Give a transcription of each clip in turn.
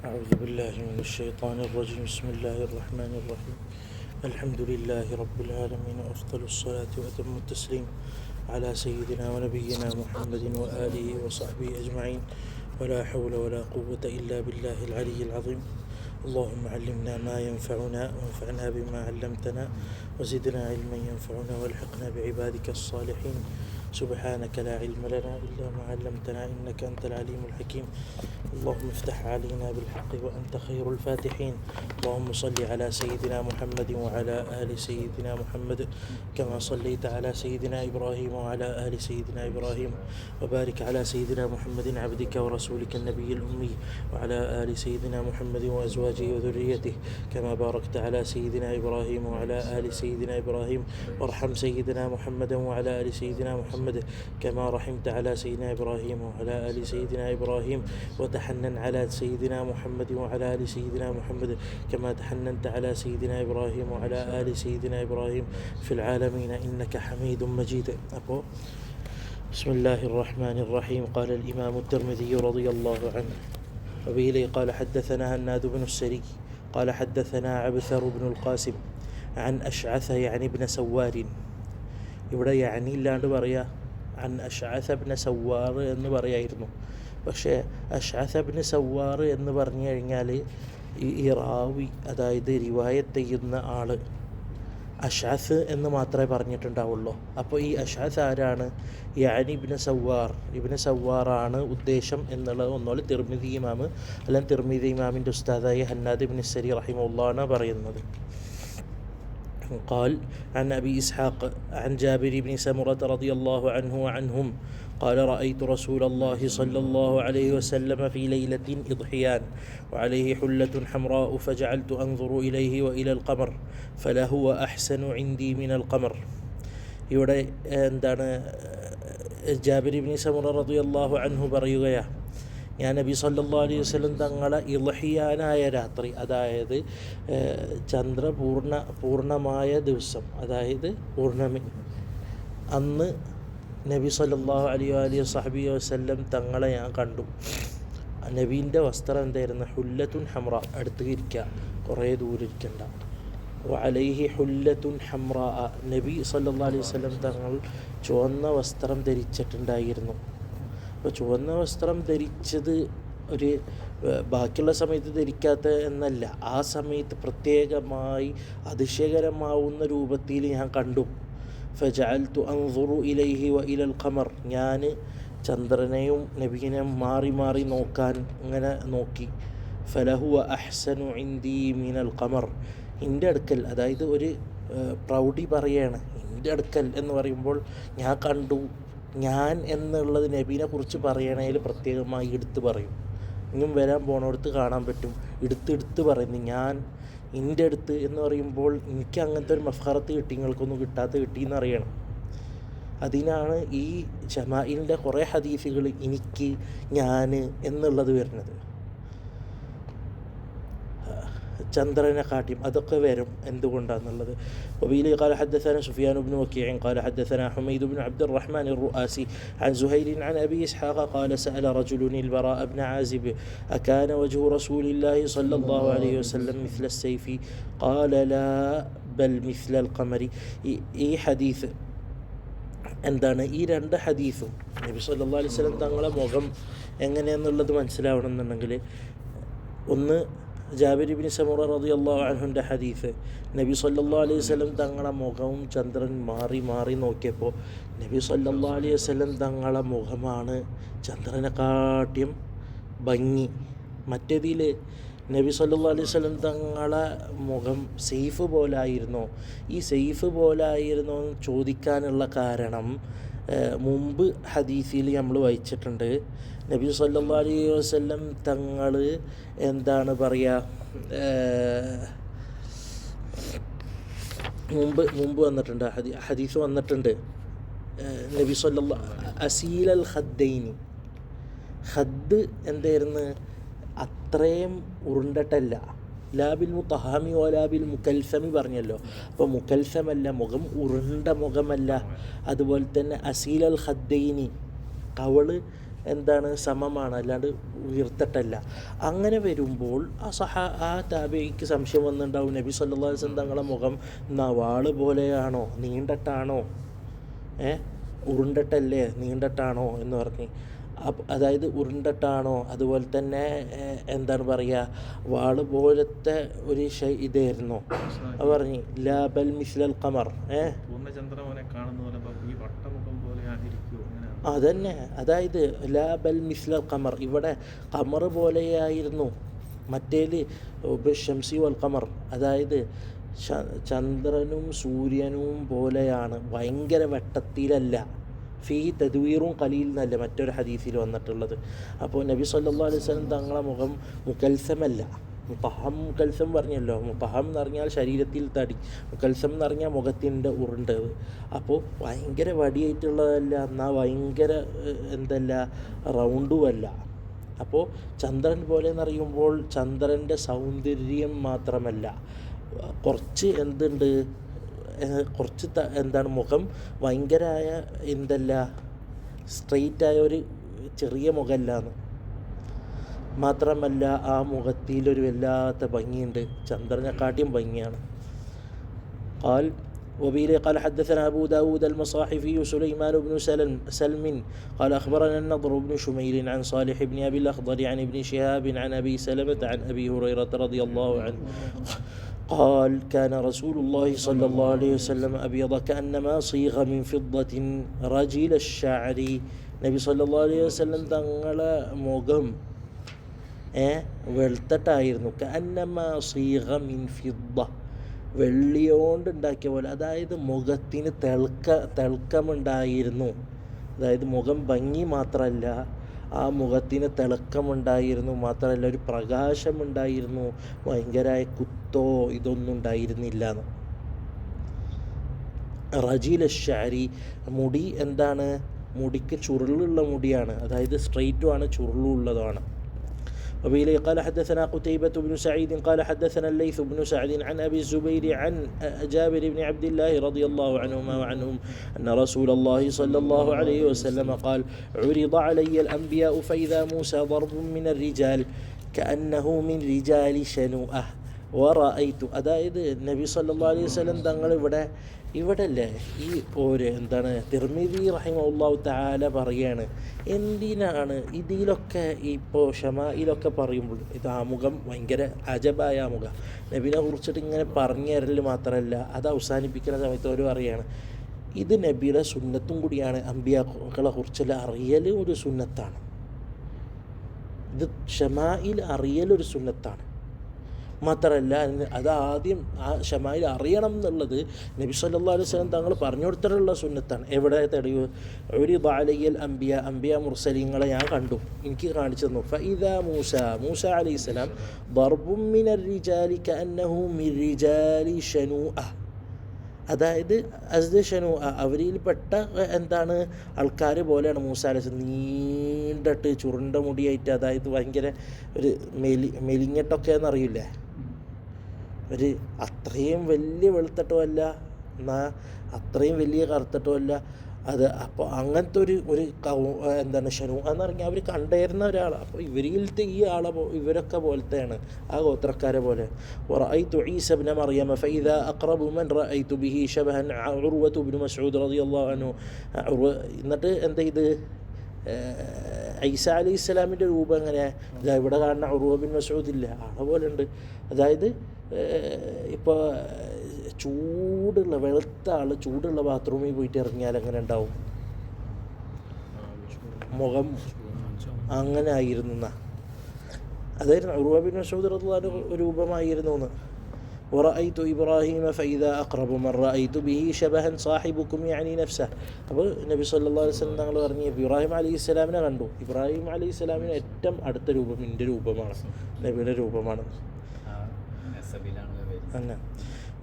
أعوذ بالله من الشيطان الرجيم. بسم الله الرحمن الرحيم. الحمد لله رب العالمين، أفضل الصلاة وأتم التسليم على سيدنا ونبينا محمد وآله وصحبه أجمعين، ولا حول ولا قوة إلا بالله العلي العظيم. اللهم علمنا ما ينفعنا وانفعنا بما علمتنا وزدنا علما ينفعنا والحقنا بعبادك الصالحين. سبحانك لا علم لنا إلا ما علمتنا إنك أنت العليم الحكيم. اللهم افتح علينا بالحق وأنت خير الفاتحين. اللهم صل على سيدنا محمد وعلى آل سيدنا محمد كما صليت على سيدنا إبراهيم وعلى آل سيدنا إبراهيم، وبارك على سيدنا محمد عبدك ورسولك النبي الأمي وعلى آل سيدنا محمد وأزواجه وذريته كما باركت على سيدنا إبراهيم وعلى آل سيدنا إبراهيم، وارحم سيدنا محمدا وعلى آل سيدنا محمد كما رحمت على سيدنا إبراهيم وعلى آل سيدنا إبراهيم، وتحنن على سيدنا محمد وعلى آل سيدنا محمد كما تحننت على سيدنا إبراهيم وعلى آل سيدنا إبراهيم في العالمين إنك حميد مجيد. بسم الله الرحمن الرحيم. قال الإمام الترمذي رضي الله عنه وبه قال حدثنا هناد بن السري قال حدثنا عبثر بن القاسم عن أشعث يعني ابن سوار. ഇവിടെ യാനി ഇല്ലാണ്ട് പറയുക അൻ അഷ്അഥ ഇബ്നു സവ്വാർ എന്ന് പറയായിരുന്നു. പക്ഷേ അഷ്അഥ ഇബ്നു സവ്വാർ എന്ന് പറഞ്ഞു കഴിഞ്ഞാൽ ഈ റാവി, അതായത് റിവായത്ത് ചെയ്യുന്ന ആൾ അഷ്അഥ് എന്ന് മാത്രമേ പറഞ്ഞിട്ടുണ്ടാവുള്ളൂ. അപ്പോൾ ഈ അഷ്അഥ് ആരാണ്? യാനി ഇബ്നു സവ്വാറാണ് ഉദ്ദേശം എന്നുള്ളത് ഒന്നുമില്ല തിർമിദി ഇമാം, അല്ലെങ്കിൽ തിർമിദി ഇമാമിൻ്റെ ഉസ്താദായ ഹന്നാദ് ഇബ്നു സരി റഹിമഹുല്ലാഹ് പറയുന്നത്. قال عن أبي إسحاق عن جابر بن سمرة رضي الله عنه وعنهم قال رأيت رسول الله صلى الله عليه وسلم في ليلة إضحيان وعليه حلة حمراء فجعلت أنظر إليه وإلى القمر فلهو أحسن عندي من القمر. ഇവിടെ എന്താണ് ജാബിർ ഇബ്നു സമുറ റളിയല്ലാഹു അൻഹു പറയുകയാണ്, ഞാൻ നബി സല്ലല്ലാഹു അലൈഹി വസല്ലം തങ്ങളെ ഇളഹിയാനായ രാത്രി, അതായത് പൂർണ്ണമായ ദിവസം, അതായത് പൂർണ്ണമി, അന്ന് നബി സല്ലല്ലാഹു അലൈഹി വസല്ലം തങ്ങളെ ഞാൻ കണ്ടു. നബീൻ്റെ വസ്ത്രം എന്തായിരുന്നു? ഹുല്ലത്തുൻ ഹംറ, അടുത്ത് ഇരിക്കുക, കുറേ ദൂരം ഇരിക്കണ്ട. വഅലൈഹി ഹുല്ലത്തുൻ ഹംറ, നബി സല്ലല്ലാഹു അലൈഹി വസല്ലം തങ്ങൾ ചുവന്ന വസ്ത്രം ധരിച്ചിട്ടുണ്ടായിരുന്നു. അപ്പോൾ ചുവന്ന വസ്ത്രം ധരിച്ചത് ഒരു ബാക്കിയുള്ള സമയത്ത് ധരിക്കാത്ത എന്നല്ല, ആ സമയത്ത് പ്രത്യേകമായി അതിശയകരമാവുന്ന രൂപത്തിൽ ഞാൻ കണ്ടു. ഫജഅൽതു അൻദുറു ഇലൈഹി വ ഇലൽ ഖമർ, ഞാൻ ചന്ദ്രനെയും നബിയെയും മാറി മാറി നോക്കാൻ ഇങ്ങനെ നോക്കി. ഫലഹുവ അഹ്സനു ഇൻദി മിനൽ ഖമർ, എൻ്റെ അടുക്കൽ, അതായത് ഒരു പ്രൗഢി പറയാണ്, എൻ്റെ അടുക്കൽ എന്ന് പറയുമ്പോൾ ഞാൻ കണ്ടു, ഞാൻ എന്നുള്ളത് നബീനെ കുറിച്ച് പറയണതിൽ പ്രത്യേകമായി എടുത്ത് പറയും. ഇനിയും വരാൻ പോണടുത്ത് കാണാൻ പറ്റും, എടുത്ത് പറയുന്നു. ഞാൻ എൻ്റെ അടുത്ത് എന്ന് പറയുമ്പോൾ എനിക്ക് അങ്ങനത്തെ ഒരു മഫ്ഖറത്ത് കിട്ടി, നിങ്ങൾക്കൊന്നും കിട്ടിയെന്ന് അറിയണം. അതിനാണ് ഈ ജമാഇലിൻ്റെ കുറേ ഹദീസുകൾ എനിക്ക്, ഞാൻ എന്നുള്ളത് വരുന്നത്. ചന്ദ്രനെ കാട്ടിയും അതൊക്കെ വരും, എന്തുകൊണ്ടാണെന്നുള്ളത്. وبه قال حدثنا سفيان بن وكيع قال حدثنا حميد بن عبد الرحمن الرؤاسي عن زهير عن أبي إسحاق قال سأل رجل البراء بن عازب أكان وجه رسول الله صلى الله عليه وسلم مثل السيف قال لا بل مثل القمر. ഈ ഹദീസ് എന്താണ്? ഈ രണ്ട് ഹദീസും നബി സല്ലല്ലാഹു അലൈഹി വസല്ലം തങ്ങളെ മുഖം എങ്ങനെയാണെന്നുള്ളത് മനസ്സിലാവണം എന്നുണ്ടെങ്കിൽ, ഒന്ന് ജാബിർ ഇബ്നു സമുറ റളിയല്ലാഹു അൻഹുവിൻ്റെ ഹദീസ്, നബി സല്ലല്ലാഹു അലൈഹി വസല്ലം തങ്ങളെ മുഖവും ചന്ദ്രൻ മാറി മാറി നോക്കിയപ്പോൾ നബി സല്ലല്ലാഹു അലൈഹി വസല്ലം തങ്ങളെ മുഖമാണ് ചന്ദ്രനെക്കാട്ടിയും ഭംഗി. മറ്റേതിൽ നബി സല്ലല്ലാഹു അലൈഹി വസല്ലം തങ്ങളെ മുഖം സെയ്ഫ് പോലായിരുന്നോ? ഈ സെയ്ഫ് പോലായിരുന്നോ എന്ന് ചോദിക്കാനുള്ള കാരണം, മുമ്പ് ഹദീസിൽ നമ്മൾ വായിച്ചിട്ടുണ്ട്, നബി സല്ലല്ലാഹു അലൈഹി വസല്ലം തങ്ങൾ എന്താണ് പറയുക, മുമ്പ് വന്നിട്ടുണ്ട്, ഹദീസ് വന്നിട്ടുണ്ട്. നബി സല്ലല്ലാഹു അസീലൽ ഖദ്ദൈനി, ഖദ്ദ് എന്തായിരുന്നു? അത്രയും ഉരുണ്ടട്ടല്ല, ലാബിൽ മുത്തഹാമി ഓലാബിൽ മുക്കൽസമി പറഞ്ഞല്ലോ. അപ്പോൾ മുക്കൽസമല്ല, മുഖം ഉരുണ്ട മുഖമല്ല. അതുപോലെ തന്നെ അസീലൽ ഖദ്ദൈനി, കവള് എന്താണ് സമമാണ്, അല്ലാണ്ട് വീർത്തിട്ടല്ല. അങ്ങനെ വരുമ്പോൾ ആ താബിഈക്ക് സംശയം വന്നിട്ടുണ്ടാവും, നബി സല്ലല്ലാഹു അലൈഹി വസല്ലം തങ്ങളുടെ മുഖം വാള് പോലെയാണോ, നീണ്ടിട്ടാണോ, ഉരുണ്ടിട്ടല്ലേ നീണ്ടിട്ടാണോ എന്ന് പറഞ്ഞ്. അതായത് ഉരുണ്ടിട്ടാണോ, അതുപോലെ തന്നെ എന്താണ് പറയുക, വാള് പോലത്തെ ഒരു ഇതായിരുന്നു. അത് പറഞ്ഞ് ലാ ബൽ മിസ്ലൽ ഖമർ, അതന്നെ. അതായത് ലാ ബൽ മിസ്ലൽ ഖമർ, ഇവിടെ ഖമർ പോലെയായിരുന്നു, മറ്റേല് ഷംസി വൽ ഖമർ, അതായത് ചന്ദ്രനും സൂര്യനും പോലെയാണ്, ഭയങ്കര വെട്ടത്തിലല്ല. ഫീ തദ്വീറും ഖലീൽ എന്നല്ല മറ്റൊരു ഹദീസിൽ വന്നിട്ടുള്ളത്. അപ്പോൾ നബി സല്ലല്ലാഹു അലൈഹി വസല്ലം തങ്ങളെ മുഖം മുകൽസമല്ല, മുകൽസം പറഞ്ഞല്ലോ. മുതഹം എന്ന് പറഞ്ഞാൽ ശരീരത്തിൽ തടി, മുകൽസം എന്ന് പറഞ്ഞാൽ മുഖത്തിൻ്റെ ഉരുണ്ടത്. അപ്പോൾ ഭയങ്കര വടിയായിട്ടുള്ളതല്ല, എന്നാൽ ഭയങ്കര റൗണ്ടുമല്ല. അപ്പോൾ ചന്ദ്രൻ പോലെ എന്നറിയുമ്പോൾ ചന്ദ്രൻ്റെ സൗന്ദര്യം മാത്രമല്ല, കുറച്ച് കുറച്ച് മുഖം ഭയങ്കരമായ സ്ട്രെയിറ്റായ ഒരു ചെറിയ മുഖമല്ലാന്ന് മാത്രമല്ല, ആ മുഖത്തിലൊരു വല്ലാത്ത ഭംഗിയുണ്ട്, ചന്ദ്രനെക്കാട്ടിയും ഭംഗിയാണ്. قال وبه قال حدثنا أبو داود المصاحفي سليمان بن سلم قال أخبرنا النضر بن شميل عن صالح بن أبي الأخضر عن ابن شهاب عن أبي سلمة عن أبي هريرة رضي الله عنه قال كان رسول الله صلى الله عليه وسلم أبيض كأنما صيغ من فضة رجل الشعر. നബി സല്ലല്ലാഹു അലൈഹി വസല്ലം തങ്ങളെ മുഖം വെളുത്തിട്ടായിരുന്നു. കഅന്നമാ സീഗ മിൻ ഫിദ്ദ, വെള്ളിയോണ്ട് ഉണ്ടാക്കിയ പോലെ. അതായത് മുഖത്തിന് തിളക്കമുണ്ടായിരുന്നു. അതായത് മുഖം ഭംഗി മാത്രമല്ല, ആ മുഖത്തിന് തിളക്കമുണ്ടായിരുന്നു, മാത്രമല്ല ഒരു പ്രകാശമുണ്ടായിരുന്നു, ഭയങ്കരമായ കുത്തോ ഇതൊന്നും ഉണ്ടായിരുന്നില്ല. റജീൽ അശ്ശഅരി, മുടി മുടിക്ക് ചുരുളുള്ള മുടിയാണ്, അതായത് സ്ട്രെയിറ്റുമാണ്, ചുരുളുള്ളതാണ്. وبه قال حدثنا قتيبة بن سعيد قال حدثنا الليث بن سعد عن أبي الزبير عن جابر بن عبد الله رضي الله عنهما وعنهم أن رسول الله صلى الله عليه وسلم قال عرض علي الأنبياء فإذا موسى ضرب من الرجال كأنه من رجال شنوءة ورأيت. അതായത് നബി സല്ലല്ലാഹു അലൈഹി വസല്ലം തങ്ങൾ ഇവിടെ അല്ലേ ഈ ഒരു തിർമിദി റഹിമഹുല്ലാഹു തആല പറയാണ്, എന്തിനാണ് ഇതിലൊക്കെ ഇപ്പോൾ ഷമായിലൊക്കെ പറയുമ്പോൾ ഇത് ആമുഖം ഭയങ്കര അജബായ ആമുഖം നബിനെ കുറിച്ചിട്ട് ഇങ്ങനെ പറഞ്ഞു തരൽ മാത്രമല്ല, അത് അവസാനിപ്പിക്കുന്ന സമയത്ത് അവർ പറയാണ് ഇത് നബിയുടെ സുന്നത്തും കൂടിയാണ്, അമ്പിയാക്കളെ കുറിച്ചുള്ള അറിയൽ ഒരു സുന്നത്താണ്, ഇത് ഷമായിൽ അറിയലൊരു സുന്നത്താണ്. മാത്രമല്ല അത് ആദ്യം ആ ഷമായിൽ അറിയണം എന്നുള്ളത് നബി സല്ലല്ലാഹു അലൈഹി വസല്ലം തങ്ങൾ പറഞ്ഞു കൊടുത്തിട്ടുള്ള സുന്നത്താണ്. എവിടെ തെളിവ്? ഉരിദ അലയ്യൽ അംബിയ മുർസലീങ്ങളെ ഞാൻ കണ്ടു, എനിക്ക് കാണിച്ചു തന്നു. ഫഇദാ മൂസ അലൈഹിസ്സലാം ദർബും മിനർ റിജാലി കഅന്നഹു മിൻ റിജാലി ശനൂഅ, അതായത് അസ്ദ ഷനൂഅ, അവരിൽപ്പെട്ട ആൾക്കാർ പോലെയാണ് മൂസ അലൈഹിസ്സലാം. നീണ്ടിട്ട് ചുരുണ്ട മുടിയായിട്ട്, അതായത് ഭയങ്കര ഒരു മെലിഞ്ഞിട്ടൊക്കെ എന്നറിയില്ലേ, ഒരു അത്രയും വലിയ വെളുത്തിട്ടുമല്ല എന്നാൽ അത്രയും വലിയ കറുത്തിട്ടുമല്ല. അത് അപ്പോൾ അങ്ങനത്തെ ഒരു ഷനു എന്ന് പറഞ്ഞാൽ അവർ കണ്ടായിരുന്ന ഒരാൾ. അപ്പോൾ ഇവരിലത്തെ ഈ ഇവരൊക്കെ പോലത്തെയാണ്, ആ ഗോത്രക്കാരെ പോലെ. വറഅയ്തു ഈസ ഇബ്ന മറിയമ ഫഇദാ അഖറബു മൻ റഅയ്തു ബിഹി ശബഹൻ ഉർവത ഇബ്നു മസ്ഊദ് റളിയല്ലാഹു അൻഹു. എന്നിട്ട് ഇത് ഈസ അലൈഹിസ്സലാമിൻ്റെ രൂപം എങ്ങനെ? ഇവിടെ കാണുന്ന ഉർവ ബിൻ മസ്ഊദില്ല, ആളെ പോലെ ഉണ്ട്. അതായത് ഇപ്പോൾ വെളുത്ത ആൾ ചൂടുള്ള ബാത്റൂമിൽ പോയിട്ട് ഇറങ്ങിയാൽ എങ്ങനെ ഉണ്ടാവും മുഖം? അങ്ങനെ ആയിരുന്നു എന്നാ, അതായിരുന്നു ഉർവ ബിൻ മസ്ഊദ് റളിയല്ലാഹു അൻഹു രൂപമായിരുന്നു എന്ന്. ورأيت إبراهيم فإذا أقرب من رأيت به شبها صاحبكم يعني نفسه. അപ്പോൾ നബി സല്ലല്ലാഹു അലൈഹി വസല്ലം തങ്ങൾ പറഞ്ഞു ഇബ്രാഹിം അലൈഹിസ്സലാമിനെ കണ്ടു. ഇബ്രാഹിം അലൈഹിസ്സലാമിന് ഏറ്റവും അടുത്ത രൂപം എൻ്റെ രൂപമാണ്, നബിയുടെ രൂപമാണ്. അങ്ങനെ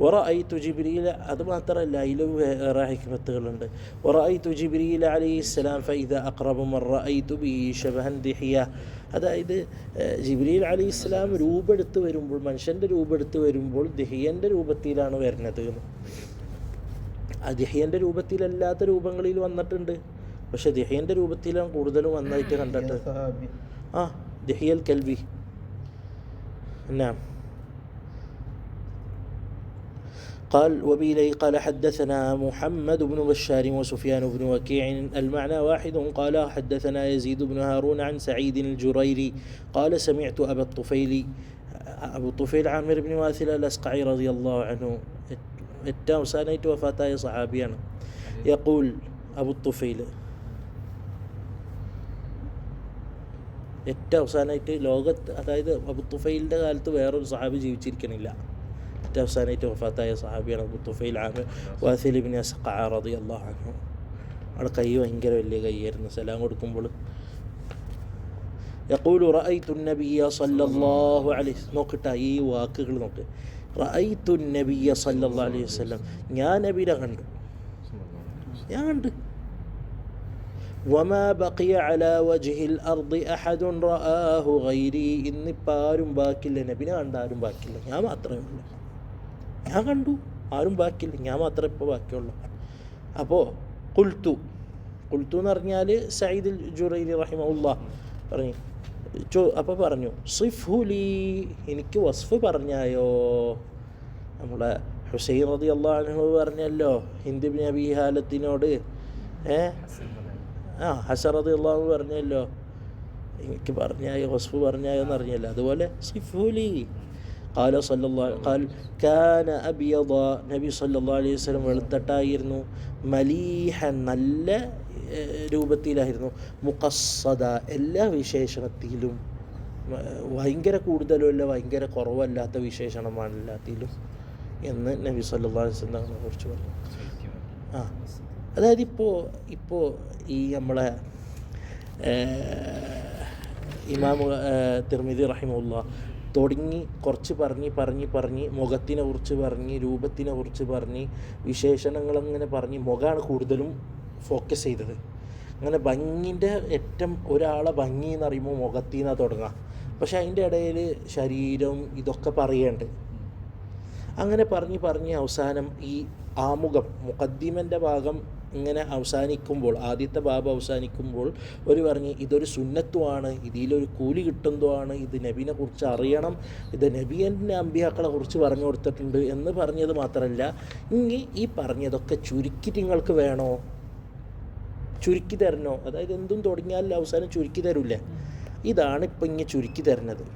വറഅയ്തു ജിബ്രീല, അത് മാത്രമല്ല അതിലും വേറെ ഹിക്മത്തുകളുണ്ട്. വറഅയ്തു ജിബ്രീല അലൈഹിസ്സലാം ഫഇദാ അഖറബു മൻ റഅയ്തു ബിഹി ശബഹൻ ദിഹിയ, അതായത് ജിബ്രീൽ അലൈഹിസ്സലാം രൂപെടുത്ത് വരുമ്പോൾ, മനുഷ്യൻ്റെ രൂപെടുത്ത് വരുമ്പോൾ ദിഹിയൻ്റെ രൂപത്തിലാണ് വരുന്നത്. ദിഹിയൻ്റെ രൂപത്തിലല്ലാത്ത രൂപങ്ങളിൽ വന്നിട്ടുണ്ട്, പക്ഷെ ദിഹ്യൻ്റെ രൂപത്തിലാണ് കൂടുതലും വന്നായിട്ട് കണ്ടിട്ട്. ദിഹ്യൽ കൽബി. نعم. قال وبإليه قال حدثنا محمد بن بشار وسفيان بن وكيع المعنى واحد. قال حدثنا يزيد بن هارون عن سعيد الجريري قال سمعت أبا الطفيل عامر بن واثل الأسقعي رضي الله عنه ഏറ്റവും അവസാനമായിട്ട് വഫാത്തായ സഹാബിയാണ്. യഖൂൽ അബു തുഫൈൽ ഏറ്റവും അവസാനമായിട്ട് ലോകത്ത്, അതായത് അബു തുഫൈലിൻ്റെ കാലത്ത് വേറൊരു സഹാബി ജീവിച്ചിരിക്കണില്ല. ഏറ്റവും അവസാനമായിട്ട് വഫാത്തായ സഹാബിയാണ് അബു തുഫൈൽ ആമിർ വാസിൽ ഇബ്നു അസ്ഖഅ റളിയല്ലാഹു അൻഹു. അവിടെ കൈ ഭയങ്കര വലിയ കൈയായിരുന്നു സലാം കൊടുക്കുമ്പോൾ. യഖൂലു റഅയ്തു നബിയ സല്ലല്ലാഹു അലൈഹി, നോക്കട്ടെ ഈ വാക്കുകൾ നോക്ക്. റഅയ്തു നബിയ സല്ലല്ലാഹു അലൈഹി വസല്ലം, ഞാൻ നബിയെ കണ്ടു. വമാ ബഖിയ അലാ വജ്ഹിൽ അർദി അഹദുൻ റആഹു ഗൈരി, ഇന്നിപ്പോൾ ആരും ബാക്കില്ല, നബിനെ കണ്ട ആരും ബാക്കില്ല, ഞാൻ മാത്രമേ ഉള്ളൂ. ഞാൻ കണ്ടു, ആരും ബാക്കില്ല, ഞാൻ മാത്രമേ ഇപ്പോൾ ബാക്കിയുള്ളൂ. അപ്പോൾ ഖുൽതു എന്ന് പറഞ്ഞാൽ സഈദുൽ ജുറൈരി റഹിമഹുല്ലാഹ് പറഞ്ഞു. അപ്പോൾ പറഞ്ഞു സിഫ്ഹുലി, എനിക്ക് വസ്ഫ് പറഞ്ഞായോ. നമ്മളെ ഹുസൈൻ റളിയല്ലാഹു അൻഹു പറഞ്ഞല്ലോ ഹിന്ദ് ഇബ്നു അബീ ഹാലത്തിനോട്, ഹസൻ റളിയല്ലാഹു അൻഹു പറഞ്ഞല്ലോ എനിക്ക് പറഞ്ഞായോ, വസ്ഫ് പറഞ്ഞായോ എന്ന് അറിഞ്ഞല്ലോ. അതുപോലെ സിഫ്ഹുലി ഖാല സല്ലല്ലാഹു ഖാൽ കാന അബിയദ, നബി സല്ലല്ലാഹു അലൈഹി വസല്ലം വെളുത്തട്ടായിരുന്നു, മലീഹൻ നല്ല രൂപത്തിലായിരുന്നു, മുഖസ്സദ എല്ലാ വിശേഷണത്തിലും ഭയങ്കര കൂടുതലുമല്ല ഭയങ്കര കുറവല്ലാത്ത വിശേഷണമാണ് എല്ലാത്തിലും എന്ന് നബി സല്ലല്ലാഹു അലൈഹി വസല്ലം കുറിച്ച് പറഞ്ഞു. അതായത് ഇപ്പോൾ ഈ നമ്മളെ ഇമാം തിർമിദി റഹിമഹുല്ലാഹ് തുടങ്ങി കുറച്ച് പറഞ്ഞ് മുഖത്തിനെ കുറിച്ച് പറഞ്ഞ് രൂപത്തിനെ കുറിച്ച് പറഞ്ഞ് വിശേഷണങ്ങളങ്ങനെ പറഞ്ഞ് മുഖമാണ് കൂടുതലും ഫോക്കസ് ചെയ്തത്. അങ്ങനെ ഭംഗിൻ്റെ ഏറ്റവും ഒരാളെ ഭംഗി എന്ന് പറയുമ്പോൾ മുഖത്തിൽ നിന്നാണ് തുടങ്ങുക. പക്ഷെ അതിൻ്റെ ഇടയിൽ ശരീരം ഇതൊക്കെ പറയേണ്ട. അങ്ങനെ പറഞ്ഞ് അവസാനം ഈ ആമുഖം മുഖദ്ദിമൻ്റെ ഭാഗം ഇങ്ങനെ അവസാനിക്കുമ്പോൾ, ആദ്യത്തെ ബാബ് അവസാനിക്കുമ്പോൾ ഒരു പറഞ്ഞ് ഇതൊരു സുന്നത്തുമാണ്, ഇതിലൊരു കൂലി കിട്ടുന്നതുമാണ്, ഇത് നബീനെ കുറിച്ച് അറിയണം, ഇത് നബിയൻ്റെ അമ്പിയാക്കളെ കുറിച്ച് പറഞ്ഞു കൊടുത്തിട്ടുണ്ട് എന്ന് പറഞ്ഞത് മാത്രമല്ല, ഇനി ഈ പറഞ്ഞതൊക്കെ ചുരുക്കി നിങ്ങൾക്ക് വേണോ, ചുരുക്കി തരണോ, അതായത് എന്തും തുടങ്ങിയാൽ അവസാനം ചുരുക്കി തരൂല്ലേ, ഇതാണ് ഇപ്പം ഇങ്ങനെ ചുരുക്കി തരുന്നത്.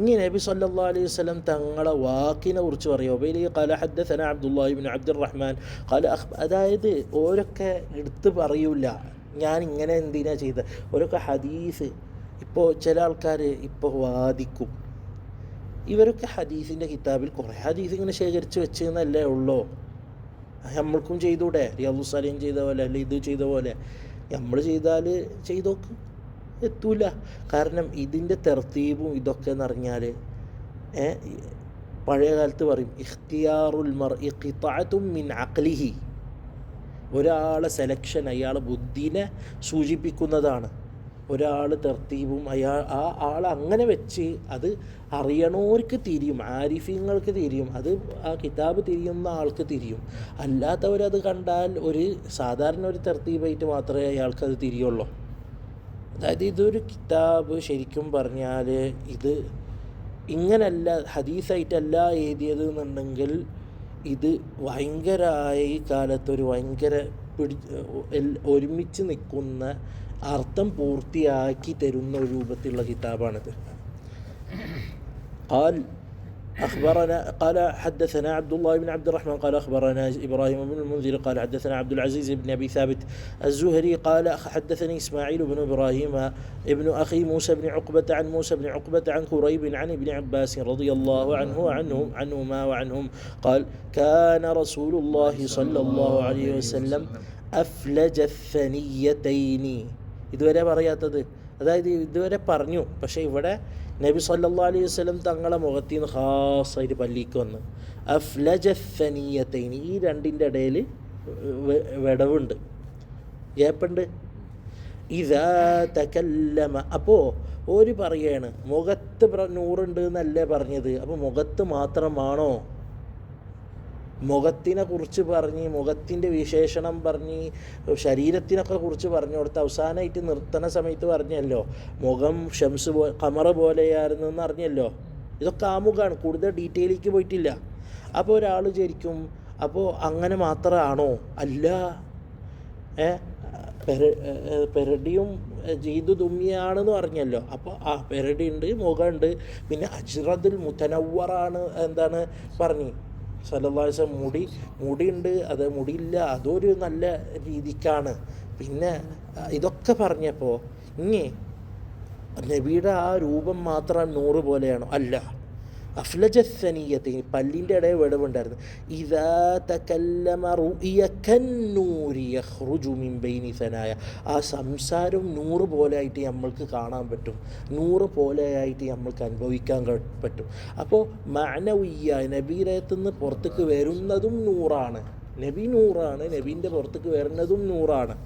ഇങ്ങനെ നബി സല്ലല്ലാഹു അലൈഹി വസല്ലം തങ്ങളെ വാക്കിനെ കുറിച്ച് പറയുമോ. ഖാല ഹദ്ദസന അബ്ദുല്ലാഹി ഇബ്നു അബ്ദുറഹ്മാൻ ഖാല, അതായത് ഓരൊക്കെ എടുത്ത് പറയൂല ഞാൻ ഇങ്ങനെ എന്തിനാ ചെയ്തത്. ഓരൊക്കെ ഹദീസ് ഇപ്പോൾ ചില ആൾക്കാർ ഇപ്പോൾ വാദിക്കും, ഇവരൊക്കെ ഹദീസിൻ്റെ കിതാബിൽ കുറേ ഹദീസ് ഇങ്ങനെ ശേഖരിച്ച് വെച്ചെന്നല്ലേ ഉള്ളൂ. നമ്മൾക്കും ചെയ്തൂടെ, റിയാദുസ് സാലിഹീൻ ചെയ്ത പോലെ അല്ലെ ഇത് ചെയ്ത പോലെ നമ്മൾ ചെയ്താൽ ചെയ്തോക്ക് എത്തൂല. കാരണം ഇതിൻ്റെ തെർത്തീബും ഇതൊക്കെ എന്ന് പറഞ്ഞാൽ പഴയ കാലത്ത് പറയും ഇഖ്തിയാറുൽ മർഇ ഖിത്അത്തും മിൻ അഖ്ലിഹി, ഒരാളെ സെലക്ഷൻ അയാളെ ബുദ്ധിനെ സൂചിപ്പിക്കുന്നതാണ്. ഒരാൾ തെർത്തീബും ആ ആളെ അങ്ങനെ വെച്ച് അത് അറിയണവർക്ക് തിരിയും, ആരിഫീങ്ങൾക്ക് തിരിയും, അത് ആ കിതാബ് തിരിയുന്ന ആൾക്ക് തിരിയും. അല്ലാത്തവരത് കണ്ടാൽ ഒരു സാധാരണ ഒരു തെർത്തീബായിട്ട് മാത്രമേ അയാൾക്കത് തിരിയുള്ളൂ. അതായത് ഇതൊരു കിതാബ് ശരിക്കും പറഞ്ഞാൽ ഇത് ഇങ്ങനല്ല ഹദീസായിട്ടല്ല എഴുതിയത് എന്നുണ്ടെങ്കിൽ ഇത് ഭയങ്കരമായ ഈ കാലത്തൊരു ഭയങ്കര ഒരുമിച്ച് നിൽക്കുന്ന അർത്ഥം പൂർത്തിയാക്കി തരുന്ന ഒരു രൂപത്തിലുള്ള കിതാബാണിത്. قال حدثنا عبد الله بن عبد الرحمن قال أخبرنا إبراهيم بن المنذر قال حدثنا عبد العزيز بن أبي ثابت الزهري قال حدثني إسماعيل بن إبراهيم ابن أخي موسى بن عقبة عن موسى بن عقبة عن كريب عن ابن عباس رضي الله عنهما وعنهم قال كان رسول الله صلى الله عليه وسلم أفلج الثنيتين. ഇതുവരെ പറയാത്തത്, അതായത് ഇതുവരെ പറഞ്ഞു, പക്ഷേ ഇവിടെ നബി സല്ലല്ലാഹു അലൈഹി വസല്ലം തങ്ങളെ മുഖത്തിൽ നിന്ന് ഖാസായിട്ട് പല്ലിക്ക് വന്ന് അഫ്ലജ ഥനിയത്തൈൻ, ഈ രണ്ടിൻ്റെ ഇടയിൽ വിടവുണ്ട്, ഗ്യാപ്പുണ്ട്. ഇദാ തകല്ലമ, അപ്പോൾ ഒരു പറയാണ് മുഖത്ത് നൂറുണ്ട് എന്നല്ലേ പറഞ്ഞത്, അപ്പോൾ മുഖത്ത് മാത്രമാണോ? മുഖത്തിനെ കുറിച്ച് പറഞ്ഞ്, മുഖത്തിൻ്റെ വിശേഷണം പറഞ്ഞ്, ശരീരത്തിനൊക്കെ കുറിച്ച് പറഞ്ഞു കൊടുത്ത് അവസാനമായിട്ട് നിർത്തണ സമയത്ത് പറഞ്ഞല്ലോ മുഖം ഷംസ് ഖമർ പോലെയായിരുന്നു എന്ന് അറിഞ്ഞല്ലോ. ഇതൊക്കെ ആമുഖമാണ്, കൂടുതൽ ഡീറ്റെയിലേക്ക് പോയിട്ടില്ല. അപ്പോൾ ഒരാൾ വിചാരിക്കും അപ്പോൾ അങ്ങനെ മാത്രമാണോ? അല്ല, പെരടിയും ജീതു ദുമ്മിയാണെന്ന് പറഞ്ഞല്ലോ. അപ്പോൾ പെരടി ഉണ്ട്, മുഖമുണ്ട്, പിന്നെ അജ്റദുൽ മുതനവ്വറാണ് എന്താണ് പറഞ്ഞ് സല്ലല്ലാഹു അലൈഹി വസല്ലം. മുടിയുണ്ട്, അത് മുടിയില്ല, അതൊരു നല്ല രീതിക്കാണ്. പിന്നെ ഇതൊക്കെ പറഞ്ഞപ്പോൾ ഇനി നബിയുടെ ആ രൂപം മാത്രം 100 പോലെയാണോ? അല്ല. അഫ്ലജസനീയത്തെ പല്ലിൻ്റെ ഇടയിൽ വിടവുണ്ടായിരുന്നു. ഇദാ തകല്ലമ റുഇയ കന്നൂരി യഖ്റുജു മിൻ ബൈനി സനായ. ആ സംസാരം 100 പോലെയായിട്ട് നമ്മൾക്ക് കാണാൻ പറ്റും, 100 പോലെയായിട്ട് നമ്മൾക്ക് അനുഭവിക്കാൻ പറ്റും. അപ്പോൾ മഅനവിയ്യ നബീരത്ത് നിന്ന് പുറത്തേക്ക് വരുന്നതും 100ആണ്. നബി 100ആണ്, നബീൻ്റെ പുറത്തേക്ക് വരുന്നതും 100ആണ്.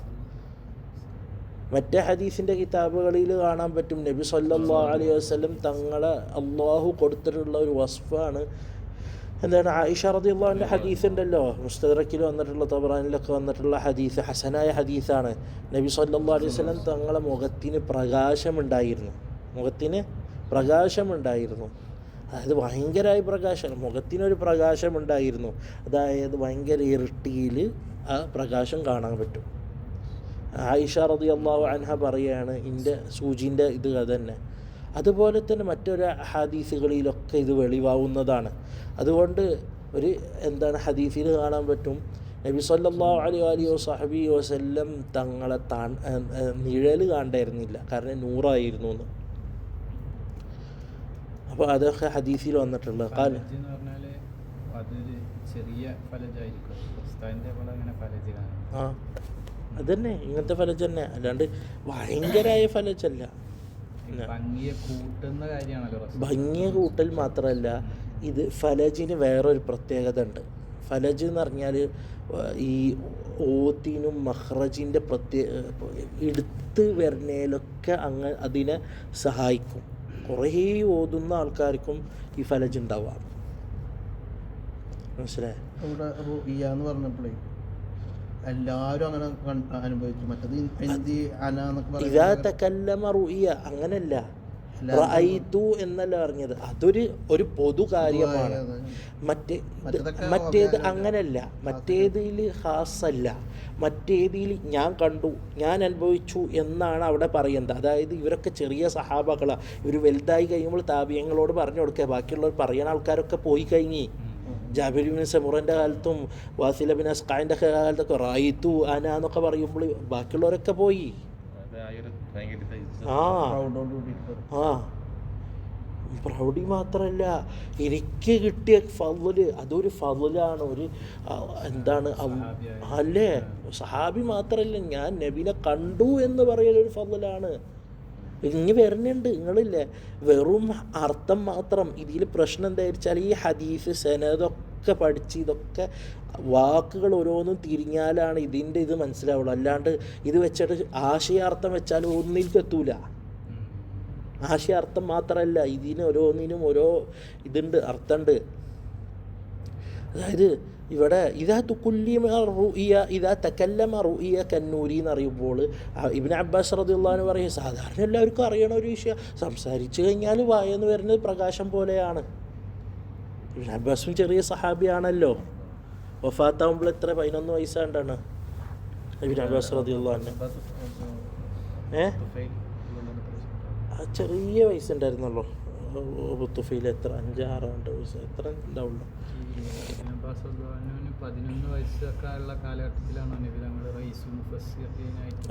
മറ്റേ ഹദീസിൻ്റെ കിതാബുകളിൽ കാണാൻ പറ്റും നബി സല്ലല്ലാഹു അലൈഹി വസല്ലം തങ്ങളെ അള്ളാഹു കൊടുത്തിട്ടുള്ള ഒരു വസ്ഫാണ്. എന്താണ് ആയിഷ റളിയല്ലാഹു അൻഹ ഹദീസ് ഉണ്ടല്ലോ, മുസ്തദറക്കിൽ വന്നിട്ടുള്ള, തബറാനിലൊക്കെ വന്നിട്ടുള്ള ഹദീസ്, ഹസനായ ഹദീസാണ്. നബി സല്ലല്ലാഹു അലൈഹി വസല്ലം തങ്ങളെ മുഖത്തിന് പ്രകാശമുണ്ടായിരുന്നു, അതായത് ഭയങ്കരമായ പ്രകാശം, മുഖത്തിനൊരു പ്രകാശമുണ്ടായിരുന്നു. അതായത് ഭയങ്കര ഇരുട്ടിയിൽ ആ പ്രകാശം കാണാൻ പറ്റും. ആയിഷ റളിയല്ലാഹു അൻഹ പറയുകയാണ് എൻ്റെ സൂചിൻ്റെ ഇത് തന്നെ. അതുപോലെ തന്നെ മറ്റൊരു ഹദീസുകളിലൊക്കെ ഇത് വെളിവാവുന്നതാണ്. അതുകൊണ്ട് ഒരു ഹദീസിൽ കാണാൻ പറ്റും നബി സല്ലല്ലാഹു അലൈഹി വസല്ലം തങ്ങളെ നിഴൽ കണ്ടായിരുന്നില്ല, കാരണം 100 ആയിരുന്നു എന്ന്. അപ്പോൾ അതൊക്കെ ഹദീസിൽ വന്നിട്ടുള്ളത്. അതന്നെ ഇങ്ങനത്തെ ഫലജ് തന്നെ, അല്ലാണ്ട് ഭയങ്കരമായ ഫലജല്ല. ഭംഗിയെ കൂട്ടൽ മാത്രമല്ല, ഇത് ഫലജിന് വേറൊരു പ്രത്യേകത ഉണ്ട്. ഫലജ് എന്ന് പറഞ്ഞാൽ ഈ ഓത്തിനും മഹ്റജിൻ്റെ എടുത്ത് വരുന്നതിലൊക്കെ അതിനെ സഹായിക്കും. കുറേ ഓതുന്ന ആൾക്കാർക്കും ഈ ഫലജ് ഉണ്ടാവാം. മനസ്സിലായോ? പറഞ്ഞപ്പോഴേ എല്ലാവരും അങ്ങനെ അനുഭവിച്ചു. മറ്റത് ഇദാ തകല്ലമ റുഇയ അങ്ങനല്ല, റഅയ്തു എന്നല്ല പറഞ്ഞത്. ഒരു പൊതു കാര്യമാണ്. മറ്റേത് അങ്ങനല്ല, മറ്റേതിൽ ഖാസല്ല, മറ്റേതിൽ ഞാൻ കണ്ടു, ഞാൻ അനുഭവിച്ചു എന്നാണ് അവിടെ പറയുന്നത്. അതായത് ഇവരൊക്കെ ചെറിയ സഹാബകളാണ്. ഇവർ വലുതായി കഴിയുമ്പോൾ താബിയങ്ങളോട് പറഞ്ഞു കൊടുക്കുക. ബാക്കിയുള്ളവർ പറയുന്ന ആൾക്കാരൊക്കെ പോയി കഴിഞ്ഞ്. ജാബിർ ബിൻ സമുറൻ്റെ കാലത്തും വാസില ബിൻ അസ്ഖാൻ്റെ കാലത്തൊക്കെ റായിത്തു അന എന്നൊക്കെ പറയുമ്പോൾ ബാക്കിയുള്ളവരൊക്കെ പോയി. പ്രൗഢി മാത്രമല്ല, എനിക്ക് കിട്ടിയ ഫള് അതൊരു ഫളാണ്. ഒരു അല്ലേ, സഹാബി മാത്രമല്ല, ഞാൻ നബിനെ കണ്ടു എന്ന് പറയുന്നൊരു ഫളാണ്. ഇനി വരുന്നുണ്ട്. നിങ്ങളില്ലേ വെറും അർത്ഥം മാത്രം. ഇതിൽ പ്രശ്നം എന്താ വെച്ചാൽ ഈ ഹദീസ് സനദൊക്കെ പഠിച്ച് ഇതൊക്കെ വാക്കുകൾ ഓരോന്നും തിരിഞ്ഞാലാണ് ഇതിൻ്റെ ഇത് മനസ്സിലാവുള്ളൂ. അല്ലാണ്ട് ഇത് വെച്ചിട്ട് ആശയാർത്ഥം വെച്ചാൽ ഒന്നിലേക്ക് എത്തൂല. ആശയാർത്ഥം മാത്രമല്ല, ഇതിന് ഓരോന്നിനും ഓരോ ഇതുണ്ട്, അർത്ഥമുണ്ട്. അതായത് ഇവിടെ ഇതാ തകല്ലമ റുഇയ കന്നൂരി എന്നറിയുമ്പോൾ ഇബ്നു അബ്ബാസ് റളിയല്ലാഹു അൻഹു പറയും, സാധാരണ എല്ലാവർക്കും അറിയണ ഒരു വിഷയം, സംസാരിച്ചു കഴിഞ്ഞാൽ വായെന്ന് വരുന്നത് പ്രകാശം പോലെയാണ്. ഇബ്നു അബ്ബാസും ചെറിയ സഹാബിയാണല്ലോ. വഫാത്താവുമ്പോൾ എത്ര 11 വയസ്സാണ്ടാണ് ഇബ്നു അബ്ബാസ് റളിയല്ലാഹു അൻഹു. ചെറിയ വയസ്സുണ്ടായിരുന്നല്ലോ. തുഫയിൽ എത്ര 5-6 വയസ്സ് എത്ര ഉണ്ടാവുള്ളൂ. 11 വയസ്സൊക്കെ ഉള്ള കാലഘട്ടത്തിലാണ്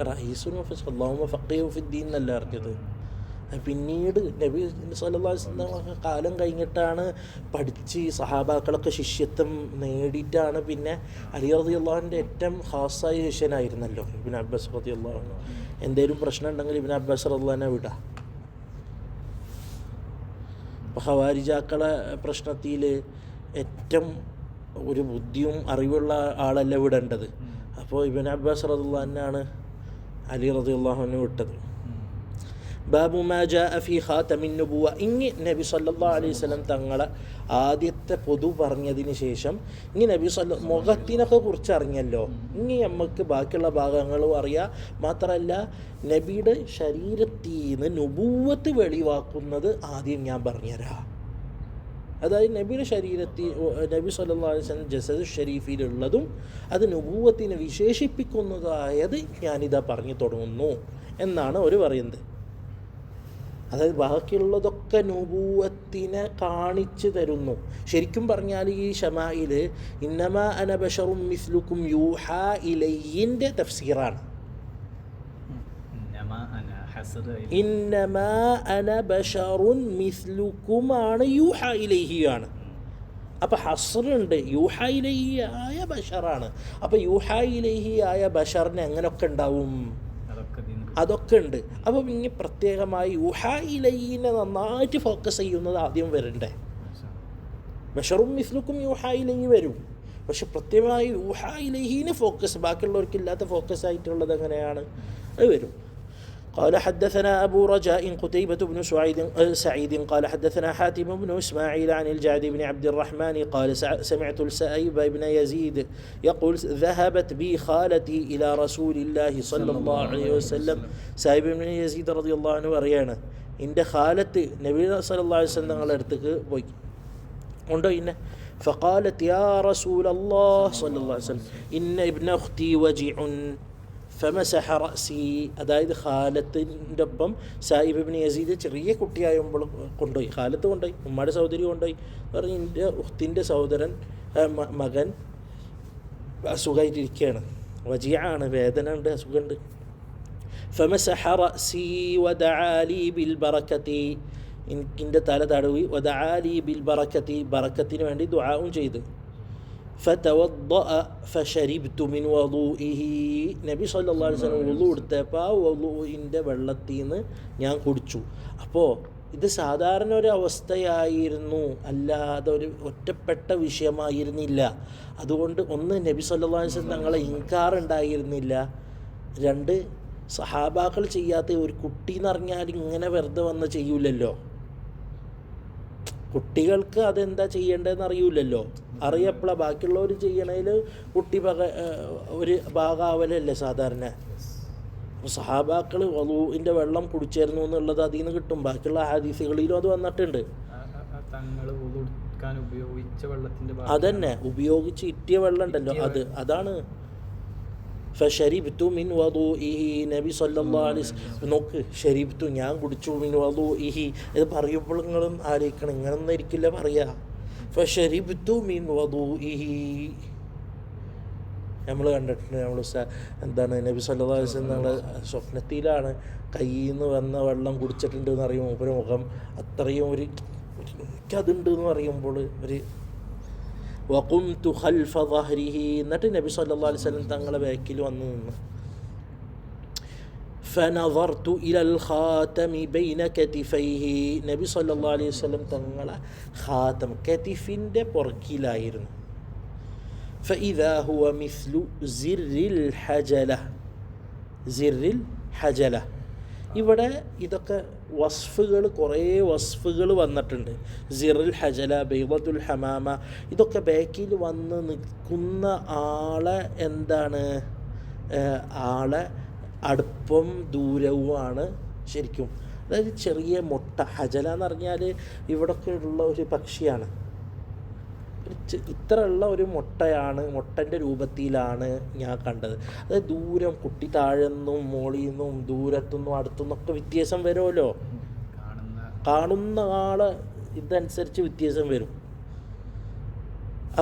റഈസുൽ മുഫസ്സിർ അല്ലാഹുമ്മ ഫഖീഹു ഫിദ്ദീൻ എന്നല്ല അറിഞ്ഞത്. പിന്നീട് നബി സല്ലല്ലാഹു അലൈഹി വസല്ലം കാലം കഴിഞ്ഞിട്ടാണ് പഠിച്ച് സഹാബാക്കളൊക്കെ ശിഷ്യത്വം നേടിയിട്ടാണ്. പിന്നെ അലി റളിയല്ലാഹു അൻഹുവിൻ്റെ ഏറ്റവും ഖാസായ ശിഷ്യനായിരുന്നല്ലോ ഇബ്നു അബ്ബാസ് റളിയല്ലാഹു അൻഹു. എന്തെങ്കിലും പ്രശ്നം ഉണ്ടെങ്കിൽ ഇബ്നു അബ്ബാസ് റളിയല്ലാഹു അൻഹു വിടാം. ഇപ്പോൾ ഖവാരിജാക്കളെ പ്രശ്നത്തിൽ ഏറ്റവും ഒരു ബുദ്ധിയും അറിവുള്ള ആളല്ല വിടേണ്ടത്. അപ്പോൾ ഇബ്നു അബ്ബാസ് റളിയല്ലാഹു അൻഹുവാണ് അലി റളിയല്ലാഹു അൻഹു വിട്ടത്. ബാബു മാ ജാഅ ഫീ ഖാതമിൻ നുബുവ. ഇനി നബി സല്ലല്ലാഹു അലൈഹി വസല്ലം തങ്ങളെ ആദ്യത്തെ പൊതു പറഞ്ഞതിന് ശേഷം ഇനി നബി മുഖത്തിനൊക്കെ കുറിച്ച് അറിഞ്ഞല്ലോ, ഇനി നമുക്ക് ബാക്കിയുള്ള ഭാഗങ്ങളും അറിയാം. മാത്രമല്ല നബിയുടെ ശരീരത്തിൽ നിന്ന് നുബുവത്ത് വെളിവാക്കുന്നത് ആദ്യം ഞാൻ പറഞ്ഞുതരാം. അതായത് നബിയുടെ ശരീരത്തിൽ നബി സല്ലല്ലാഹു അലൈഹി വസല്ലം ജസദ് ഷരീഫിലുള്ളതും അത് നുബുവത്തിനെ വിശേഷിപ്പിക്കുന്നതായത് ഞാനിതാ പറഞ്ഞു തുടങ്ങുന്നു എന്നാണ് അവർ പറയുന്നത്. അതായത് ബാക്കിയുള്ളതൊക്കെ നുബുവത്തിനെ കാണിച്ചു തരുന്നു. ശരിക്കും പറഞ്ഞാൽ ഈ ശമായിൽ ഇന്നമാ അന ബശറും മിസ്ലുക്കും യൂഹാ ഇലയ്യിൻ്റെ തഫ്സീറാണ്. ഇന്നമാ അന ബശറുൻ മിസ്ലുക്കുമാണ് യൂഹാ ഇലൈഹിയാണ്. അപ്പം ഹസ്റുണ്ട്, യൂഹാ ഇലൈഹി ആയ ബഷറാണ്. അപ്പം യൂഹാ ഇലൈഹി ആയ ബഷറിന് എങ്ങനെയൊക്കെ ഉണ്ടാവും? അതൊക്കെ ഉണ്ട്. അപ്പം ഇനി പ്രത്യേകമായി യൂഹാ ഇലൈഹിനെ നന്നായിട്ട് ഫോക്കസ് ചെയ്യുന്നത് ആദ്യം വരണ്ടേ. ബഷറും മിസ്ലുക്കും യൂഹാ ഇലൈഹി വരും, പക്ഷെ പ്രത്യേകമായി യൂഹാ ഇലൈഹിന് ഫോക്കസ്, ബാക്കിയുള്ളവർക്കില്ലാത്ത ഫോക്കസ് ആയിട്ടുള്ളത് എങ്ങനെയാണ്? അത് വരും. قال حدثنا أبو رجاء قتيبة بن سعيد قال حدثنا حاتم بن إسماعيل عن الجعد بن عبد الرحمن قال سمعت السائب بن يزيد يقول ذهبت بي خالتي إلى رسول الله صلى الله عليه وسلم. سائب بن يزيد رضي الله عنه പറയാണ്, എൻ്റെ ഖാലത്ത് നബി സല്ലല്ലാഹു അലൈഹി വസല്ലം തങ്ങളുടെ അടുത്തേക്ക് പോയി ഉണ്ടോ ഇന്നെ. فقالت يا رسول الله صلى الله عليه وسلم إن ابن أختي وجع ഫമസഹ റഅസി. അതായത് ഖാലത്തിൻ്റെ ഒപ്പം സായിബ് ഇബ്നു യസീദ് ചെറിയ കുട്ടിയായുമ്പോൾ കൊണ്ടുപോയി, ഖാലത്ത് കൊണ്ടുപോയി, ഉമ്മയുടെ സഹോദരി കൊണ്ടുപോയി. പറഞ്ഞ് എൻ്റെ ഉഖ്തിൻ്റെ സഹോദരൻ മകൻ അസുഖമായിട്ടിരിക്കുകയാണ്, വജിയാണ്, വേദന ഉണ്ട്, അസുഖമുണ്ട്. ഫമസഹ റഅസി വദഅ ലീ ബിൽ ബറകതി. എനിക്കിൻ്റെ തല തടവി, വദഅ ലീ ബിൽ ബറകതി, ബറക്കത്തിന് വേണ്ടി ദുആഉം ചെയ്തു. ഫതവദ്ദഅ ഫശരിബ്തു മിൻ വളൂഇഹി. നബി സല്ലല്ലാഹു അലൈഹി വസല്ലം വുളു എടുത്തപ്പോൾ ആ വളൂഇൻ്റെ വെള്ളത്തിൽ നിന്ന് ഞാൻ കുടിച്ചു. അപ്പോൾ ഇത് സാധാരണ ഒരു അവസ്ഥയായിരുന്നു, അല്ലാതെ ഒരു ഒറ്റപ്പെട്ട വിഷയമായിരുന്നില്ല. അതുകൊണ്ട് ഒന്ന്, നബി സല്ലല്ലാഹു അലൈഹി വസല്ലം തങ്ങളെ ഇൻകാർ ഉണ്ടായിരുന്നില്ല. രണ്ട്, സഹാബാക്കൾ ചെയ്യാത്ത ഒരു കുട്ടി എന്ന് പറഞ്ഞാൽ ഇങ്ങനെ വെറുതെ വന്ന് ചെയ്യൂലല്ലോ. കുട്ടികൾക്ക് അതെന്താ ചെയ്യേണ്ടതെന്ന് അറിയില്ലല്ലോ, അറിയപ്പോഴാണ് ബാക്കിയുള്ളവർ ചെയ്യണതിൽ കുട്ടി ഒരു ഭാഗാവലല്ലേ സാധാരണ. അപ്പോൾ സഹാബാക്കൾ വളൂഇൻ്റെ വെള്ളം കുടിച്ചേർന്നു എന്നുള്ളത് അതിൽ നിന്ന് കിട്ടും. ബാക്കിയുള്ള ഹദീസുകളിലും അത് വന്നിട്ടുണ്ട്. അതന്നെ ഉപയോഗിച്ച് ഇറ്റിയ വെള്ളം ഉണ്ടല്ലോ, അതാണ് ഫശരിബ്തു മിൻ വളൂഇഹി. നബി സല്ലല്ലാഹു അലൈഹി വസല്ലം നോക്ക്, ശരിബ്തു ഞാൻ കുടിച്ചു, മിൻ വളൂഇഹി. ഇത് പറയുമ്പോൾ നിങ്ങളും ആലോചിക്കണം, ഇങ്ങനൊന്നും ഇരിക്കില്ല പറയാ. ഫശരിബ്തു മിൻ വളൂഇഹി നമ്മൾ കണ്ടിട്ടുണ്ട്. നമ്മൾ എന്താണ് നബി സല്ലല്ലാഹു അലൈഹി വസല്ലം ഞങ്ങൾ സ്വപ്നത്തിലാണ് കയ്യിൽ നിന്ന് വന്ന വെള്ളം കുടിച്ചിട്ടുണ്ട് എന്ന് അറിയുമ്പോൾ ഒരു മുഖം അത്രയും ഒരു എനിക്കതുണ്ട് എന്ന് പറയുമ്പോൾ ഒരു വഖുംതു ഖൽഫ ളഹ്രിഹി. എന്നിട്ട് നബി സല്ലല്ലാഹു അലൈഹി വസല്ലം തങ്ങളെ ബാക്കിൽ വന്നു നിന്ന്. ഫനദർതു ഇലൽ ഖാതമി ബൈന കതിഫൈഹി. നബി സല്ലല്ലാഹു അലൈഹി വസല്ലം തങ്ങളെ ഖാതം കതിഫിൻ്റെ പുറകിലായിരുന്നു. ഫഇദാ ഹുവ മിസ്ലു സിർരിൽ ഹജല. സിർരിൽ ഹജല. ഇവിടെ ഇതൊക്കെ വസ്ഫുകൾ, കുറേ വസ്ഫുകൾ വന്നിട്ടുണ്ട്. സിറുൽ ഹജല, ബൈദത്തുൽ ഹമാമ, ഇതൊക്കെ ബാക്കിൽ വന്ന് നിൽക്കുന്ന ആളെ എന്താണ്, ആളെ അടുപ്പം ദൂരവുമാണ് ശരിക്കും. അതായത് ചെറിയ മുട്ട, ഹജല എന്ന് പറഞ്ഞാൽ ഇവിടൊക്കെ ഉള്ള ഒരു പക്ഷിയാണ്. ഇത്ര ഉള്ള ഒരു മുട്ടയാണ്, മുട്ടൻ്റെ രൂപത്തിലാണ് ഞാൻ കണ്ടത്. അതായത് ദൂരം, കുട്ടി താഴെന്നും മോളിൽ നിന്നും ദൂരത്തുനിന്നും അടുത്തുനിന്നൊക്കെ വ്യത്യാസം വരുമല്ലോ. കാണുന്ന ആളെ ഇതനുസരിച്ച് വ്യത്യാസം വരും.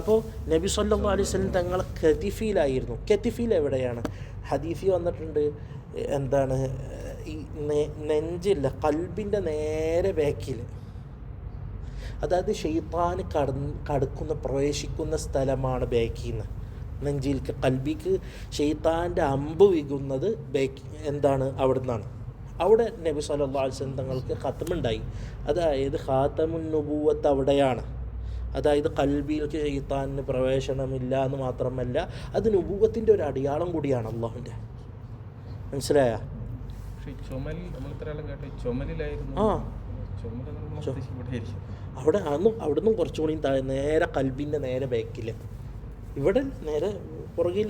അപ്പോൾ നബി സല്ലല്ലാഹു അലൈഹി വസല്ലം തങ്ങളെ കതിഫിലായിരുന്നു. കതിഫിൽ എവിടെയാണ്? ഹദീസിൽ വന്നിട്ടുണ്ട്, എന്താണ് ഈ നെഞ്ചില്ല, കൽബിൻ്റെ നേരെ ബാക്കിൽ. അതായത് ഷെയ്ത്താന് കടക്കുന്ന പ്രവേശിക്കുന്ന സ്ഥലമാണ് ബാക്കിൽ നിന്ന്. നെഞ്ചിൽ കൽബിക്ക് ഷെയ്ത്താൻ്റെ അമ്പ് വീകുന്നത് ബാക്കി എന്താണ് അവിടെ നിന്നാണ്. അവിടെ നബി സല്ലല്ലാഹു അലൈഹി വസല്ലം തങ്ങൾക്ക് ഖത്മുണ്ടായി. അതായത് ഖാതമുൻ നുബുവത്ത് അവിടെയാണ്. അതായത് കൽബിലേക്ക് ഷെയ്ത്താനിന് പ്രവേശനമില്ല എന്ന് മാത്രമല്ല, അത് നുബുവത്തിൻ്റെ ഒരു അടയാളം കൂടിയാണ് അള്ളാഹുവിൻ്റെ. മനസ്സിലായ? പക്ഷേ ഈ ചുമൽ നമ്മൾ ഇത്ര ആളും കേട്ടോ ചുമലിലായിരുന്നു. ആ ചുമൽ നമ്മൾ ഇവിടെ ആയിരിക്കും. അവിടുന്ന് കുറച്ചും കൂടി താഴെ നേരെ കൽബിൻ്റെ നേരെ ബാക്കിൽ, ഇവിടെ നേരെ പുറകിൽ.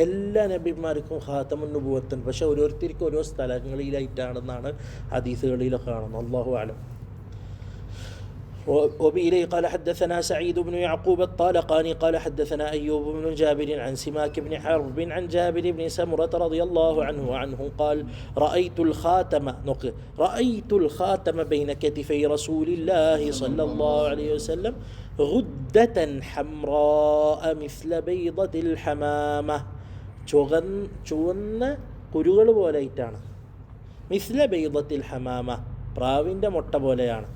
എല്ലാ നബിമാർക്കും ഖാതമുൻ നുബുവത്തുണ്ട്. പക്ഷെ ഓരോരുത്തർക്കും ഓരോ സ്ഥലങ്ങളിലായിട്ടാണെന്നാണ് ഹദീസുകളിലൊക്കെ കാണുന്നത്. അല്ലാഹു അഅലം. وبإليه قال حدثنا سعيد بن يعقوب الطالقاني قال حدثنا أيوب بن جابر عن سماك بن حرب عن جابر بن سمرة رضي الله عنه قال رأيت الخاتم بين كتفي رسول الله صلى الله عليه وسلم غدة حمراء مثل بيضة الحمامة. ചുവന്ന കുരുകൾ പോലെയായിട്ടാണ്. മിസ്ല ബൈദത്തിൽ ഹമാമ, പ്രാവിൻ്റെ മുട്ട പോലെയാണ്.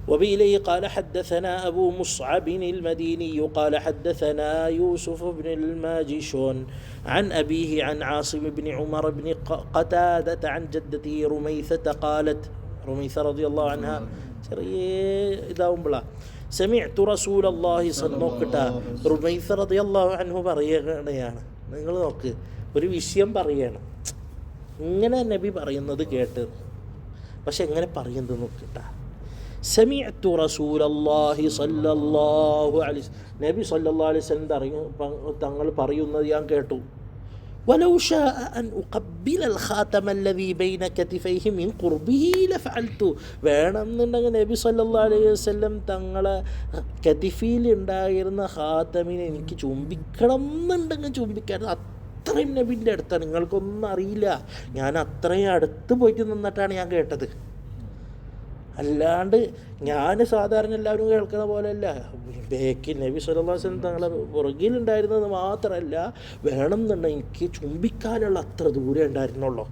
وبإليه قال حدثنا أبو مصعب المديني قال حدثنا يوسف بن الماجشون عن أبيه عن عاصم بن عمر بن قتادة عن جدته رميثة قالت رميثة رضي الله عنها سمعت رسول الله صلى الله عليه وسلم رميثة رضي الله عنه പറയുകയാണ്. നിങ്ങൾ നോക്ക്, ഒരു വിഷയം പറയാണ്, ഇങ്ങനെ നബി പറയുന്നത് കേട്ട്. പക്ഷെ എങ്ങനെ പറയുന്നത് നോക്കിട്ടാ. سمعت رسول الله صلى الله عليه وسلم, നബി സല്ലല്ലാഹു അലൈഹി വസല്ലം തങ്ങൾ പറയുന്നത് ഞാൻ കേട്ടു. ولو شاء أن أقبل الخاتم الذي بين كتفيه من قربه لفعلت. വേണമെന്നുണ്ടെങ്കിൽ നബി സല്ലല്ലാഹു അലൈഹി വസല്ലം തങ്ങളെ കതിഫിൽ ഉണ്ടായിരുന്ന ഖാതമിനെ എനിക്ക് ചുംബിക്കണം എന്നുണ്ടെങ്കിൽ ചുംബിക്കാൻ. അത്രയും നബിൻ്റെ അടുത്താണ്. നിങ്ങൾക്കൊന്നും അറിയില്ല, ഞാൻ അത്രയും അടുത്ത് പോയിട്ട് നിന്നിട്ടാണ് ഞാൻ കേട്ടത്. അല്ലാണ്ട് ഞാൻ സാധാരണ എല്ലാവരും കേൾക്കുന്ന പോലെയല്ല. ബേക്കിൽ നബി സല്ലല്ലാഹു അലൈഹി വസല്ലം തങ്ങളെ പുറകിലുണ്ടായിരുന്നത് മാത്രമല്ല, വേണം എന്നുണ്ടെങ്കിൽ എനിക്ക് ചുംബിക്കാനുള്ള അത്ര ദൂരം ഉണ്ടായിരുന്നുള്ളൂ.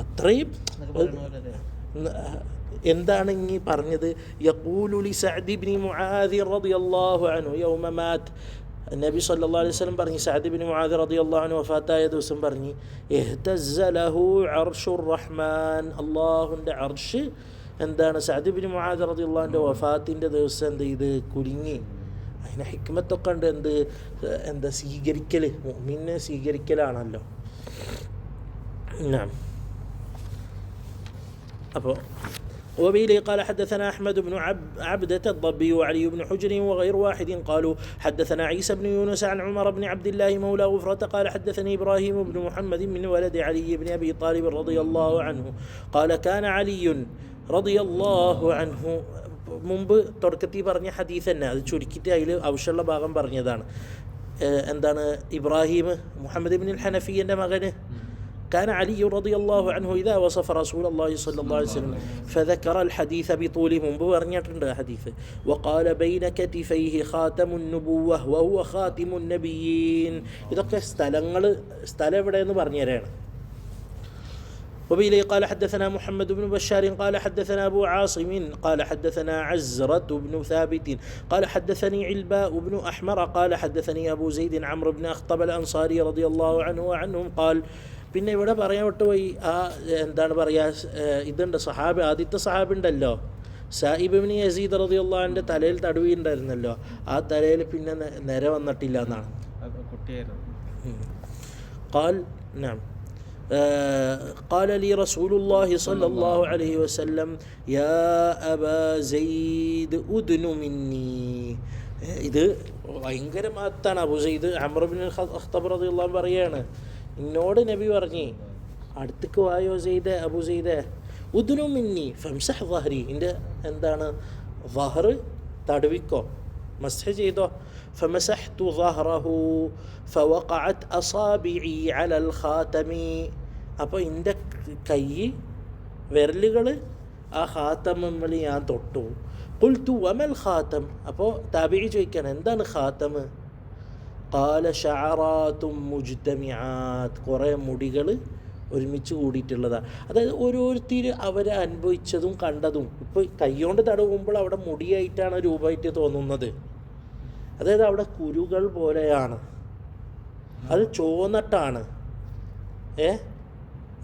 അത്രയും എന്താണ് ഇനി പറഞ്ഞത്. യഖൂലു ലി സഅദ് ഇബ്നു മുആദ് റളിയല്ലാഹു അൻഹു യൗമ മാത്, നബി സല്ലല്ലാഹു അലൈഹി വസല്ലം പറഞ്ഞു, സഅദ് ഇബ്നു മുആദ് റളിയല്ലാഹു അൻഹു വഫാത്തായ ദിവസം പറഞ്ഞു, ഇഹ്തസ്സ ലഹു അർശുർ റഹ്മാൻ, അല്ലാഹുവിൻ്റെ അർശ് എന്താണ് സഅദ് ഇബ്നു മുആദ് റളിയല്ലാഹു അൻഹു വഫാത്തിൻ്റെ ദിവസം എന്ത് ചെയ്ത് കുലുങ്ങി. അതിന് ഹിക്മത്തൊക്കെ ഉണ്ട്. എന്താ സ്വീകരിക്കൽ, മുഅ്മിനെ സ്വീകരിക്കലാണല്ലോ. അപ്പോൾ وبه قال حدثنا أحمد بن عبدة الضبي وعلي بن حجر وغير واحد قالوا حدثنا عيسى بن يونس عن عمر بن عبد الله مولى غفرة قال حدثني إبراهيم بن محمد من ولد علي بن أبي طالب رضي الله عنه قال كان علي رضي الله عنه. മുമ്പ് തുടക്കത്തിൽ പറഞ്ഞ ഹദീസ് തന്നെ, അത് ചുരുക്കിയിട്ട് അതിൽ ആവശ്യമുള്ള ഭാഗം പറഞ്ഞതാണ്. എന്താണ്, ഇബ്രാഹിം മുഹമ്മദ് ഇബ്നുൽ ഹനഫിയൻ്റെ മകന്. كان علي رضي الله عنه إذا وصف رسول الله صلى الله عليه وسلم فذكر الحديث بطول മുമ്പ് പറഞ്ഞിട്ടുണ്ട് ഹദീസ്. وقال بين كتفيه خاتم النبوة وهو خاتم النبيين. ഇതൊക്കെ സ്ഥലം എവിടെയെന്ന് പറഞ്ഞു തരാണ്. وبإليه قال حدثنا محمد بن بشار قال حدثنا أبو عاصم قال حدثنا عزرة بن ثابت قال حدثني علباء بن أحمر قال حدثني أبو زيد عمرو بن أخطب الأنصاري رضي الله عنه وعنهم قال. പിന്നെ ഇവിടെ പറയാൻ വിട്ടുപോയി, എന്താണ് പറയുക, ഇതുണ്ട് സഹാബി, ആദ്യത്തെ സഹാബി ഉണ്ടല്ലോ സായിബ് ഇബ്നു യസീദ് റളിയല്ലാഹു അൻഹുവിൻ്റെ തലയിൽ തടവി ഉണ്ടായിരുന്നല്ലോ, ആ തലയിൽ പിന്നെ നിര വന്നിട്ടില്ല എന്നാണ്. قال لي رسول الله صلى الله عليه وسلم يا أبا زيد أدن مني. ഇത് ഭയങ്കര മഹത്താണ്. അബൂ സെയ്ദ് അംർ ഇബ്നുൽ ഖത്താബ് റളിയല്ലാഹു അൻഹു പറയാണ്, എന്നോട് നബി പറഞ്ഞ്, അടുത്തേക്ക് വായോ സെയ്ദ്, അബൂ സെയ്ദ്, ഉദ്നു മിന്നി ഫംസഹ് വഹ്രി, എൻ്റെ എന്താണ് വഹർ തടവിക്കോ, മസ്ഹ് ചെയ്തോ. ഫമസഹ്തു വഹ്റഹു ഫവഖഅത് അസാബിഇ അലൽ ഖാതമി. അപ്പോൾ എൻ്റെ കൈ വിരലുകൾ ആ ഖാതമിൽ ഞാൻ തൊട്ടു. ഖുൽതു വമൽ ഖാതം. അപ്പോൾ താബിഈ ചോദിക്കുകയാണ്, എന്താണ് ഖാതം? ഖാല ശഅറാത്തും മുജ്തമിആത്ത്, കുറേ മുടികൾ ഒരുമിച്ച് കൂടിയിട്ടുള്ളതാണ്. അതായത് ഓരോരുത്തർ അവരെ അനുഭവിച്ചതും കണ്ടതും. ഇപ്പോൾ കൈകൊണ്ട് തടവുമ്പോൾ അവിടെ മുടിയായിട്ടാണ് രൂപമായിട്ട് തോന്നുന്നത്. അതായത് അവിടെ കുരുകൾ പോലെയാണ്, അത് ചോന്നിട്ടാണ്.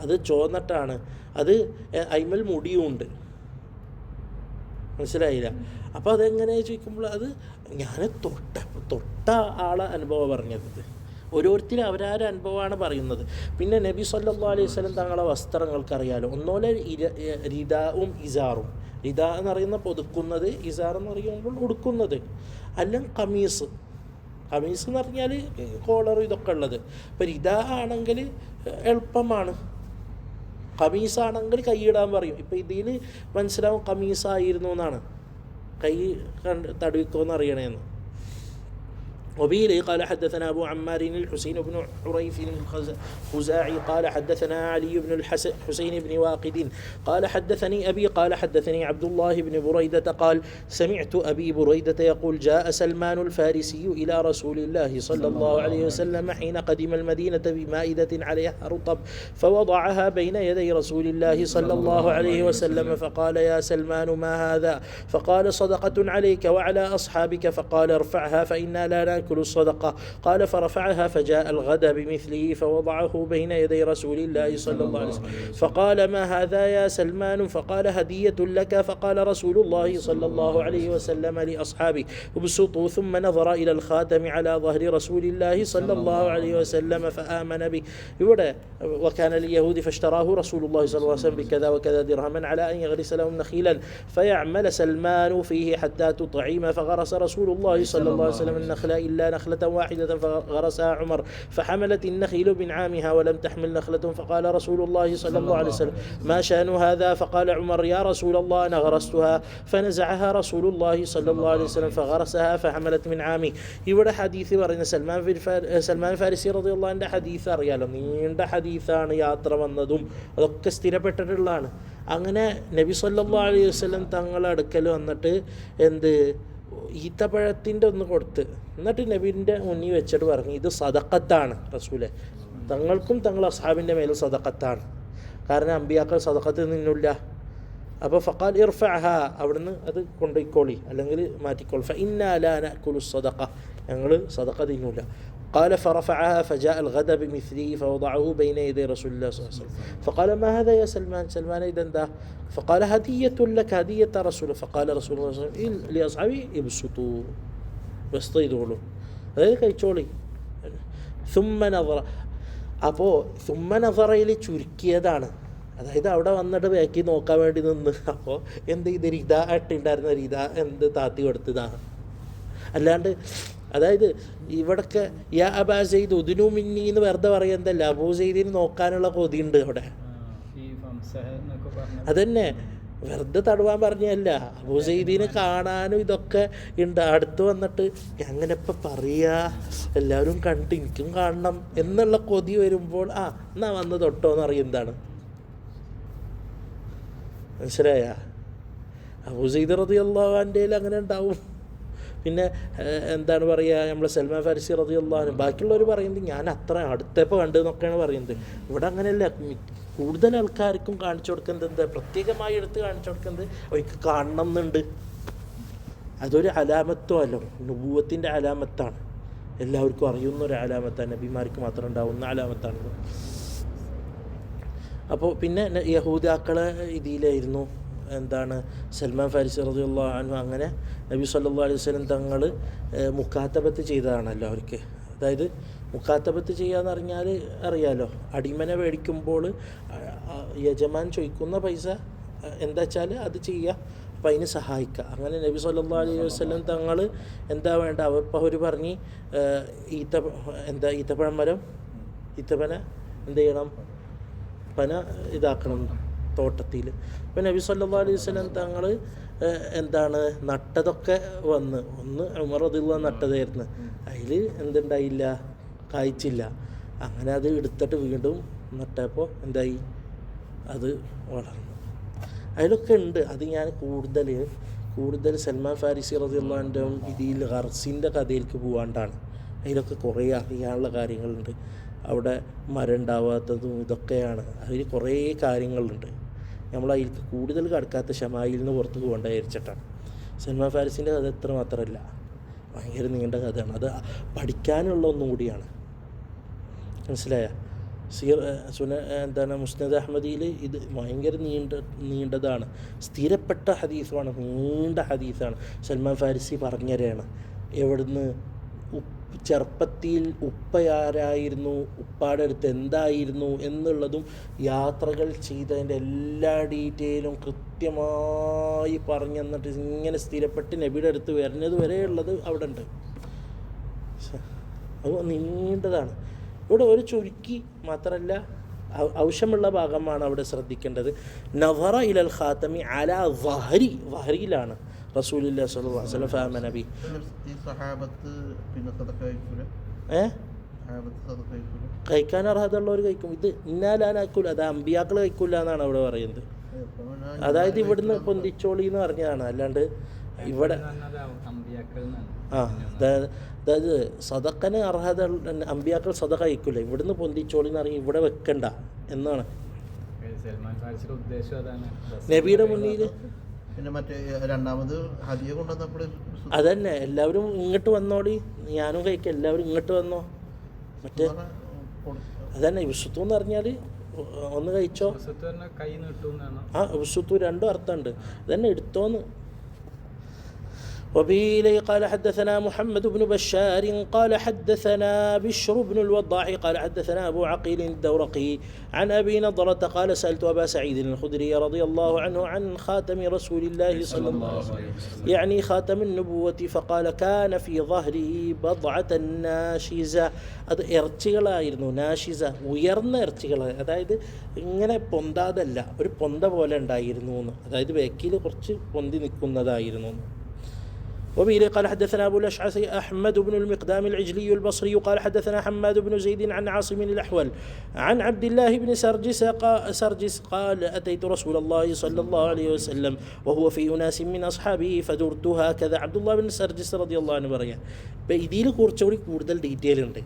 അത് ചോന്നിട്ടാണ്, അത് അയിമൽ മുടിയുമുണ്ട്. മനസ്സിലായില്ല. അപ്പോൾ അതെങ്ങനെ ചോദിക്കുമ്പോൾ അത് ഞാൻ തൊട്ട ആളെ അനുഭവം പറഞ്ഞത്. ഓരോരുത്തരും അവരാരുടെ അനുഭവമാണ് പറയുന്നത്. പിന്നെ നബി സല്ലല്ലാഹു അലൈഹി വസല്ലം തങ്ങളെ വസ്ത്രങ്ങൾക്കറിയാലോ, ഒന്നോലെ റിദാവും ഇസാറും. റിദാ എന്ന് പറയുന്ന പൊതുക്കുന്നത്, ഇസാർ എന്ന് പറയുമ്പോൾ ഉടുക്കുന്നത്. അല്ലെങ്കിൽ കമീസ് എന്ന് പറഞ്ഞാൽ കോളർ ഇതൊക്കെ ഉള്ളത്. ഇപ്പോൾ റിദാ ആണെങ്കിൽ എളുപ്പമാണ്, കമീസാണെങ്കിൽ കൈയിടാൻ പറയും. ഇപ്പോൾ ഇതിൽ മനസ്സിലാവും കമീസായിരുന്നു എന്നാണ്, കൈ തടുവിക്കോന്ന് അറിയണേന്ന്. وبه قال حدثنا أبو عمار الحسين بن حريث الخزاعي قال حدثنا علي بن الحسين بن واقد قال حدثني أبي قال حدثني عبد الله بن بريدة قال سمعت أبي بريدة يقول جاء سلمان الفارسي إلى رسول الله صلى الله عليه وسلم حين قدم المدينة بمائدة عليها رطب فوضعها بين يدي رسول الله صلى الله عليه وسلم فقال يا سلمان ما هذا؟ فقال صدقة عليك وعلى أصحابك. فقال ارفعها فإنا لا نأكل الصدقة. قال فرفعها فجاء الغد بمثله فوضعه بين يدي رسول الله صلى الله عليه وسلم. فقال ما هذا يا سلمان؟ فقال هدية لك. فقال رسول الله صلى الله عليه وسلم لأصحابه ابسطوا. ثم نظر إلى الخاتم على ظهر رسول الله صلى الله عليه وسلم فآمن به. وكان لليهود فاشتراه رسول الله صلى الله عليه وسلم بكذا وكذا درهما على أن يغرس لهم نخيلا فيعمل سلمان فيه حتى تطعم. فغرس رسول الله صلى الله عليه وسلم النخل إلا نخلة واحدة فغرسها عمر فحملت النخيل بنعامها ولم تحمل نخلة. فقال رسول الله صلى الله عليه وسلم ما شأن هذا؟ فقال عمر يا رسول الله أنا غرستها. فنزعها رسول الله صلى الله عليه وسلم فغرسها فحملت من عامي. ഇവിടെ ഹദീസ് പറയുന്ന സൽമാൻ ഫാരിസി റളിയല്ലാഹു അൻഹുവിൻ്റെ ഹദീസ് അറിയാലോ, നീണ്ട ഹദീസാണ്, യാത്ര വന്നതും അതൊക്കെ സ്ഥിരപ്പെട്ടിട്ടുള്ളതാണ്. അങ്ങനെ നബി സല്ലല്ലാഹു അലൈഹി വസല്ലം തങ്ങളെ അടുക്കൽ വന്നിട്ട് ഈത്തപ്പഴത്തിൻ്റെ ഒന്ന് കൊടുത്ത്, എന്നിട്ട് നബീൻ്റെ മുന്നിൽ വെച്ചിട്ട് പറഞ്ഞു ഇത് സദഖത്താണ് റസൂലെ, തങ്ങൾക്കും തങ്ങൾ അസ്ഹാബിൻ്റെ മേലും സദഖത്താണ്, കാരണം അമ്പിയാക്കൾ സദഖത്ത് നിന്നില്ല. അപ്പോൾ ഫഖാൽ ഇർഫഅഹ, അവിടുന്ന് അത് കൊണ്ടുപോയിക്കോളി അല്ലെങ്കിൽ മാറ്റിക്കോളി. ഫഇന്നാ ലാ നഅകുലു സദഖ, ഞങ്ങൾ സദഖ തിന്നൂല. قال فرفعها فجاء الغد بمثله فوضعه بين يدي رسول الله صلى الله عليه وسلم. فقال ما هذا يا سلمان إذن ده؟ فقال هدية لك هدية رسول. فقال رسول الله صلى الله عليه وسلم لأصحابه ابسطوا واستيدوا هذا كيتشولي. ثم نظر. അപ്പോൾ ثم نظرയിൽ ചുരുക്കിയതാണ്, അതായത് അവിടെ വന്നിട്ട് ബാക്കി നോക്കാൻ വേണ്ടി നിന്ന്. അപ്പോൾ ഇത് റിദാ ആയിട്ടുണ്ടായിരുന്ന റിദാ താത്തി കൊടുത്തതാണ്. അല്ലാണ്ട് അതായത് ഇവിടൊക്കെ യാ അബാ സെയ്ദ് ഉദ്നു മിന്നി എന്ന് വെറുതെ പറയുന്നതല്ല, അബൂ സെയ്ദിന് നോക്കാനുള്ള കൊതിയുണ്ട് അവിടെ. അതന്നെ, വെറുതെ തടുവാൻ പറഞ്ഞല്ല, അബൂ സെയ്ദിന് കാണാനും ഇതൊക്കെ ഉണ്ട്. അടുത്ത് വന്നിട്ട് അങ്ങനെ ഇപ്പം പറയാ, എല്ലാവരും കണ്ടിട്ട് എനിക്കും കാണണം എന്നുള്ള കൊതി വരുമ്പോൾ എന്നാ വന്ന് തൊട്ടോ എന്ന് അറിയുന്നതാണ്. മനസ്സിലായ? അബൂ സെയ്ദ് റളിയല്ലാഹു അൻഹു അങ്ങനെ ഉണ്ടാവും. പിന്നെ എന്താണ് പറയുക, നമ്മൾ സൽമാൻ ഫാരിസി റളിയല്ലാഹു അൻഹു, ബാക്കിയുള്ളവർ പറയുന്നത് ഞാൻ അത്ര അടുത്തപ്പോൾ കണ്ടു എന്നൊക്കെയാണ് പറയുന്നത്. ഇവിടെ അങ്ങനെയല്ല, കൂടുതൽ ആൾക്കാർക്കും കാണിച്ചു കൊടുക്കുന്നത് പ്രത്യേകമായി എടുത്ത് കാണിച്ചു കൊടുക്കുന്നത് അവർക്ക് കാണണം എന്നുണ്ട്. അതൊരു അലാമത്തോ അല്ലോ, നുബുവത്തിൻ്റെ അലാമത്താണ്, എല്ലാവർക്കും അറിയുന്ന ഒരു അലാമത്താണ്, നബിമാർക്ക് മാത്രം ഉണ്ടാവുന്ന അലാമത്താണിത്. അപ്പോൾ പിന്നെ യഹൂദാക്കളെ ഇതിലായിരുന്നു സൽമാൻ ഫാരിസി റളിയല്ലാഹു അൻഹു. അങ്ങനെ നബി സല്ലല്ലാഹു അലൈഹി വസല്ലം തങ്ങൾ മുക്കാത്തബത്ത് ചെയ്തതാണല്ലോ അവർക്ക്. അതായത് മുക്കാത്തബത്ത് ചെയ്യാന്ന് പറഞ്ഞാൽ അറിയാലോ, അടിമനെ മേടിക്കുമ്പോൾ യജമാൻ ചോദിക്കുന്ന പൈസ എന്താ വെച്ചാൽ അത് ചെയ്യുക, അപ്പം അതിന് സഹായിക്കുക. അങ്ങനെ നബി സല്ലല്ലാഹു അലൈഹി വസല്ലം തങ്ങൾ എന്താ വേണ്ട, അവർ പറഞ്ഞ് ഈത്തപ്പഴം മരം, ഈത്തപ്പന എന്ത് ചെയ്യണം, പന ഇതാക്കണം തോട്ടത്തിൽ. അപ്പോൾ നബി സല്ലല്ലാഹു അലൈഹി വസല്ലം തങ്ങൾ നട്ടതൊക്കെ വന്ന്, ഒന്ന് ഉമർ റളിയല്ലാഹു അൻഹു നട്ടതായിരുന്നു, അതിൽ എന്തുണ്ടായില്ല, കായ്ച്ചില്ല. അങ്ങനെ അത് എടുത്തിട്ട് വീണ്ടും നട്ടപ്പോൾ എന്തായി, അത് വളർന്നു. അതിലൊക്കെ ഉണ്ട്. അത് ഞാൻ കൂടുതൽ സൽമാൻ ഫാരിസി റളിയല്ലാഹു അൻഹു ഇതിൽ ഗർസിൻ്റെ കഥയിലേക്ക് പോകാണ്ടാണ്. അതിലൊക്കെ കുറേ അറിയാനുള്ള കാര്യങ്ങളുണ്ട്. അവിടെ മരം ഉണ്ടാവാത്തതും ഇതൊക്കെയാണ്, അതിൽ കുറേ കാര്യങ്ങളുണ്ട്. നമ്മൾ അതിലേക്ക് കൂടുതൽ കടക്കാത്ത ഷമായിൽ നിന്ന് പുറത്ത് പോകേണ്ട വിചാരിച്ചിട്ടാണ്. സൽമാൻ ഫാരിസിൻ്റെ കഥ എത്ര മാത്രമല്ല, ഭയങ്കര നീണ്ട കഥയാണ്. അത് പഠിക്കാനുള്ള ഒന്നും കൂടിയാണ്. മനസ്സിലായ? എന്താണ് മുസ്നദ് അഹമ്മദിയിൽ ഇത് ഭയങ്കര നീണ്ടതാണ്, സ്ഥിരപ്പെട്ട ഹദീസുമാണ്, നീണ്ട ഹദീസാണ്. സൽമാൻ ഫാരിസി പറഞ്ഞുതരാണ് എവിടുന്ന് ചെറുപ്പത്തിൽ ഉപ്പയാരായിരുന്നു, ഉപ്പാടെ അടുത്ത് എന്തായിരുന്നു എന്നുള്ളതും യാത്രകൾ ചെയ്തതിൻ്റെ എല്ലാ ഡീറ്റെയിലും കൃത്യമായി പറഞ്ഞു തന്നിട്ട് ഇങ്ങനെ സ്ഥിരപ്പെട്ട് നബിയുടെ അടുത്ത് വരുന്നത് വരെയുള്ളത് അവിടെ ഉണ്ട്. അത് നീണ്ടതാണ്. ഇവിടെ ഒരു ചുരുക്കി മാത്രമല്ല, ആവശ്യമുള്ള ഭാഗമാണ് അവിടെ ശ്രദ്ധിക്കേണ്ടത്. നവറ ഇലൽ ഖാതമി അലാ വഹരിയിലാണ് റസൂലുള്ളാഹി സ്വല്ലല്ലാഹു അലൈഹി വസല്ലം ഫഅമന ബി. ഈ സഹാബത്ത് പിന്നെ സദഖ കഴിക്കൂല, സഹാബത്ത് സദഖ കഴിക്കൂല, കഴിക്കാൻ അർഹതയുള്ളവർ കഴിക്കും. ഇത് ഇന്നാലാനാക്കൂല, അത് അമ്പിയാക്കൾ കഴിക്കൂല എന്നാണ് അവിടെ പറയുന്നത്. അതായത് ഇവിടുന്ന് പൊന്തിച്ചോളി എന്ന് പറഞ്ഞതാണ്, അല്ലാണ്ട് ഇവിടെ അതായത് സദഖന് അർഹത അമ്പിയാക്കൾ സദഖ കഴിക്കൂല, ഇവിടുന്ന് പൊന്തിച്ചോളി എന്ന് പറഞ്ഞാൽ ഇവിടെ വെക്കണ്ട എന്നാണ് നബിയുടെ മുന്നിൽ. പിന്നെ മറ്റേ രണ്ടാമത് ഹദിയ കൊണ്ടുവന്നപ്പോൾ അതന്നെ എല്ലാവരും ഇങ്ങോട്ട് വന്നോളി, ഞാനും കഴിക്കാം, എല്ലാവരും ഇങ്ങോട്ട് വന്നോ. മറ്റേ അതന്നെ വിശുദ്ധു എന്ന് പറഞ്ഞാൽ ഒന്ന് കഴിച്ചോ. വിശുദ്ധു രണ്ടും അർത്ഥമുണ്ട്, അതന്നെ എടുത്തോന്ന്. وبه قال حدثنا محمد بن بشار قال حدثنا بشر بن الوضاح قال حدثنا أبو عقيل الدورقي عن أبي نضرة قال سألت أبا سعيد الخدري رضي الله عنه عن خاتم رسول الله صلى الله عليه وسلم يعني خاتم النبوة فقال كان في ظهره بضعة ناشزة. അത് ഇറച്ചികളായിരുന്നു, നാഷിസ ഉയർന്ന ഇറച്ചികൾ, അതായത് ഇങ്ങനെ പൊന്താതല്ല, ഒരു പൊന്ത പോലെ ഉണ്ടായിരുന്നു എന്ന്, അതായത് ബാക്കിൽ കുറച്ച് പൊന്തി നിൽക്കുന്നതായിരുന്നു. وبه قال حدثنا أبو الأشعث أحمد بن المقدام العجلي البصري قال حدثنا حماد بن زيد عن عاصم الأحول عن عبد الله بن سرجس قال أتيت رسول الله صلى الله عليه وسلم وهو في أناس من أصحابه فدرت هكذا. عبد الله بن سرجس رضي الله عنه പറയാം. ഇപ്പം ഇതിൽ കുറച്ചുകൂടി കൂടുതൽ ഡീറ്റെയിൽ ഉണ്ട്.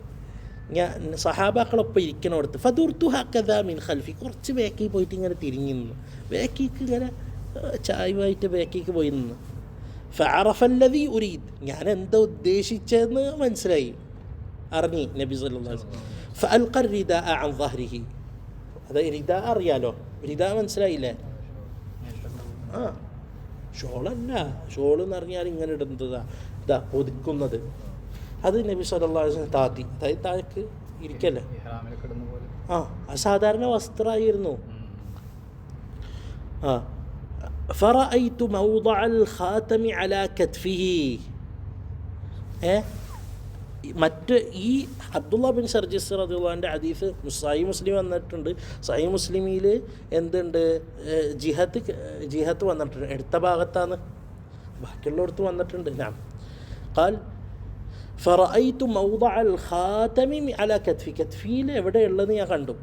ഞാൻ സഹാബാക്കളൊപ്പം ഇരിക്കണോടത്ത് ഫദുർത്തു ഹക്കദാ മിൻ ഖൽഫി, കുറച്ച് ബാക്കിൽ പോയിട്ട് ഇങ്ങനെ തിരിഞ്ഞു നിന്നു, ബാക്കിക്ക് ഇങ്ങനെ ചായവായിട്ട് ബാക്കിക്ക് പോയി നിന്ന്. ഫഅറഫല്ലദീ ഉരീദ്, ഞാൻ എന്താ ഉദ്ദേശിച്ചതെന്ന് മനസ്സിലായി, അറിഞ്ഞി നബി സല്ലല്ലാഹു അലൈഹി വസല്ലം. ഫഅൽഖ റിദാഅ അൻ ളഹ്രിഹി, അത് റിദാ അറിയാലോ, റിദാ മനസ്സിലായില്ലേ? ഷോളല്ല, ഷോള് എന്ന് പറഞ്ഞാൽ ഇങ്ങനെ ഇടുന്നതാ, ഇതാ ഒതുക്കുന്നത്. അത് നബി സല്ലല്ലാഹു അലൈഹി വസല്ലം താത്തി, അതായത് താഴേക്ക് ഇരിക്കല്ലേ, സാധാരണ വസ്ത്രമായിരുന്നു. فرأيت موضع الخاتم على كتفه. മറ്റ് ഈ അബ്ദുള്ള ബിൻ സർജിസ് റളിയല്ലാഹുവിൻ്റെ ഹദീസ് സഹീഹ് മുസ്ലിം വന്നിട്ടുണ്ട്. സഹീഹ് മുസ്ലിമിൽ എന്തുണ്ട്, ജിഹത്ത് വന്നിട്ടുണ്ട്, എടുത്ത ഭാഗത്താണ്, ബാക്കിയുള്ളിടത്ത് വന്നിട്ടുണ്ട്. ഞാൻ ഖാൽ ഫറഅയ്തു മൗദഅ അൽ ഖാതമി അലാ കത്ഫി, കത്ഫിയിൽ എവിടെയുള്ളത് ഞാൻ കണ്ടു.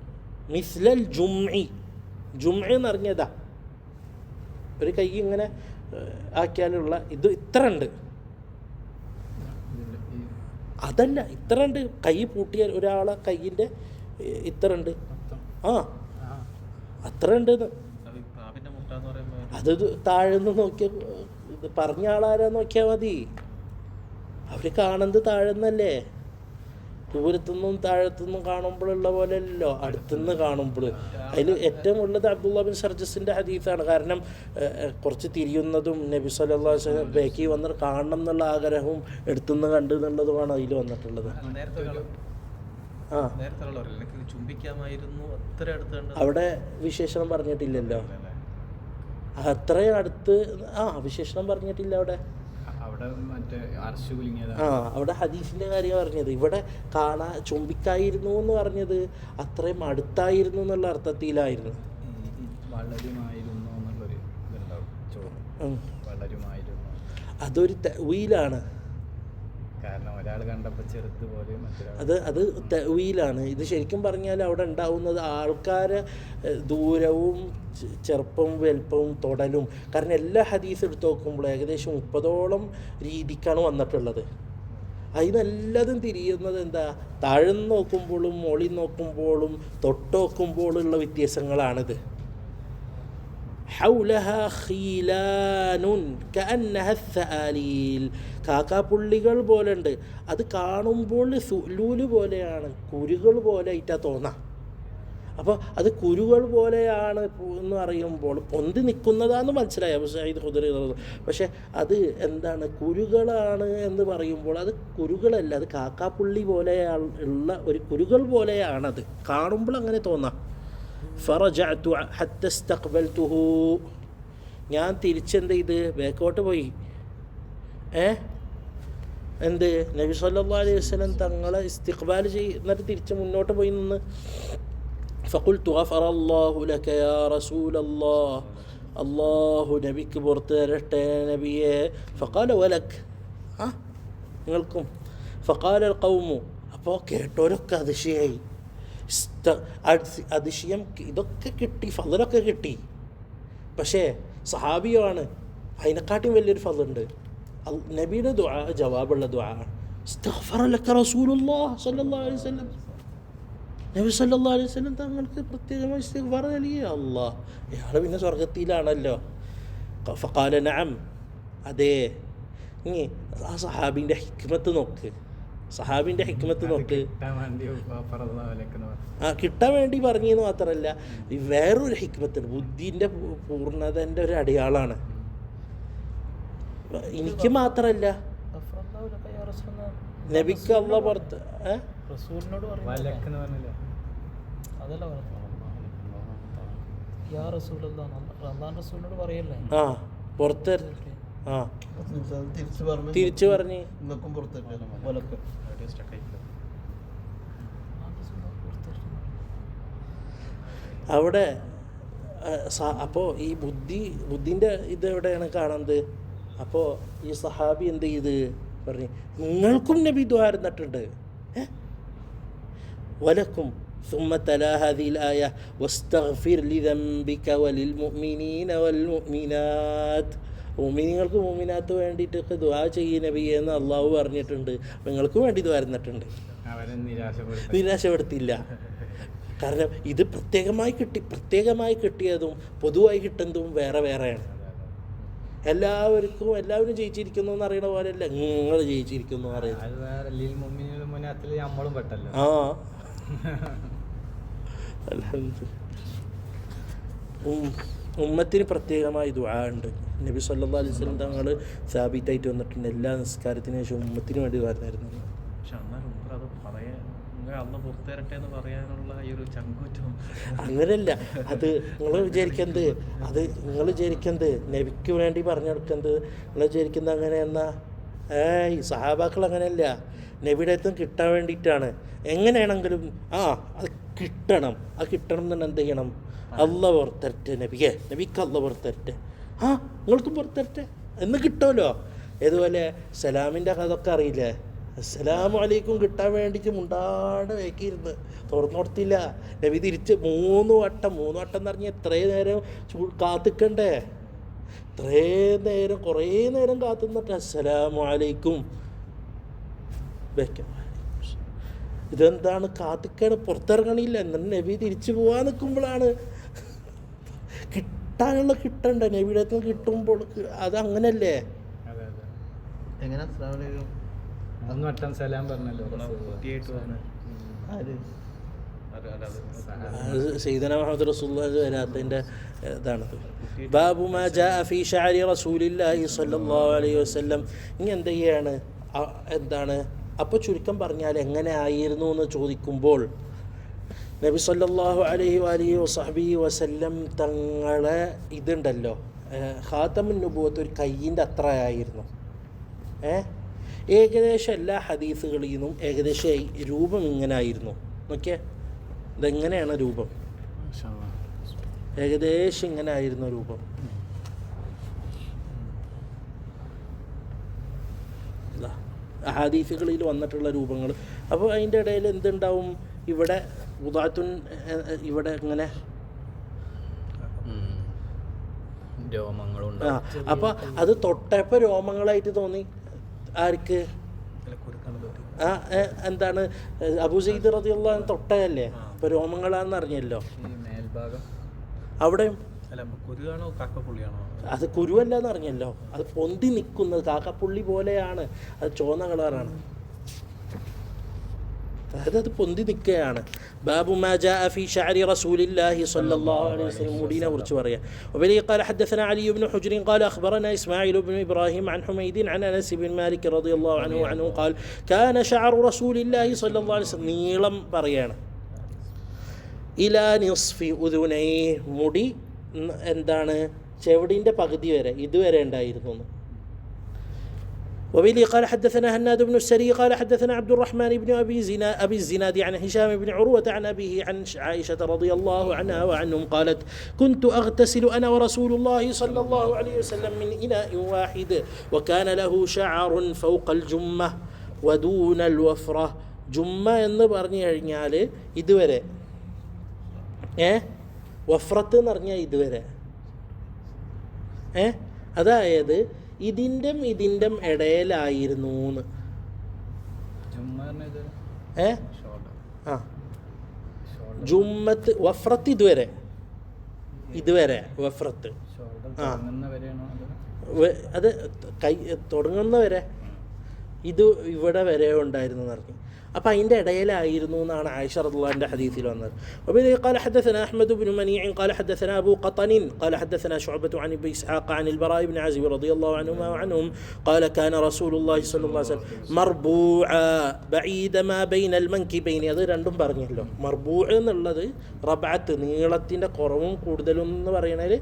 മിസ്ലൽ ജുംഇ, ജുംഇ എന്ന് പറഞ്ഞതാ ഒരു കൈ ഇങ്ങനെ ആക്കിയാലുള്ള ഇത് ഇത്ര ഉണ്ട്, അതല്ല ഇത്ര ഉണ്ട്, കൈ പൂട്ടിയാൽ ഒരാളെ കൈയിൻ്റെ ഇത്ര ഉണ്ട്, അത്ര ഉണ്ട്. അത് താഴെന്ന് നോക്കിയ പറഞ്ഞ ആളാരാ നോക്കിയാൽ മതി, അവർ കാണുന്നത് താഴെന്നല്ലേ, ദൂരത്തുനിന്നും താഴത്തുനിന്നും കാണുമ്പോഴുള്ള പോലെ അല്ലല്ലോ അടുത്തുനിന്ന് കാണുമ്പോൾ. അതിൽ ഏറ്റവും ഉള്ളത് അബ്ദുള്ള ബിൻ സർജസിൻ്റെ ഹദീസാണ്. കാരണം കുറച്ച് തിരിയുന്നതും നബി സല്ലല്ലാഹു അലൈഹി വസല്ലം ബാക്കി വന്നിട്ട് കാണണം എന്നുള്ള ആഗ്രഹവും എടുത്തുനിന്ന് കണ്ടു എന്നുള്ളതുമാണ് അതിൽ വന്നിട്ടുള്ളത്. അവിടെ വിശേഷണം പറഞ്ഞിട്ടില്ലല്ലോ, അത്രയും അടുത്ത് വിശേഷണം പറഞ്ഞിട്ടില്ല അവിടെ. അവിടെ ഹദീസിന്റെ കാര്യം പറഞ്ഞത്, ഇവിടെ ചുംബിക്കായിരുന്നു എന്ന് പറഞ്ഞത് അത്രയും അടുത്തായിരുന്നു എന്നുള്ള അർത്ഥത്തിലായിരുന്നു. അതൊരു തഅ്വീലാണ്, അത് തഅ്വീലാണ്. ഇത് ശരിക്കും പറഞ്ഞാൽ അവിടെ ഉണ്ടാവുന്നത് ആൾക്കാരെ ദൂരവും ചെറുപ്പവും വലുപ്പവും തൊടലും. കാരണം എല്ലാ ഹദീസ് എടുത്ത് നോക്കുമ്പോൾ ഏകദേശം 30ഓളം രീതിക്കാണ് വന്നിട്ടുള്ളത്. അതിനെല്ലാതും തിരിയുന്നത് എന്താ, താഴ്ന്ന് നോക്കുമ്പോഴും മോളിൽ നോക്കുമ്പോഴും തൊട്ട് നോക്കുമ്പോഴുള്ള വ്യത്യാസങ്ങളാണിത്. ഹൗലഹാ ഖീലാനുൻ കഅന്നഹ അസ്സആലീൽ, കാക്കാപ്പുള്ളികൾ പോലെ ഉണ്ട്. അത് കാണുമ്പോൾ സുലൂല് പോലെയാണ്, കുരുകൾ പോലെ ആയിട്ടാ തോന്നാം. അപ്പോൾ അത് കുരുകൾ പോലെയാണ് എന്ന് പറയുമ്പോൾ പൊന്തി നിൽക്കുന്നതാണെന്ന് മനസ്സിലായി അബൂ സഈദ് ഖുദരി. പക്ഷേ അത് എന്താണ് കുരുകളാണ് എന്ന് പറയുമ്പോൾ അത് കുരുകളല്ല, അത് കാക്കാപ്പുള്ളി പോലെ ഉള്ള ഒരു കുരുകൾ പോലെയാണത്. കാണുമ്പോൾ അങ്ങനെ തോന്നാം. ഫറജഅതു ഹത്ത ഇസ്തഖ്ബൽതുഹു, ഞാൻ തിരിച്ചെന്ത് ചെയ്ത് ബേക്കോട്ട് പോയി. എന്ത് നബി സല്ലല്ലാഹു അലൈഹി വസല്ലം തങ്ങളെ ഇസ്തിഖ്ബാൽ എന്നിട്ട് തിരിച്ച് മുന്നോട്ട് പോയി നിന്ന്. ഫഖുൽതു ഗഫറല്ലാഹു ലക യാ റസൂലല്ലാഹ്, അല്ലാഹു നബിക്ക് പുറത്ത് തരട്ടെ നബിയെ. ഫഖാല വലക്, നിങ്ങൾക്കും. ഫഖാല അൽ ഖൗമു, അപ്പോൾ കേട്ടോരൊക്കെ അതിശയായി. അതിശയം, ഇതൊക്കെ കിട്ടി, ഫളലൊക്കെ കിട്ടി. പക്ഷേ സഹാബിയാണ്, അതിനെക്കാട്ടും വലിയൊരു ഫളുണ്ട്. നബിയുടെ ദുആ ജവാബുള്ള ദുആ ആണ്. ഇസ്തഗ്ഫറ ലക റസൂലുള്ളാഹി സ്വല്ലല്ലാഹു അലൈഹി വസല്ലം, നബി സല്ലല്ലാഹു അലൈഹി വസല്ലം തങ്ങൾക്ക് പ്രത്യേകമായി ഇസ്തിഗ്ഫാർ നൽകി. അല്ലാഹ്, ഇയാൾ പിന്നെ സ്വർഗത്തിലാണല്ലോ. ഫഖാല നഅം, അതെ. ഇനി ആ സഹാബിൻ്റെ ഹിക്മത്ത് നോക്ക്, സഹാബിൻ്റെ ഹിക്മത്ത് നോക്ക്. കിട്ടാൻ വേണ്ടി പറഞ്ഞെന്ന് മാത്രമല്ല, വേറൊരു ഹിക്മത്തുണ്ട്. ബുദ്ധിൻ്റെ പൂർണ്ണതൻ്റെ ഒരു അടയാളാണ്. എനിക്ക് മാത്രമല്ല, നബിക്ക് അള്ളാഹ് പുറത്ത് പുറത്ത് തിരിച്ചു പറഞ്ഞ് അവിടെ. അപ്പോൾ ഈ ബുദ്ധിൻ്റെ ഇത് എവിടെയാണ് കാണുന്നത്? അപ്പോൾ ഈ സഹാബി എന്ത് ചെയ്ത് പറഞ്ഞു, നിങ്ങൾക്കും നബി ദുആ തന്നിട്ടുണ്ട്. വലക്കും ثم تلا هذه الآية واستغفر لذنبك وللمؤمنين والمؤمنات. മുഅ്മിനീങ്ങൾക്ക് മുഅ്മിനാത്ത് വേണ്ടിയിട്ടൊക്കെ ദുആ ചെയ്യ് നബിയെ എന്ന് അള്ളാഹു പറഞ്ഞിട്ടുണ്ട്. നിങ്ങൾക്കും വേണ്ടി ദുആ തന്നിട്ടുണ്ട്. നിരാശപ്പെടുത്തില്ല. കാരണം ഇത് പ്രത്യേകമായി കിട്ടിയതും പൊതുവായി കിട്ടുന്നതും വേറെ വേറെയാണ്. എല്ലാവരും ജയിച്ചിരിക്കുന്നു എന്ന് അറിയണ പോലെയല്ല നിങ്ങൾ ജയിച്ചിരിക്കുന്നു പറയുന്നത്. ഉമ്മത്തിന് പ്രത്യേകമായി ദുആ ഉണ്ട്. നബി സല്ലല്ലാഹു അലൈഹി വസല്ലം തങ്ങൾ സാബിത്തായിട്ട് വന്നിട്ടുണ്ട്. എല്ലാ നിസ്കാരത്തിന് ശേഷം ഉമ്മത്തിന് വേണ്ടി വരുന്നായിരുന്നു. അങ്ങനെയല്ല, അത് നിങ്ങൾ വിചാരിക്കുന്നത് നബിക്ക് വേണ്ടി പറഞ്ഞെടുക്കുന്നത് നിങ്ങൾ വിചാരിക്കുന്നത് അങ്ങനെയെന്നാ? സഹാബാക്കൾ അങ്ങനെയല്ല, നബിയുടെ അടുത്തും കിട്ടാൻ വേണ്ടിയിട്ടാണ്. എങ്ങനെയാണെങ്കിലും അത് കിട്ടണം. എന്നുണ്ടെങ്കിൽ എന്ത് ചെയ്യണം? അള്ളാഹ് പുറത്തരട്ടെ നബിക്ക് അള്ളാഹ് പുറത്തരട്ടെ, നിങ്ങൾക്കും പുറത്തരട്ടെ എന്ന് കിട്ടുമല്ലോ. ഇതുപോലെ സലാമിൻ്റെ കഥയൊക്കെ അറിയില്ലേ? അസ്സലാമു അലൈക്കും കിട്ടാൻ വേണ്ടിയിട്ട് മുണ്ടാട് വേക്കിയിരുന്ന് തുറന്നു കൊടുത്തില്ല. നബി തിരിച്ച് മൂന്ന് വട്ടം എന്ന് പറഞ്ഞാൽ എത്രയും നേരം കാത്തിക്കണ്ടേ? കുറേ നേരം കാത്തുന്നിട്ട് അസ്സലാമു അലൈക്കും വെക്കാം. ഇതെന്താണ്? കാത്തിക്കാണ്, പുറത്തിറങ്ങണില്ല. എന്നിട്ട് നബി തിരിച്ചു പോകാൻ നിൽക്കുമ്പോഴാണ് കിട്ടണ്ടേ. നബിയുടെ അടുത്ത് കിട്ടുമ്പോൾ അത് അങ്ങനല്ലേ? എങ്ങനെ സയ്യിദന മുഹമ്മദ് റസൂലുള്ളാഹി വരാത്തതിൻ്റെ ഇതാണത്. ബാബു മാ ജാഅ ഫീ ശഅരി റസൂലില്ലാഹി സ്വല്ലല്ലാഹു അലൈഹി വസല്ലം. ഇനി എന്ത് ചെയ്യാണ്? എന്താണ്? അപ്പോൾ ചുരുക്കം പറഞ്ഞാൽ എങ്ങനെ ആയിരുന്നു എന്ന് ചോദിക്കുമ്പോൾ നബി സല്ലല്ലാഹു അലൈഹി വസല്ലം തങ്ങളെ ഇതുണ്ടല്ലോ, ഖാതമുൻ നുബുവത്ത് ഒരു കയ്യിൻ്റെ അത്ര ആയിരുന്നു. ഏകദേശം എല്ലാ ഹദീസുകളിൽ നിന്നും ഏകദേശം രൂപം ഇങ്ങനെ ആയിരുന്നു. നോക്കിയേ, ഇതെങ്ങനെയാണ് രൂപം? ഏകദേശം ഇങ്ങനെ ആയിരുന്നു രൂപം. ഹദീസുകളിൽ വന്നിട്ടുള്ള രൂപങ്ങൾ. അപ്പോൾ അതിൻ്റെ ഇടയിൽ എന്തുണ്ടാവും? ഇവിടെ ഉദാത്തുൻ, ഇവിടെ ഇങ്ങനെ അപ്പോൾ അത് തൊട്ടപ്പോൾ രോമങ്ങളായിട്ട് തോന്നി. ആർക്ക്? എന്താണ്? അബൂ സഈദ് റളിയല്ലാഹു അൻഹു തൊട്ടയല്ലേ, അപ്പോൾ രോമങ്ങളാണെന്ന് അറിഞ്ഞല്ലോ. അവിടെയും അത് കുരുവല്ലാന്ന് അറിഞ്ഞല്ലോ. അത് പൊന്തി നിൽക്കുന്നത് കാക്കപ്പുള്ളി പോലെയാണ്. അത് ചുവന്ന കളറാണ്. അതായത് അത് പൊന്തി നിൽക്കുകയാണ്. ബാബു മാ ജാഅ ഫീ ശഅരി റസൂലില്ലാഹി സ്വല്ലല്ലാഹു അലൈഹി വസല്ലം മുടിനെ കുറിച്ച് പറയാം. وبه قال حدثنا علي بن حجر قال أخبرنا إسماعيل بن إبراهيم عن حميد عن أنس بن مالك رضي الله عنه قال كان شعر رسول الله صلى الله عليه وسلم നീളം പറയാണ് ഇലാ നിസ്ഫി ഉദുനൈ മുടി എന്താണ് ചെവിടിൻ്റെ പകുതി വരെ ഇതുവരെ ഉണ്ടായിരുന്നു. وبه قال حدثنا هناد بن السري قال حدثنا عبد الرحمن بن أبي الزناد عن هشام بن عروة عن أبيه عن عائشة رضي الله عنها وعنهم قالت كنت أغتسل أنا ورسول الله صلى الله عليه وسلم من إناء واحد وكان له شعر فوق الجمة ودون الوفرة. ജുമ്മ എന്ന് പറഞ്ഞു കഴിഞ്ഞാൽ ഇതുവരെ, വഫ്രത്ത് എന്ന് പറഞ്ഞാൽ ഇതുവരെ, അതായത് ഇതിൻ്റെ ഇടയിലായിരുന്നു. ജുമ്മത്ത് വഫ്രത്ത് ഇതുവരെ വഫ്രത്ത് അത് കൈ തുടങ്ങുന്നവരെ ഇത് ഇവിടെ വരെ ഉണ്ടായിരുന്നു എന്ന് പറഞ്ഞു. അപ്പോൾ അതിൻ്റെ ഇടയിലായിരുന്നു എന്നാണ് ആയിഷ റളിയല്ലാഹുവിൻ്റെ ഹദീസിൽ വന്നത്. وبه قال حدثنا أحمد بن منيع قال حدثنا أبو قطن قال حدثنا شعبة عن أبي إسحاق عن البراء بن عازب رضي الله عنهما وعنهم قال كان رسول الله صلى الله عليه وسلم مربوعا بعيد ما بين المنكبين. അത് രണ്ടും പറഞ്ഞല്ലോ. മർബൂഅ എന്നുള്ളത് റബഅത്ത് നീളത്തിൻ്റെ കുറവും കൂടുതലും എന്ന് പറയണതിൽ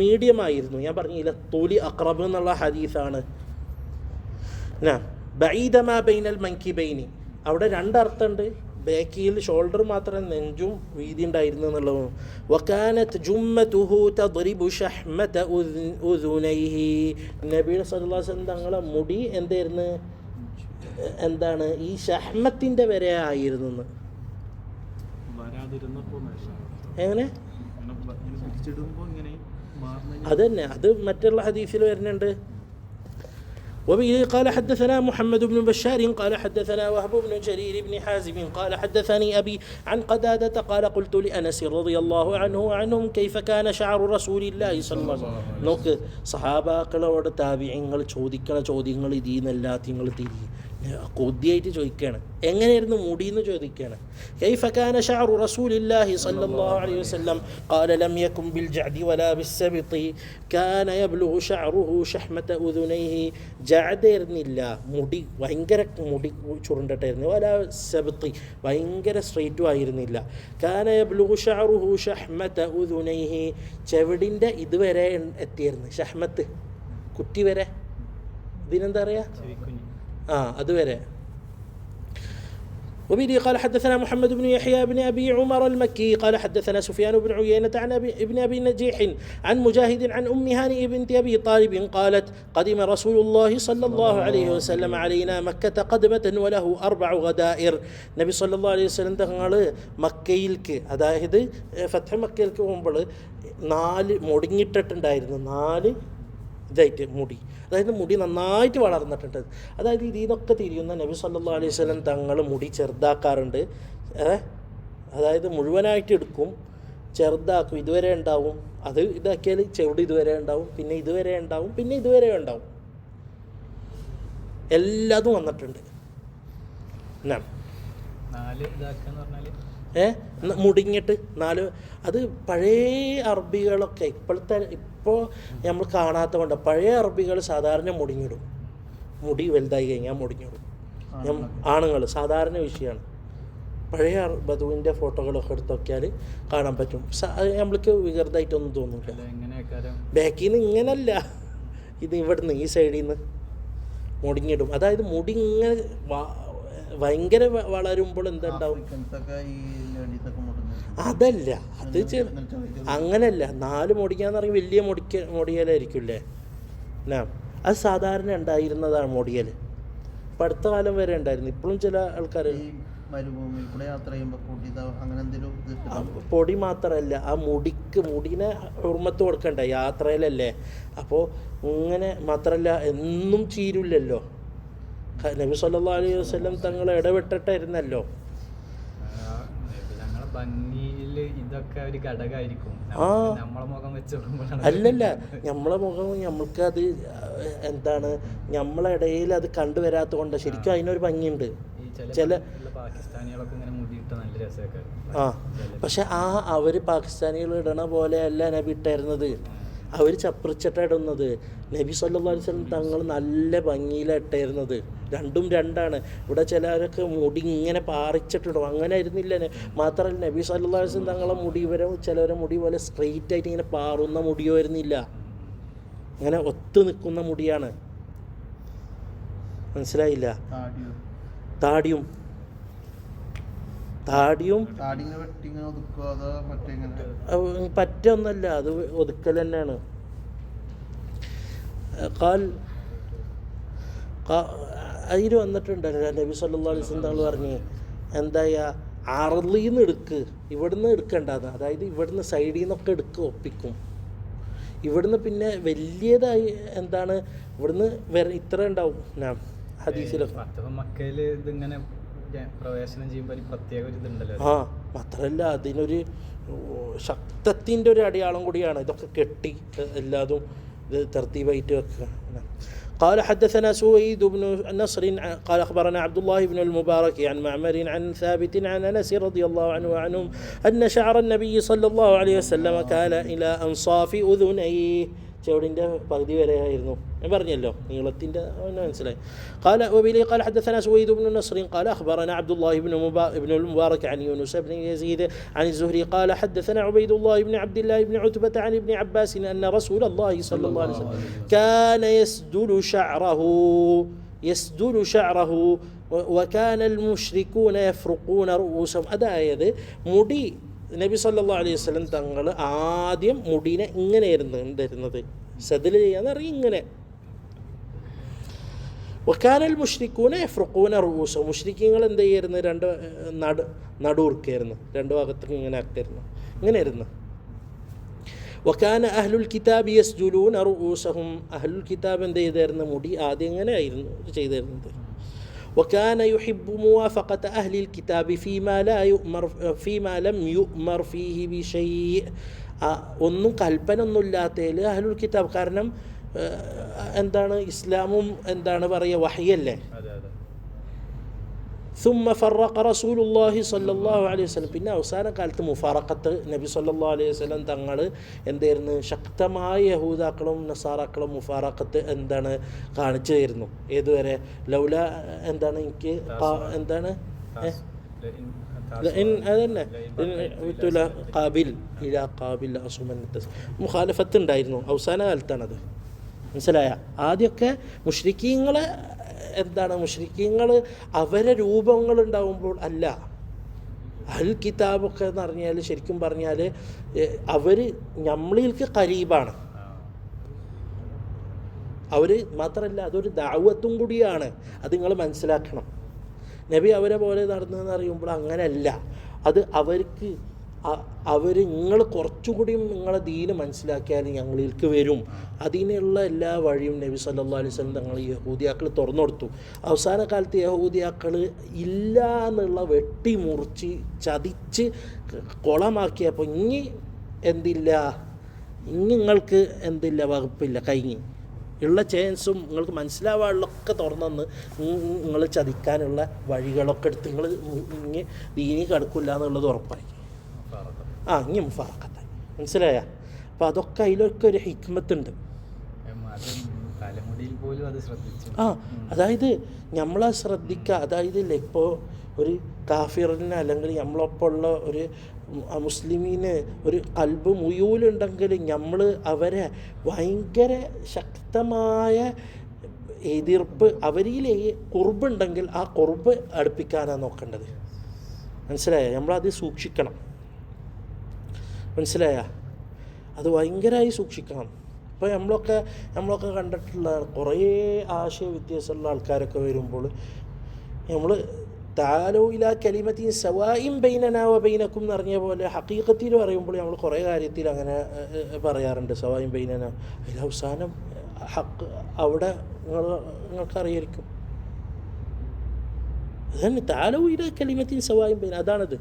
മീഡിയം ആയിരുന്നു. ഞാൻ പറഞ്ഞില്ല തൂലി അഖ്റബ് എന്നുള്ള ഹദീസാണ്. ബഈദ മാ ബൈനൽ മൻകിബൈനി അവിടെ രണ്ടർത്ഥമുണ്ട്. ബാക്കിൽ ഷോൾഡർ മാത്രം നെഞ്ചും വീതി ഉണ്ടായിരുന്നു എന്നുള്ളത്. വകാനത്ത് ജുമ്മതുഹു തദ്രിബു ശഹ്മത ഉദുനൈഹി. നബി സല്ലല്ലാഹു അലൈഹി വസല്ലം തങ്ങളെ മുടി എന്തായിരുന്നു, എന്താണ് ഈ ഷഹ്മത്തിൻ്റെ വരെ ആയിരുന്നു. എങ്ങനെ അതന്നെ അത് മറ്റുള്ള ഹദീസിൽ വരുന്നുണ്ട്. وبه قال حدثنا محمد بن بشار قال حدثنا وهب بن جرير بن حازم قال حدثني أبي عن قتادة قال قلت لأنس رضي الله عنه وعنهم كيف كان شعر رسول الله صلى الله عليه وسلم. നോക്ക് സഹാബാക്കളോട് താബിഈങ്ങൾ ചോദിക്കണ ചോദ്യങ്ങൾ ഇതിനെല്ലാത്തിങ്ങൾ കൊതിയായിട്ട് ചോദിക്കുകയാണ്. എങ്ങനെയായിരുന്നു മുടി എന്ന് ചോദിക്കുകയാണ്. كيف كان شعر رسول الله صلى الله عليه وسلم قال لم يكن بالجعد ولا بالسبط كان يبلغ شعره شحمة أذنيه. ജഅദായിരുന്നില്ല, മുടി ഭയങ്കര മുടി ചുരുണ്ടിട്ടായിരുന്നു. വല സബ്തി ഭയങ്കര സ്ട്രെയിറ്റും ആയിരുന്നില്ല. കാന യബ്ലുഗു ശഅറുഹു ശഹ്മത ഉദുനൈഹി ചെവിടിൻ്റെ ഇതുവരെ എത്തിയിരുന്നു. ഷഹ്മത്ത് കുറ്റി വരെ, ഇതിനെന്താ പറയുക, അതുവരെ. وبه قال حدثنا محمد بن يحيى بن أبي عمر المكي قال حدثنا سفيان بن عيينة عن ابن أبي نجيح عن مجاهد عن أم هانئ بنت أبي طالب قالت قدم رسول الله صلى الله عليه وسلم علينا مكة قدمة وله 4 غدائر. നബി സല്ലല്ലാഹു അലൈഹി വസല്ലം തങ്ങൾ മക്കയിലേക്ക്, അതായത് ഫത്ഹ് മക്കയിലേക്ക് പോകുമ്പോൾ 4 മുടിങ്ങിട്ടിട്ടുണ്ടായിരുന്നു. 4 ഇതായിട്ട് മുടി, അതായത് മുടി നന്നായിട്ട് വളർന്നിട്ടുണ്ട്. അതായത് ഇതിൽ നിന്നൊക്കെ തിരിയുന്ന നബി സല്ലല്ലാഹു അലൈഹി വസല്ലം തങ്ങൾ മുടി ചെറുതാക്കാറുണ്ട്. അതായത് മുഴുവനായിട്ട് എടുക്കും, ചെറുതാക്കും, ഇതുവരെ ഉണ്ടാവും. അത് ഇതാക്കിയാൽ ചെവിട് ഇതുവരെ ഉണ്ടാവും, പിന്നെ ഇതുവരെ ഉണ്ടാവും, പിന്നെ ഇതുവരെ ഉണ്ടാവും. എല്ലാതും വന്നിട്ടുണ്ട്. മുടിങ്ങിട്ട് 4 അത് പഴയ അറബികളൊക്കെ ഇപ്പോൾ നമ്മൾ കാണാത്ത കൊണ്ട് പഴയ അറബികൾ സാധാരണ മുടിങ്ങിടും. മുടി വലുതായി കഴിഞ്ഞാൽ മുടിങ്ങിടും. ആണുങ്ങൾ സാധാരണ വിഷയമാണ്. പഴയ ബധുവിൻ്റെ ഫോട്ടോകളൊക്കെ എടുത്ത് നോക്കിയാൽ കാണാൻ പറ്റും. നമ്മൾക്ക് വികൃതമായിട്ടൊന്നും തോന്നില്ല. ബാക്കിൽ നിന്ന് ഇങ്ങനല്ല, ഇത് ഇവിടുന്ന് ഈ സൈഡിൽ നിന്ന് മുടിങ്ങിടും. അതായത് മുടി ഇങ്ങനെ ഭയങ്കര വളരുമ്പോൾ എന്തുണ്ടാവും, അതല്ല അത് അങ്ങനല്ല. 4 മുടിക്കാന്ന് പറയും വലിയ മുടിയലായിരിക്കില്ലേ. അത് സാധാരണ ഉണ്ടായിരുന്നതാണ് മുടിയൽ. ഇപ്പം അടുത്ത കാലം വരെ ഉണ്ടായിരുന്നു. ഇപ്പോഴും ചില ആൾക്കാർ പൊടി മാത്രമല്ല, ആ മുടിനെ ഹുർമത്ത് കൊടുക്കണ്ടേ യാത്രയിലല്ലേ. അപ്പോൾ ഇങ്ങനെ മാത്രമല്ല എന്നും ചീരില്ലല്ലോ. നബി സല്ലല്ലാഹു അലൈഹി വസല്ലം തങ്ങൾ ഇടപെട്ടിട്ടായിരുന്നല്ലോ. അല്ലല്ല, നമ്മളെ മുഖം നമ്മൾക്കത് എന്താണ് നമ്മളെ ഇടയിൽ അത് കണ്ടുവരാത്ത കൊണ്ട് ശരിക്കും അതിനൊരു ഭംഗിയുണ്ട്. ചില പാകിസ്ഥാനികളൊക്കെ ഇങ്ങനെ മുടിയിട്ട് നല്ല രസമൊക്കെ. പക്ഷെ അവർ പാകിസ്ഥാനികൾ ഇടണ പോലെയല്ല നബി ഇട്ടായിരുന്നത്. അവർ ചപ്രിച്ചിട്ട ഇടുന്നത്. നബി സല്ലല്ലാഹു അലൈഹി വസല്ലം തങ്ങൾ നല്ല ഭംഗിയിലാണ് ഇട്ടായിരുന്നത്. രണ്ടും രണ്ടാണ്. ഇവിടെ ചിലരൊക്കെ മുടി ഇങ്ങനെ പാറിച്ചിട്ടിടും, അങ്ങനെ ആയിരുന്നില്ല. മാത്രമല്ല നബി സല്ലല്ലാഹു അലൈഹി വസല്ലം തങ്ങളെ മുടി ചിലവരെ മുടി പോലെ സ്ട്രെയിറ്റ് ആയിട്ട് ഇങ്ങനെ പാറുന്ന മുടിയോ ആയിരുന്നില്ല, ഇങ്ങനെ ഒത്തു നിൽക്കുന്ന മുടിയാണ്. മനസ്സിലായില്ല? താടിയും പറ്റൊന്നല്ല, അത് ഒതുക്കൽ തന്നെയാണ്. അതിൽ വന്നിട്ടുണ്ടല്ലോ നബി സല്ലല്ലാഹു അലൈഹി വസല്ലം തങ്ങൾ പറഞ്ഞ് എന്താ അർളീന്ന് എടുക്ക്, ഇവിടുന്ന് എടുക്കണ്ടെന്ന്. അതായത് ഇവിടുന്ന് സൈഡിൽ നിന്നൊക്കെ ഒപ്പിക്കും. ഇവിടുന്ന് പിന്നെ വലിയതായി എന്താണ് ഇവിടുന്ന് ഇത്ര ഉണ്ടാവും ഹദീസിലൊക്കെ. മക്കയിൽ ഇതിങ്ങനെ പ്രവേശനം ചെയ്യുമ്പോൾ പ്രത്യേക ഒരു ഇതുണ്ടല്ലോ. മാത്രമല്ല അതിനൊരു ശക്തത്തിൻ്റെ ഒരു അടയാളം കൂടിയാണ്. ഇതൊക്കെ കെട്ടി എല്ലാതും ഇത് തർത്തീബായിട്ട് വെക്കുക. قال حدثنا سويد بن نصر قال أخبرنا عبد الله بن المبارك عن معمر عن ثابت عن أنس رضي الله عنه وعنهم أن شعر النبي صلى الله عليه وسلم كان إلى أنصاف أذنيه. ചെവിടിൻ്റെ പകുതി വരെ ആയിരുന്നു, ഞാൻ പറഞ്ഞല്ലോ നീളത്തിൻ്റെ മനസ്സിലായി. قال وبه قال حدثنا سويد بن نصر قال أخبرنا عبد الله بن المبارك عن يونس بن يزيد عن الزهري قال حدثنا عبيد الله بن عبد الله بن عتبة عن ابن عباس أن رسول الله صلى الله عليه وسلم كان يسدل شعره وكان المشركون يفرقون رؤوسهم. അതായത് മുടി നബി സല്ലല്ലാഹു അലൈഹി വസല്ലം തങ്ങൾ ആദ്യം മുടിനെ ഇങ്ങനെയായിരുന്നു ഉണ്ടായിരുന്നത്, സദൽ ചെയ്യാന്ന് പറയും ഇങ്ങനെ. വക്കാനൽ മുഷ്രിക്കൂന യഫ്റുഖൂന റൂസ, മുഷ്രിക്കീങ്ങൾ എന്ത് ചെയ്യായിരുന്നു, രണ്ട് നടുർക്കായിരുന്നു, രണ്ട് ഭാഗത്തേക്ക് ഇങ്ങനെ ആക്കായിരുന്നു, ഇങ്ങനെയായിരുന്നു. വക്കാന അഹ്ലുൽ കിതാബ് യസ്ജുലൂന റൂസഹും, അഹ്ലുൽ കിതാബ് എന്ത് ചെയ്തായിരുന്നു, മുടി ആദ്യം ഇങ്ങനെ ആയിരുന്നു ചെയ്തിരുന്നത്. وكان يحب موافقة أهل الكتاب فيما لم يؤمر فيه بشيء. ഒന്നും കൽപ്പന ഒന്നുമില്ലാത്തതിൽ അഹ്ലുൽ കിതാബ്, കാരണം എന്താണ് ഇസ്ലാമും എന്താണ് പറയുക വഹയല്ലേ. ثم فرق رسول الله صلى الله عليه وسلم. പിന്നെ അവസാന കാലത്ത് മുഫാറഖത്ത് നബി സല്ലല്ലാഹു അലൈഹി വസല്ലം തങ്ങൾ എന്തായിരുന്നു, ശക്തമായ യഹൂദാക്കളും നസാറാക്കളും മുഫാറഖത്ത് എന്താണ് കാണിച്ചു തരുന്നു. ഏതുവരെ ലൗല എന്താണ് എനിക്ക് എന്താണ് അതന്നെ മുഖാലഫത്ത് ഉണ്ടായിരുന്നു, അവസാന കാലത്താണത്. മനസ്സിലായ? ആദ്യമൊക്കെ മുശ്രിക്കീങ്ങളെ എന്താണ്, മുശ്രിക്കീങ്ങൾ അവരെ രൂപങ്ങളുണ്ടാവുമ്പോൾ അല്ല. അൽ കിതാബൊക്കെ എന്ന് പറഞ്ഞാൽ ശരിക്കും പറഞ്ഞാൽ അവർ നമ്മളിൽക്ക് കരീബാണ്. അവർ മാത്രമല്ല അതൊരു ദഅവത്തും കൂടിയാണ്. അത് നിങ്ങൾ മനസ്സിലാക്കണം. നബി അവരെ പോലെ നടന്നതെന്ന് അറിയുമ്പോൾ അങ്ങനെയല്ല. അത് അവർക്ക് നിങ്ങൾ കുറച്ചുകൂടിയും നിങ്ങളെ ദീന് മനസ്സിലാക്കിയാൽ ഞങ്ങളിലേക്ക് വരും. അതിനുള്ള എല്ലാ വഴിയും നബി സല്ലല്ലാഹു അലൈഹി വസല്ലം തങ്ങൾ യഹൂദിയാക്കൾ തുറന്നു കൊടുത്തു. അവസാന കാലത്ത് യഹൂദിയാക്കൾ ഇല്ല എന്നുള്ള വെട്ടി മുറിച്ച് ചതിച്ച് കുളമാക്കിയപ്പോൾ ഇനി എന്തില്ല, ഇനി നിങ്ങൾക്ക് എന്തില്ല, വകുപ്പില്ല, കഴിഞ്ഞ് ഉള്ള ചാൻസും നിങ്ങൾക്ക് മനസ്സിലാവാനുള്ളൊക്കെ തുറന്നു നിങ്ങൾ ചതിക്കാനുള്ള വഴികളൊക്കെ എടുത്ത് നിങ്ങൾ ഇനി ദീനി കിടക്കില്ല എന്നുള്ളത് ഉറപ്പായി. ഇനി മുഫാറഖത്തായി. മനസ്സിലായ? അപ്പം അതൊക്കെ അതിലൊക്കെ ഒരു ഹിക്മത്തുണ്ട്. അതായത് നമ്മളെ ശ്രദ്ധിക്കുക. അതായത് ഇപ്പോൾ ഒരു കാഫിറിന് അല്ലെങ്കിൽ നമ്മളൊപ്പമുള്ള ഒരു മുസ്ലിമീന് ഒരു കൽബ് മുയൂലുണ്ടെങ്കിൽ നമ്മൾ അവരെ ഭയങ്കര ശക്തമായ എതിർപ്പ്, അവരിൽ കുർബുണ്ടെങ്കിൽ ആ കുർബ് അടുപ്പിക്കാനാണ് നോക്കേണ്ടത്. മനസ്സിലായ? നമ്മളത് സൂക്ഷിക്കണം. മനസ്സിലായ? അത് ഭയങ്കരമായി സൂക്ഷിക്കണം. ഇപ്പോൾ നമ്മളൊക്കെ കണ്ടിട്ടുള്ള കുറേ ആശയ വ്യത്യാസമുള്ള ആൾക്കാരൊക്കെ വരുമ്പോൾ നമ്മൾ താലോ ഇലാ കലിമത്തിൻ സവാഇൻ ബൈനനാ വ ബൈനക്കും എന്ന് പറഞ്ഞ പോലെ ഹഖീഖത്തിൽ പറയുമ്പോൾ നമ്മൾ കുറേ കാര്യത്തിൽ അങ്ങനെ പറയാറുണ്ട്. സവാഇൻ ബൈനനാ, അതിൽ അവസാനം ഹക്ക് അവിടെ നിങ്ങൾക്കറിയായിരിക്കും. അതന്നെ താലോ ഇലാ കലിമത്തിൻ സവാഇൻ ബൈന, അതാണത്.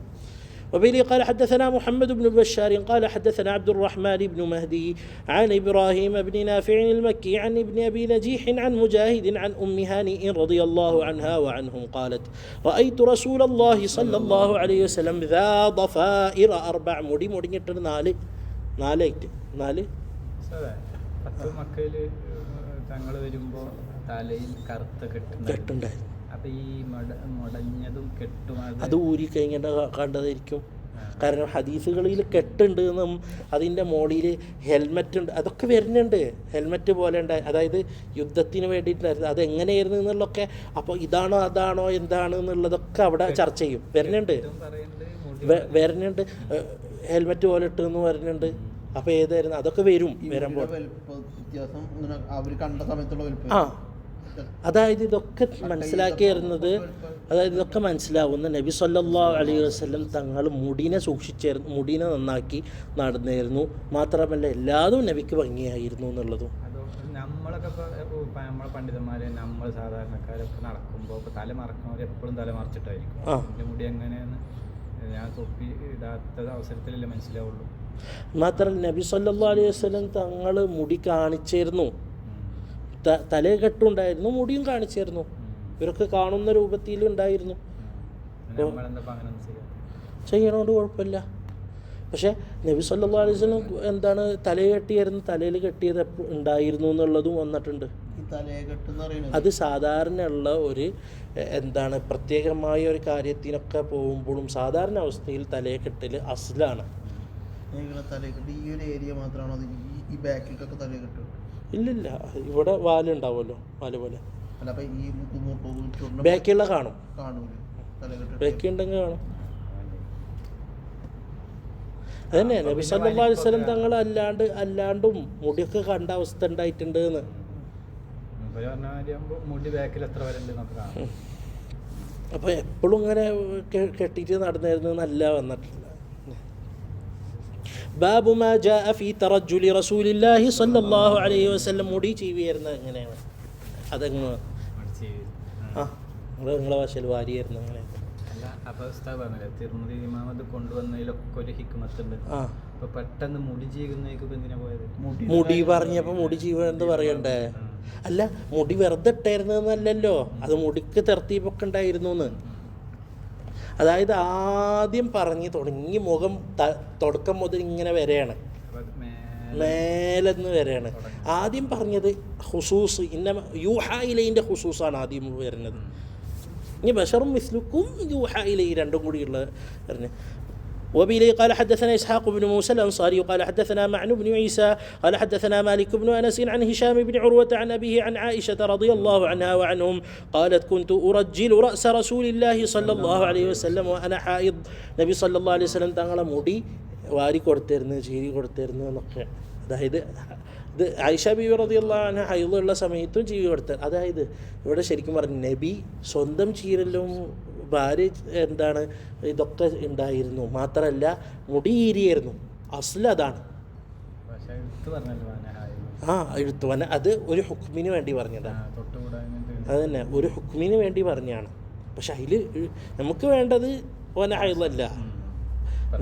وبه قال حدثنا محمد بن بشار قال حدثنا عبد الرحمن بن مهدي عن إبراهيم بن نافع المكي عن ابن أبي نجيح عن مجاهد عن أم هانئ رضي الله عنها وعنهم قالت رأيت رسول الله صلى الله عليه وسلم ذا ضفائر 4 മുടി മുടിഞ്ഞിട്ടൊരു 4 പത്ത് മക്കയിൽ തങ്ങൾ വരുമ്പോൾ തലയിൽ കറുത്ത കെട്ടുണ്ടായിരുന്നു. അപ്പം ഈ മുടഞ്ഞതും കെട്ടും അത് ഊരി കഴിഞ്ഞിട്ട് കണ്ടതായിരിക്കും. കാരണം ഹദീസുകളിൽ കെട്ടുണ്ട് എന്നും അതിൻ്റെ മുകളിൽ ഹെൽമറ്റ് ഉണ്ട്, അതൊക്കെ വരുന്നുണ്ട്. ഹെൽമറ്റ് പോലെ ഉണ്ട്, അതായത് യുദ്ധത്തിന് വേണ്ടിയിട്ടായിരുന്നു. അതെങ്ങനെയായിരുന്നു എന്നുള്ളതൊക്കെ. അപ്പോൾ ഇതാണോ അതാണോ എന്താണ് എന്നുള്ളതൊക്കെ അവിടെ ചർച്ച ചെയ്യും. വരുന്നുണ്ട്. ഹെൽമറ്റ് പോലെ ഇട്ടെന്ന് വരുന്നുണ്ട്. അപ്പോൾ ഏതായിരുന്നു അതൊക്കെ വരുമ്പോൾ ആ അതായത് ഇതൊക്കെ മനസ്സിലാക്കി വരുന്നത്, അതായത് ഇതൊക്കെ മനസ്സിലാവുന്ന നബി സല്ലല്ലാഹു അലൈഹി വസല്ലം തങ്ങൾ മുടിനെ സൂക്ഷിച്ചായിരുന്നു, മുടിനെ നന്നാക്കി നടന്നായിരുന്നു. മാത്രമല്ല എല്ലാതും നബിക്ക് ഭംഗിയായിരുന്നു എന്നുള്ളതും. നമ്മളൊക്കെ നമ്മളെ പണ്ഡിതന്മാരെ നമ്മൾ സാധാരണക്കാരൊക്കെ നടക്കുമ്പോൾ തല മറക്കുന്നവർ എപ്പോഴും തല മറച്ചിട്ടായിരിക്കും. എൻ്റെ മുടി എങ്ങനെയെന്ന് ഞാൻ തൊപ്പി ഇടാത്ത അവസരത്തിലല്ലേ മനസ്സിലാവുള്ളൂ. മാത്രമല്ല നബി സല്ലല്ലാഹു അലൈഹി വസല്ലം തങ്ങൾ മുടി കാണിച്ചിരുന്നു, തലയെ കെട്ടുണ്ടായിരുന്നു, മുടിയും കാണിച്ചിരുന്നു. ഇവരൊക്കെ കാണുന്ന രൂപത്തിലുണ്ടായിരുന്നു. ചെയ്യണോണ്ട് കുഴപ്പമില്ല. പക്ഷേ നബി സല്ലല്ലാഹു അലൈഹി വസല്ലം എന്താണ് തലയെ കെട്ടിയായിരുന്നു, തലയിൽ കെട്ടിയത് ഉണ്ടായിരുന്നു എന്നുള്ളതും വന്നിട്ടുണ്ട്. അത് സാധാരണ ഉള്ള ഒരു എന്താണ് പ്രത്യേകമായ ഒരു കാര്യത്തിനൊക്കെ പോകുമ്പോഴും സാധാരണ അവസ്ഥയിൽ തലയെ കെട്ടൽ അസ്ലാണ്. ഇല്ലില്ല, ഇവിടെ വാലുണ്ടാവുമല്ലോ, വാല് പോലെ ബാക്കിയുള്ള കാണും, ബാക്കി ഉണ്ടെങ്കിൽ കാണും. അതന്നെ നബി സല്ലല്ലാഹു അലൈഹി വസല്ലം തങ്ങൾ അല്ലാണ്ടും മുടിയൊക്കെ കണ്ട അവസ്ഥ ഉണ്ടായിട്ടുണ്ട് എന്ന്. അപ്പോൾ എപ്പോഴും ഇങ്ങനെ കെട്ടിയിട്ട് നടന്നായിരുന്നു നല്ല വന്നിട്ടില്ല. ബാബു മാ ജാഅ ഫീ തറജ്ജുലി റസൂലില്ലാഹി സ്വല്ലല്ലാഹു അലൈഹി വസല്ലം. മുടി ചീവിയായിരുന്നത് എങ്ങനെയാണ്? അതെങ്ങനെ നിങ്ങളെ ഭാഷയിൽ വാരിയായിരുന്നു അങ്ങനെ. തിരുമതി ഇമാമത് കൊണ്ടുവന്നതിലൊക്കെ ഒരു ഹിക്മത്തുണ്ട്. അപ്പൊ പെട്ടെന്ന് മുടി ചീകുന്നേക്ക് എന്തിനാ പോയത്? മുടി പറഞ്ഞപ്പോ മുടി ചീവൻ എന്ത് പറയണ്ടേ? അല്ല, മുടി വെറുതെ ഇട്ടായിരുന്നല്ലോ, അത് മുടിക്ക് തെർത്തീപ്പൊക്കെ ഉണ്ടായിരുന്നു എന്ന്. അതായത് ആദ്യം പറഞ്ഞു തുടങ്ങി മുഖം തുടക്കം മുതൽ ഇങ്ങനെ വരെയാണ്, മേലെന്ന് വരെയാണ് ആദ്യം പറഞ്ഞത്. ഹുസൂസ് ഇന്ന യൂഹാ ഇലൈൻ്റെ ഹുസൂസാണ് ആദ്യം വരുന്നത്. ഇനി ബഷറും മിസ്ലുക്കും യൂഹാ ഇലൈ രണ്ടും കൂടിയുള്ള പറഞ്ഞു. وبه قال حدثنا إسحاق بن موسى الأنصاري قال حدثنا معن بن عيسى قال حدثنا مالك بن أنس عن هشام بن عروة عن أبيه عن عائشة رضي الله عنها وعنهم قالت كنت أرجل رأس رسول الله صلى الله عليه وسلم وأنا حائض. നബി സല്ലല്ലാഹു അലൈഹി വസല്ലം തങ്ങളെ മുടി വാരി കൊടുത്തിരുന്നു, ചീരി കൊടുത്തിരുന്നു എന്നൊക്കെ. അതായത് ഇത് ആയിഷ ബീവി റളിയല്ലാഹു അൻഹ ഹൈളുള്ള സമയത്തും ചീരി കൊടുത്തത്. അതായത് ഇവിടെ ശരിക്കും പറഞ്ഞു നബി സ്വന്തം ചീരലും ഭാര്യ എന്താണ് ഇതൊക്കെ ഉണ്ടായിരുന്നു. മാത്രമല്ല മുടി ഈരിയായിരുന്നു, അസ്ല അതാണ്. എഴുത്തുവന അത് ഒരു ഹുക്മിന് വേണ്ടി പറഞ്ഞതാണ്. അത് തന്നെ ഒരു ഹുക്മിന് വേണ്ടി പറഞ്ഞാണ്. പക്ഷെ അതിൽ നമുക്ക് വേണ്ടത് വന ഹൈളല്ല.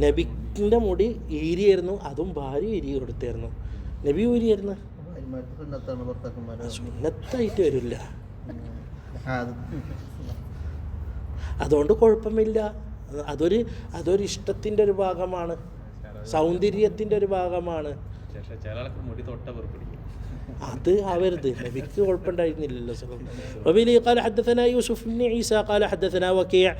നബിൻ്റെ മുടി ഈരിയായിരുന്നു, അതും ഭാര്യ ഈരി കൊടുത്തായിരുന്നു. നബി ഊരിയായിരുന്നു, സുന്നത്തായിട്ട് വരില്ല. അതുകൊണ്ട് കുഴപ്പമില്ല. അതൊരു ഇഷ്ടത്തിൻ്റെ ഒരു ഭാഗമാണ്, സൗന്ദര്യത്തിൻ്റെ ഒരു ഭാഗമാണ്. അത് ആവരുത്, നബിക്ക് കുഴപ്പമുണ്ടായിരുന്നില്ലല്ലോ. وبه قال حدثنا يوسف بن عيسى قال حدثنا وكيع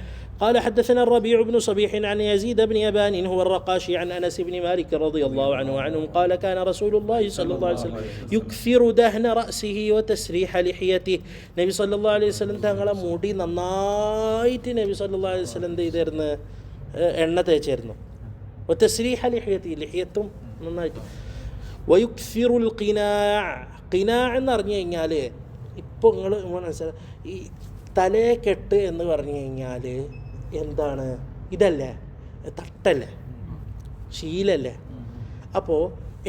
قال حدثنا الربيع بن صبيح عن يزيد بن يبان هو الرقاشي عن أنس بن مالك رضي الله عنه وعنهم قال كان رسول الله صلى الله عليه وسلم يكثر دهن رأسه وتسريح لحيته. നബി സല്ലല്ലാഹു അലൈഹി വസല്ലം തങ്ങളെ മുടി നന്നായിട്ട് നബി സല്ലല്ലാഹു അലൈഹി വസല്ലം ചെയ്തിരുന്നു, എണ്ണ തേച്ചായിരുന്നു. وتسريح لحيته, ലിഹ്യത്തും നന്നായിട്ട്. വയുക്സിറുൽ ഖിനാ എന്ന് പറഞ്ഞു കഴിഞ്ഞാൽ ഇപ്പോൾ നിങ്ങൾ മനസ്സിലായി, ഈ തലയെക്കെട്ട് എന്ന് പറഞ്ഞു കഴിഞ്ഞാൽ എന്താണ്? ഇതല്ലേ, തട്ടല്ലേ, ശീലല്ലേ. അപ്പോൾ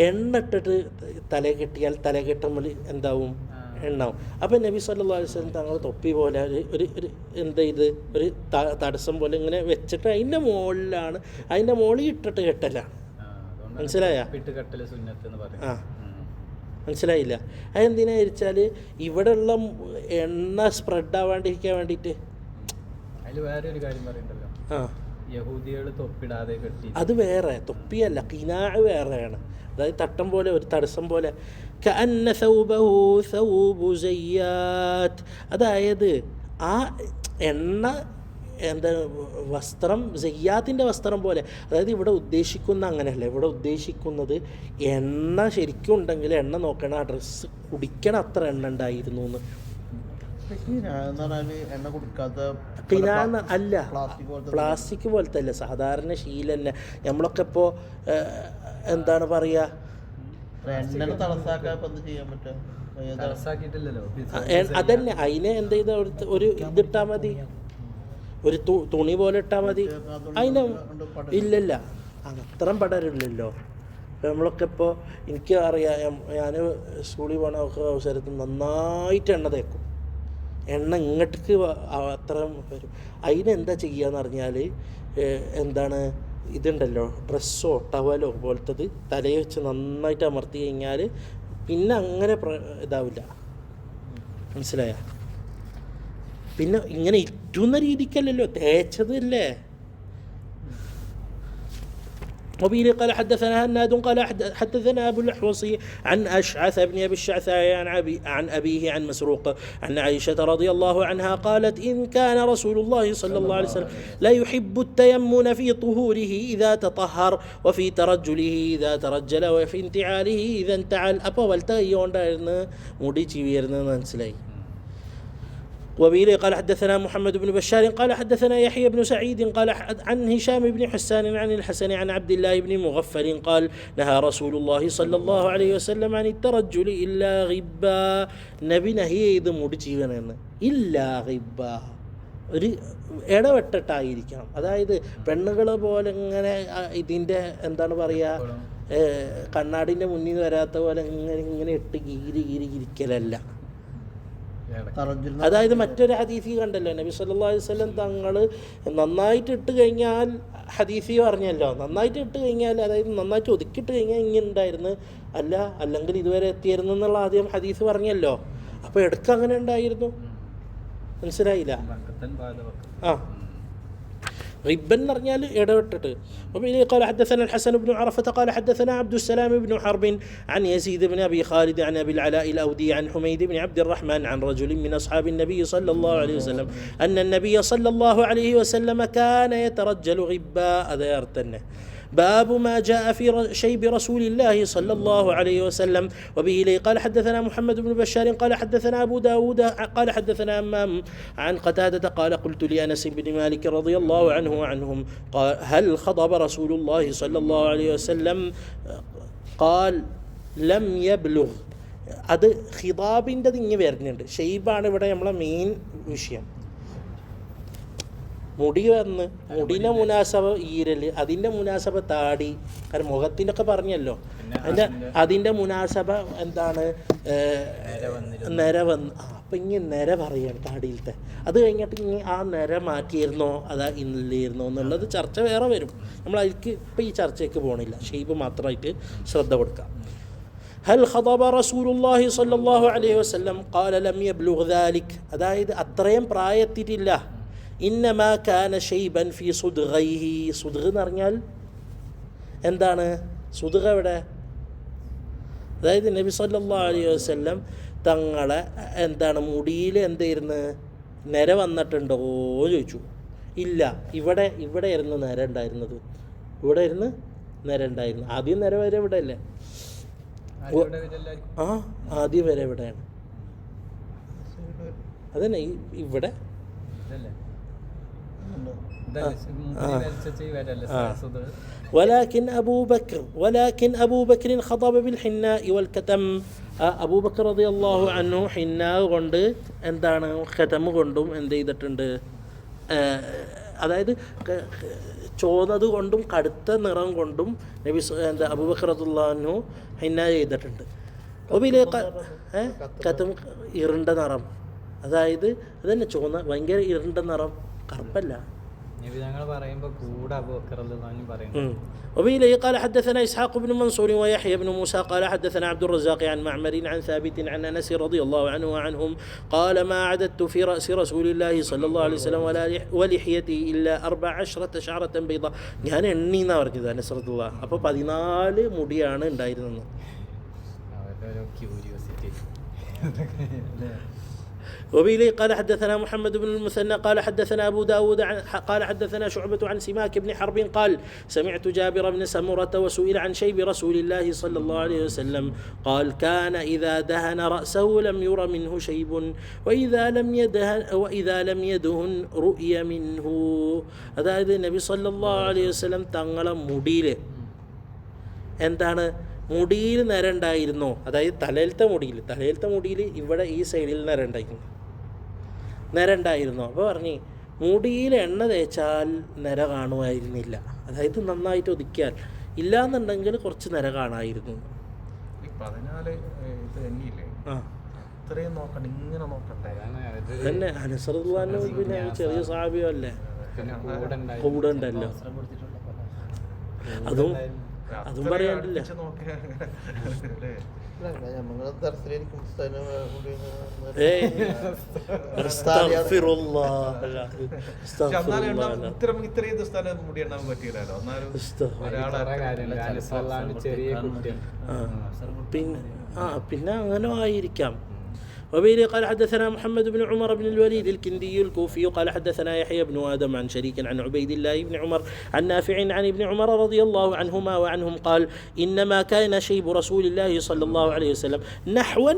എണ്ണ ഇട്ടിട്ട് തല കെട്ടിയാൽ തല കെട്ടുമ്പോൾ എന്താവും? എണ്ണാവും. അപ്പം നബി സല്ലല്ലാഹു അലൈഹി വസല്ലം തങ്ങൾ തൊപ്പി പോലെ ഒരു എന്താ ഇത് ഒരു തടസ്സം പോലെ ഇങ്ങനെ വെച്ചിട്ട് അതിൻ്റെ മുകളിലാണ്, അതിൻ്റെ മുകളിൽ ഇട്ടിട്ട് കെട്ടലാണ്. മനസ്സിലായ? ആ, മനസ്സിലായില്ല? അതെന്തിനാ വെച്ചാൽ ഇവിടെ ഉള്ള എണ്ണ സ്പ്രെഡ് ആവാണ്ടിരിക്കാൻ വേണ്ടിയിട്ട്. അതിൽ വേറെ ഒരു കാര്യം പറയണ്ടല്ലോ, യഹൂദികൾ തൊപ്പിടാതെ കെട്ടി, അത് വേറെ, തൊപ്പിയല്ല, കിനാ വേറെയാണ്. അതായത് തട്ടം പോലെ, ഒരു തടസ്സം പോലെ. കഅന്ന സൗബഹു സൗബു സയ്യാത്ത്, അതായത് ആ എണ്ണ എന്താ വസ്ത്രം സയ്യാത്തിൻ്റെ വസ്ത്രം പോലെ. അതായത് ഇവിടെ ഉദ്ദേശിക്കുന്ന അങ്ങനെയല്ല, ഇവിടെ ഉദ്ദേശിക്കുന്നത് എണ്ണ ശരിക്കും ഉണ്ടെങ്കിൽ എണ്ണ നോക്കണം, ആ ഡ്രസ്സ് കുടിക്കണം അത്ര എണ്ണ ഉണ്ടായിരുന്നു എന്ന്. അല്ല, പ്ലാസ്റ്റിക് പോലത്തെ അല്ല, സാധാരണ ശീല തന്നെ. നമ്മളൊക്കെ ഇപ്പോൾ എന്താണ് പറയുക, അതന്നെ. അതിനെ എന്ത് ചെയ്ത ഒരു ഇതിട്ടാൽ മതി, ഒരു തുണി പോലെ ഇട്ടാൽ മതി. അതിന് ഇല്ലല്ല, അത്രയും പടരില്ലല്ലോ. നമ്മളൊക്കെ ഇപ്പോൾ എനിക്ക് അറിയാം, ഞാൻ സ്കൂളിൽ പോകണ അവസരത്തിൽ നന്നായിട്ട് എണ്ണ തേക്കും. എണ്ണ ഇങ്ങോട്ടേക്ക് അത്രയും വരും. അതിനെന്താ ചെയ്യുകയെന്ന് പറഞ്ഞാൽ എന്താണ് ഇതുണ്ടല്ലോ, ഡ്രസ്സോ ടവലോ പോലത്തത് തലയിൽ വെച്ച് നന്നായിട്ട് അമർത്തി കഴിഞ്ഞാൽ പിന്നെ അങ്ങനെ ഇതാവില്ല. മനസ്സിലായ? പിന്നെ ഇങ്ങനെ ഇറ്റുന്ന രീതിക്കല്ലല്ലോ, തേച്ചതല്ലേ. وبه قال حدثنا هناد قال حدثنا أبو الأحوصي عن أشعث بن أبي الشعثاء عن أبيه عن مسروق عن عائشة رضي الله عنها قالت إن كان رسول الله صلى الله عليه وسلم لا يحب التيمن في طهوره إذا تطهر وفي ترجله إذا ترجل وفي انتعاله إذا انتعل. അപ്പോൾ വലത്തയ്യോണ്ടായിരുന്നു മുടി ചീവിയിരുന്നത് മനസ്സിലായി. وبه قال حدثنا محمد بن بشار قال حدثنا يحيى بن سعيد قال عن هشام بن حسان عن الحسن عن عبد الله بن مغفل قال نهى رسول الله صلى الله عليه وسلم عن الترجل إلا غبا. നബി നഹി ചെയ്ത് മുടി ചീവനെന്ന്, ഇല്ലാ ഗിബ്ബ, ഒരു ഇടവെട്ടിട്ടായിരിക്കണം. അതായത് പെണ്ണുകൾ പോലെ ഇങ്ങനെ ഇതിൻ്റെ എന്താണ് പറയുക, കണ്ണാടിൻ്റെ മുന്നിൽ വരാത്ത പോലെ ഇങ്ങനെ ഇട്ട് ഗീരി ഇരിക്കലല്ല. അതായത് മറ്റൊരു ഹദീസി കണ്ടല്ലോ, നബി സല്ലല്ലാഹു അലൈഹി വസല്ലം തങ്ങൾ നന്നായിട്ട് ഇട്ട് കഴിഞ്ഞാൽ, ഹദീസി പറഞ്ഞല്ലോ, നന്നായിട്ട് ഇട്ട് കഴിഞ്ഞാൽ, അതായത് നന്നായിട്ട് ഒതുക്കിയിട്ട് കഴിഞ്ഞാൽ ഇങ്ങനെ ഉണ്ടായിരുന്നു, അല്ലെങ്കിൽ ഇതുവരെ എത്തിയിരുന്നു എന്നുള്ള ആദ്യം ഹദീസ് പറഞ്ഞല്ലോ. അപ്പോൾ ഇടയ്ക്ക് അങ്ങനെ ഉണ്ടായിരുന്നു. മനസ്സിലായില്ല? ആ, غبا نرجع إدوتته. وبه قال حدثنا الحسن بن عرفة قال حدثنا عبد السلام بن حرب عن يزيد بن أبي خالد عن أبي العلاء الأودي عن حميد بن عبد الرحمن عن رجل من أصحاب النبي صلى الله عليه وسلم أن النبي صلى الله عليه وسلم كان يترجل غبا. هذا يرتنه. باب ما جاء في شيب رسول الله صلى الله عليه وسلم. وبه قال حدثنا محمد بن بشار قال حدثنا أبو داود قال حدثنا أمام عن قتادة قال قلت لأنس بن مالك رضي الله عنه وعنهم قال هل خضب رسول الله صلى الله عليه وسلم قال لم يبلغ. അത് ഖിതാബിൻ്റെ ഇങ്ങനെ വരുന്നുണ്ട്. ഷെയ്ബാണ് ഇവിടെ നമ്മളെ മെയിൻ വിഷയം. മുടി വന്ന് മുടിൻ്റെ മുനാസബ ഈരല്, അതിൻ്റെ മുനാസബ താടി, കാരണം മുഖത്തിൻ്റെ ഒക്കെ പറഞ്ഞല്ലോ, അതിൻ്റെ മുനാസബ എന്താണ്, നിര വന്ന്. അപ്പം ഇങ്ങനെ നിര പറയാണ് താടിയിലത്തെ. അത് കഴിഞ്ഞിട്ട് ഇനി ആ നിര മാറ്റിയിരുന്നോ അതാ ഇല്ലായിരുന്നോ എന്നുള്ളത് ചർച്ച വേറെ വരും. നമ്മൾ അതിലേക്ക് ഇപ്പം ഈ ചർച്ചയ്ക്ക് പോകണില്ല, ഷെയ്ബ് മാത്രമായിട്ട് ശ്രദ്ധ കൊടുക്കാം. هل خضب رسول الله صلى الله عليه وسلم قال لم يبلغ ذلك. അതായത് അത്രയും പ്രായത്തിട്ടില്ല. ഇന്നമാ കാന ഷൈബൻ ഫി സുദ്ഗൈഹി. സുദ്ഗ് എന്ന് പറഞ്ഞാൽ എന്താണ്? സുദ്ഗ് എവിടെ? അതായത് നബി സല്ലല്ലാഹു അലൈഹി വസല്ലം തങ്ങളെ എന്താണ് മുടിയിൽ എന്തായിരുന്നു, നിര വന്നിട്ടുണ്ടോ ചോദിച്ചു. ഇല്ല, ഇവിടെ ആയിരുന്നു നിര ഉണ്ടായിരുന്നത്, ഇവിടെ ആയിരുന്നു നിര ഉണ്ടായിരുന്നു. ആദ്യം നിര വരെ ഇവിടെ അല്ലേ? ആ, ആദ്യം വരെ ഇവിടെയാണ്. അതന്നെ ഇവിടെ. ولكن أبو بكر خضب بالحناء والكتم. അബൂ ബക്കർ റളിയല്ലാഹു അൻഹു ഹിന്നാ കൊണ്ട് എന്താണ് ഖതം കൊണ്ടും എന്ത് ചെയ്തിട്ടുണ്ട്, അതായത് ചോന്നത് കൊണ്ടും കടുത്ത നിറം കൊണ്ടും നബി അബൂ ബക്കർ റളിയല്ലാഹു അൻഹു ഹിന്ന ചെയ്തിട്ടുണ്ട്. കത്തും ഇരുണ്ട നിറം, അതായത് അതന്നെ ചുവന്ന ഭയങ്കര ഇരുണ്ട നിറം, കറുപ്പല്ല. ഞങ്ങൾ പറയുമ്പോൾ കൂടെ പറയുന്നു. وبه قال حدثنا إسحاق بن منصور ويحيى بن موسى قال حدثنا عبد الرزاق عن معمر عن ثابت عن أنس رضي الله عنه وعنهم قال ما عددت في رأس رسول الله صلى الله عليه وسلم ولحيته إلا 14 شعرة بيضاء. ഞാൻ എണ്ണീന്നാ പറഞ്ഞത് അനസ് റളിയല്ലാഹു അൻഹു. അപ്പോൾ 14 മുടിയാണ് ഉണ്ടായിരുന്നത്. وبه قال حدثنا محمد بن المثنى قال حدثنا أبو داود قال حدثنا شعبة عن سماك بن حرب قال سمعت جابر بن سمرة وسئل عن شيب رسول الله صلى الله عليه وسلم قال كان إذا دهن رأسه لم ير منه شيب وإذا لم يدهن رؤي منه. അതായത് നബി സല്ലല്ലാഹു അലൈഹി വസല്ലം തങ്ങളെ മുടിയിൽ എന്താണ് മുടിയിൽ നരണ്ടായിരുന്നോ, അതായത് തലയിലത്തെ മുടിയിൽ ഇവിടെ ഈ സൈഡിൽ നരണ്ടായിരുന്നു. അപ്പോൾ പറഞ്ഞ് മുടിയിൽ എണ്ണ തേച്ചാൽ നര കാണുമായിരുന്നില്ല, അതായത് നന്നായിട്ട് ഒതുക്കിയാൽ, ഇല്ലാന്നുണ്ടെങ്കിൽ കുറച്ച് നര കാണായിരുന്നു. തന്നെ അനസ് റളിയല്ലാഹു അൻഹു പിന്നെ ചെറിയ സഹാബിയോ അല്ലേ, കൂടെ ഉണ്ടല്ലോ, അതും പറയാനില്ല. പിന്നെ അങ്ങനെ ആയിരിക്കാം. وبه قال حدثنا محمد بن عمر بن الوليد الكندي الكوفي قال حدثنا يحيى بن آدم عن شريك عن عبيد الله بن عمر عن نافع عن ابن عمر رضي الله عنهما وعنهم قال إنما كان شيب رسول الله صلى الله عليه وسلم نحوا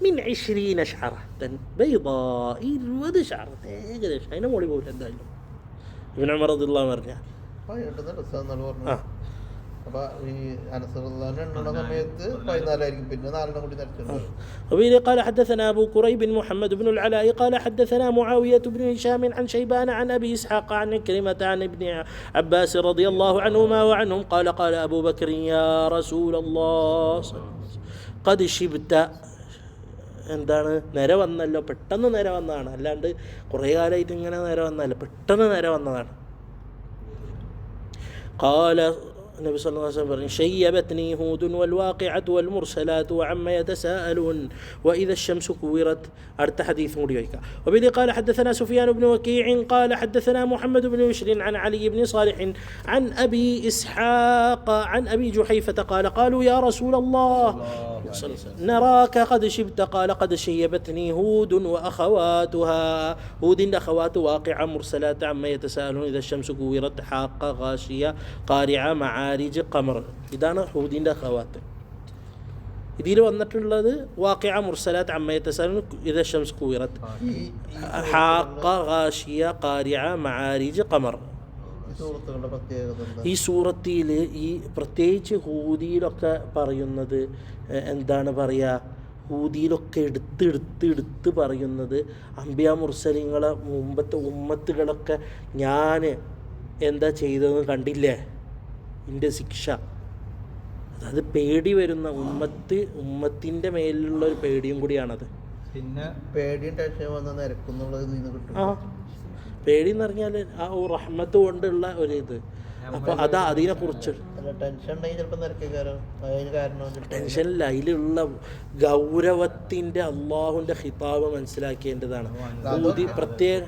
من 20 شعرة بيضاء شعرة هنا مولي بقول ابن عمر رضي الله عنه. وبه قال حدثنا أبو كريب محمد بن العلاء قال حدثنا معاوية بن هشام عن شيبان عن أبي إسحاق عن كلمة عن ابن عباس رضي الله عنهما وعنهم قال أبو بكر يا رسول الله قد شبت. എന്താണ് നര വന്നല്ലോ, പെട്ടെന്ന് നര വന്നതാണ്, അല്ലാണ്ട് കുറേ കാലമായിട്ട് ഇങ്ങനെ നര വന്നല്ല, പെട്ടെന്ന് നര വന്നതാണ്. قال النبي صلى الله عليه وسلم شيبتني هود والواقعة والمرسلات وعما يتساءلون وإذا الشمس كورت. أرت حديث مريويك. وبه قال حدثنا سفيان بن وكيع قال حدثنا محمد بن بشر عن علي بن صالح عن أبي إسحاق عن أبي جحيفة قال قالوا يا رسول الله نراك قد شبت قال قد شيبتني هود وأخواتها. هود أخوات واقعة مرسلات عما يتساءلون إذا الشمس كورت حاقة غاشية قارعة معارج قمر. ഇതാണ് ഹൂദിൻ്റെ അഖവാത്ത്. ഇതിൽ വന്നിട്ടുള്ളത് വാഖിഅ മുർസലാത്ത് അമ്മ യതസാഅലൂൻ ഇദാ ശംസ് കുവിറത്ത് ഹാഖ ഗാശിയ ഖാരിഅ മആരിജ് ഖമർ. ഈ സൂറത്തിൽ ഈ പ്രത്യേകിച്ച് ഹൂദിയിലൊക്കെ പറയുന്നത് എന്താണ് പറയുക, ഹൂദിയിലൊക്കെ എടുത്ത് പറയുന്നത് അംബിയാ മുർസലിങ്ങളെ മുമ്പത്തെ ഉമ്മത്തുകളൊക്കെ ഞാൻ എന്താ ചെയ്തതെന്ന് കണ്ടില്ലേ, എൻ്റെ ശിക്ഷ. അതായത് പേടി വരുന്ന ഉമ്മത്തിൻ്റെ മേലുള്ള ഒരു പേടിയും കൂടിയാണത്. പിന്നെ പേടിയും ടെൻഷൻ വന്ന നിരക്കുന്നുള്ളത് കിട്ടും. ആ പേടി എന്ന് പറഞ്ഞാൽ ആ റഹ്മത്ത് കൊണ്ടുള്ള ഒരു ഇത്. അപ്പോൾ അതാ അതിനെ കുറിച്ച് ടെൻഷനില്ല, അതിലുള്ള ഗൗരവത്തിൻ്റെ അള്ളാഹുവിൻ്റെ ഖിതാബ് മനസ്സിലാക്കേണ്ടതാണ്. പ്രത്യേക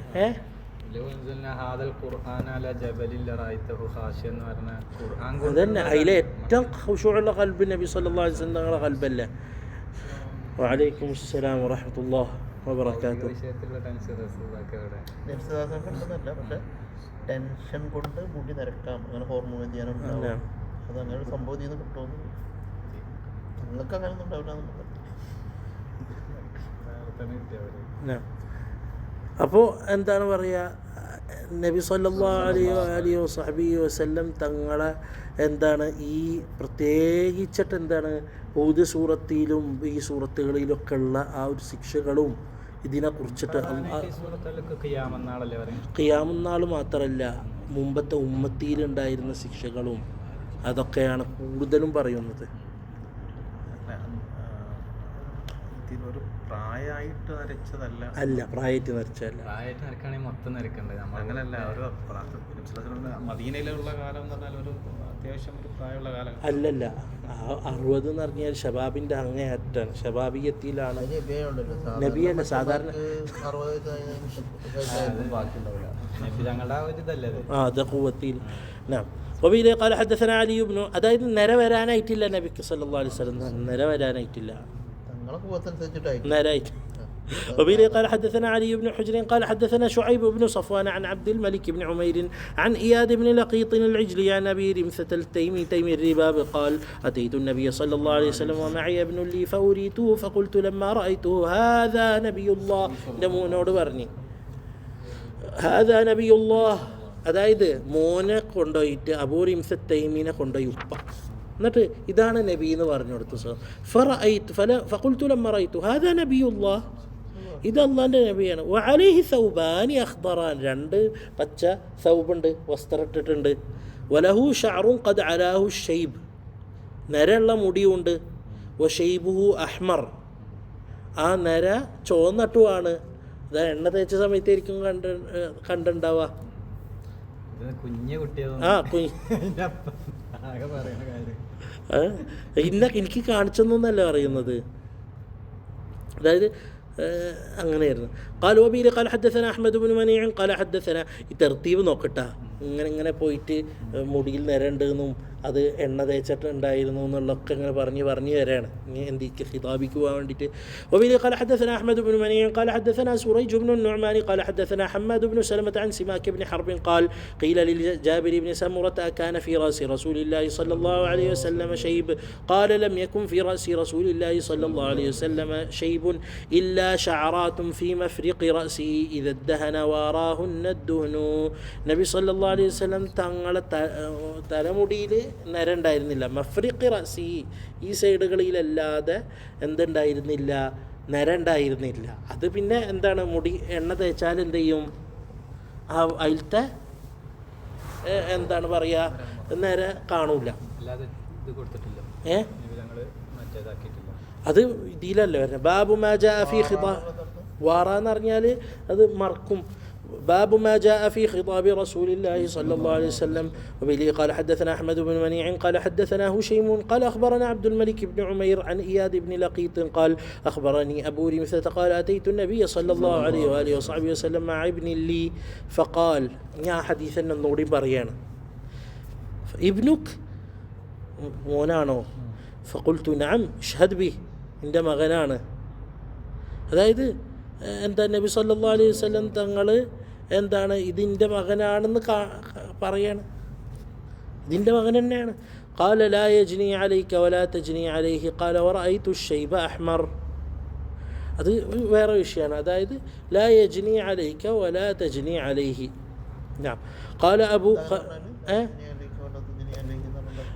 അതന്നെ അതിലെ ഏറ്റവും ഖുശൂഉള്ള ഖൽബ് നബി സല്ലല്ലാഹു അലൈഹി വസല്ലം തങ്ങളുടെ ഖൽബല്ലേ. വഅലൈക്കും അസ്സലാം വറഹ്മത്തുള്ളാഹി വബറകാതുഹു. ടെൻഷൻ കൊണ്ട് മുടി നിരക്കാം, അങ്ങനെ ഹോർമോൺ വ്യതിയാനം ഉണ്ടാവും. അതങ്ങനെ ഒരു സംഭവം ചെയ്യുന്ന കിട്ടുമെന്ന് നിങ്ങൾക്ക് അങ്ങനെ ഒന്നും ഉണ്ടാവില്ല. അപ്പോൾ എന്താണ് പറയുക, നബി സല്ലല്ലാഹു അലൈഹി വസല്ലം തങ്ങളെ എന്താണ് ഈ പ്രത്യേകിച്ചിട്ട് എന്താണ് ഹൂദ് സൂറത്തിലും ഈ സൂറത്തുകളിലൊക്കെ ഉള്ള ആ ഒരു ശിക്ഷകളും ഇതിനെക്കുറിച്ചിട്ട് ഖിയാമന്നാൾ മാത്രമല്ല മുമ്പത്തെ ഉമ്മത്തിയിലുണ്ടായിരുന്ന ശിക്ഷകളും അതൊക്കെയാണ് കൂടുതലും പറയുന്നത്. കൂവത്തിൽ ഒരു പ്രായമായിട്ട് നരച്ചതല്ല. അല്ല, പ്രായമായിട്ട് നരച്ചതല്ല. പ്രായമായിട്ട് നരക്കുകയാണെങ്കിൽ മൊത്തം നരക്കണ്ടത്. അങ്ങനല്ല, ഒരു മദീനയിലുള്ള കാലം എന്ന് പറഞ്ഞാൽ ഒരു അത്യാവശ്യം ഒരു പ്രായമുള്ള കാലം അല്ലല്ല, 60 എന്ന് പറഞ്ഞാൽ ഷബാബിൻ്റെ അങ്ങേയറ്റാണ്, ഷബാബിയത്തിലാണ്. നബിയല്ല, സാധാരണ അത് കൂവത്തിൽ. وبه قال حدثنا علي بن അതായത് നിര വരാനായിട്ടില്ല നബിക്ക് സല്ലല്ലാഹു അലൈഹി വസല്ലം, നിര വരാനായിട്ടില്ല, നിരായിട്ട്. وبه قال حدثنا علي بن حجر قال حدثنا شعيب بن صفوان عن عبد الملك بن عمير عن إياد بن لقيط العجلي عن أبي رمثة التيمي تيمي الرباب قال أتيت النبي صلى الله عليه وسلم ومعي ابن لي فأريته فقلت لما رأيته هذا نبي الله نمونود برني هذا نبي الله. അതായത് മോനെ കൊണ്ടുപോയിട്ട് അബൂ റിംസത്ത് തൈമീനെ കൊണ്ടുപോയി ഉപ്പ, എന്നിട്ട് ഇതാണ് നബി എന്ന് പറഞ്ഞു കൊടുത്തു. ഫഖുൽതു ലമ്മ റഅയ്തു ഹാദാ നബിയുല്ലാഹ്, ഇത് അള്ളാൻ്റെ നബിയാണ്. വഅലൈഹി സൗബാനി അഖ്ദറാൻ, 2 പച്ച സൗബുണ്ട്, വസ്ത്രം ഇട്ടിട്ടുണ്ട്. വലഹു ഷഅറുൻ ഖദ് അലാഹു ഷൈബ്, നരയുള്ള മുടിയുണ്ട്. വഷൈബുഹു അഹ്മർ, ആ നര ചുവന്നിട്ടുമാണ്. അത് എണ്ണ തേച്ച സമയത്തായിരിക്കും കണ്ടുണ്ടാവുക. കുഞ്ഞു കുട്ടിയോ എനിക്ക് കാണിച്ചെന്നല്ല പറയുന്നത്, അതായത് അങ്ങനെയായിരുന്നു. قال وبه قال حدثنا أحمد بن منيع قال حدثنا ഈ തെർത്തീബ് നോക്കട്ടാ, ഇങ്ങനെ പോയിട്ട് മുടിയിൽ നിരണ്ടെന്നും അത് എണ്ണ തേച്ചിട്ടുണ്ടായിരുന്നു എന്നുള്ളതൊക്കെ ഇങ്ങനെ പറഞ്ഞ് വരികയാണ്. ഇനി എന്തൊക്കെ ഖിതാബിക്ക് പോകാൻ വേണ്ടിയിട്ട്. وبه قال حدثنا أحمد بن منيع قال حدثنا سريج بن النعمان قال حدثنا حماد بن سلمة عن سماك بن حرب قال قيل لجابر بن سمرة أكان في رأس رسول الله صلى الله عليه وسلم شيب قال لم يكن في رأس رسول الله صلى الله عليه وسلم شيب إلا شعرات في مفرق رأسه إذا ادهن واراهن الدهن. നബി സല്ലല്ലാഹു അലൈഹി വസല്ലം തങ്ങളെ തലമുടിയിൽ നരണ്ടായിരുന്നില്ല. മഫ്രിഖി റഅസി, ഈ സൈഡുകളിലല്ലാതെ എന്തുണ്ടായിരുന്നില്ല, നരണ്ടായിരുന്നില്ല. അത് പിന്നെ എന്താണ്, മുടി എണ്ണ തേച്ചാൽ എന്ത് ചെയ്യും, അതിലത്തെ എന്താണ് പറയുക, നര കാണൂല. അത് ഇതിലല്ലേ വരുന്നത്. ബാബു മാ ജാഅ ഫീ ഖിതാ, വാറാന്ന് പറഞ്ഞാൽ അത് മറക്കും. باب ما جاء في خطاب رسول الله صلى الله عليه وسلم. وبه قال حدثنا أحمد بن منيع قال حدثنا هشيم قال أخبرنا عبد الملك بن عمير عن إياد بن لقيط قال أخبرني أبو رمثة قال أتيت النبي صلى الله عليه وآله وصحبه وسلم مع ابن لي فقال يا حديثا النور بريانا ابنك ونانو فقلت نعم اشهد به عندما غنانا. അതായത് എന്താ നബി സല്ലല്ലാഹു അലൈഹി വസല്ലം തങ്ങൾ എന്താണ് ഇതിൻ്റെ മകനാണെന്ന് പറയാണ്, ഇതിൻ്റെ മകൻ തന്നെയാണ്. قال لا يجني عليك ولا تجني عليه قال ورأيت الشيب أحمر. അത് വേറെ വിഷയമാണ്. അതായത് لا يجني عليك ولا تجني عليه. قال أبو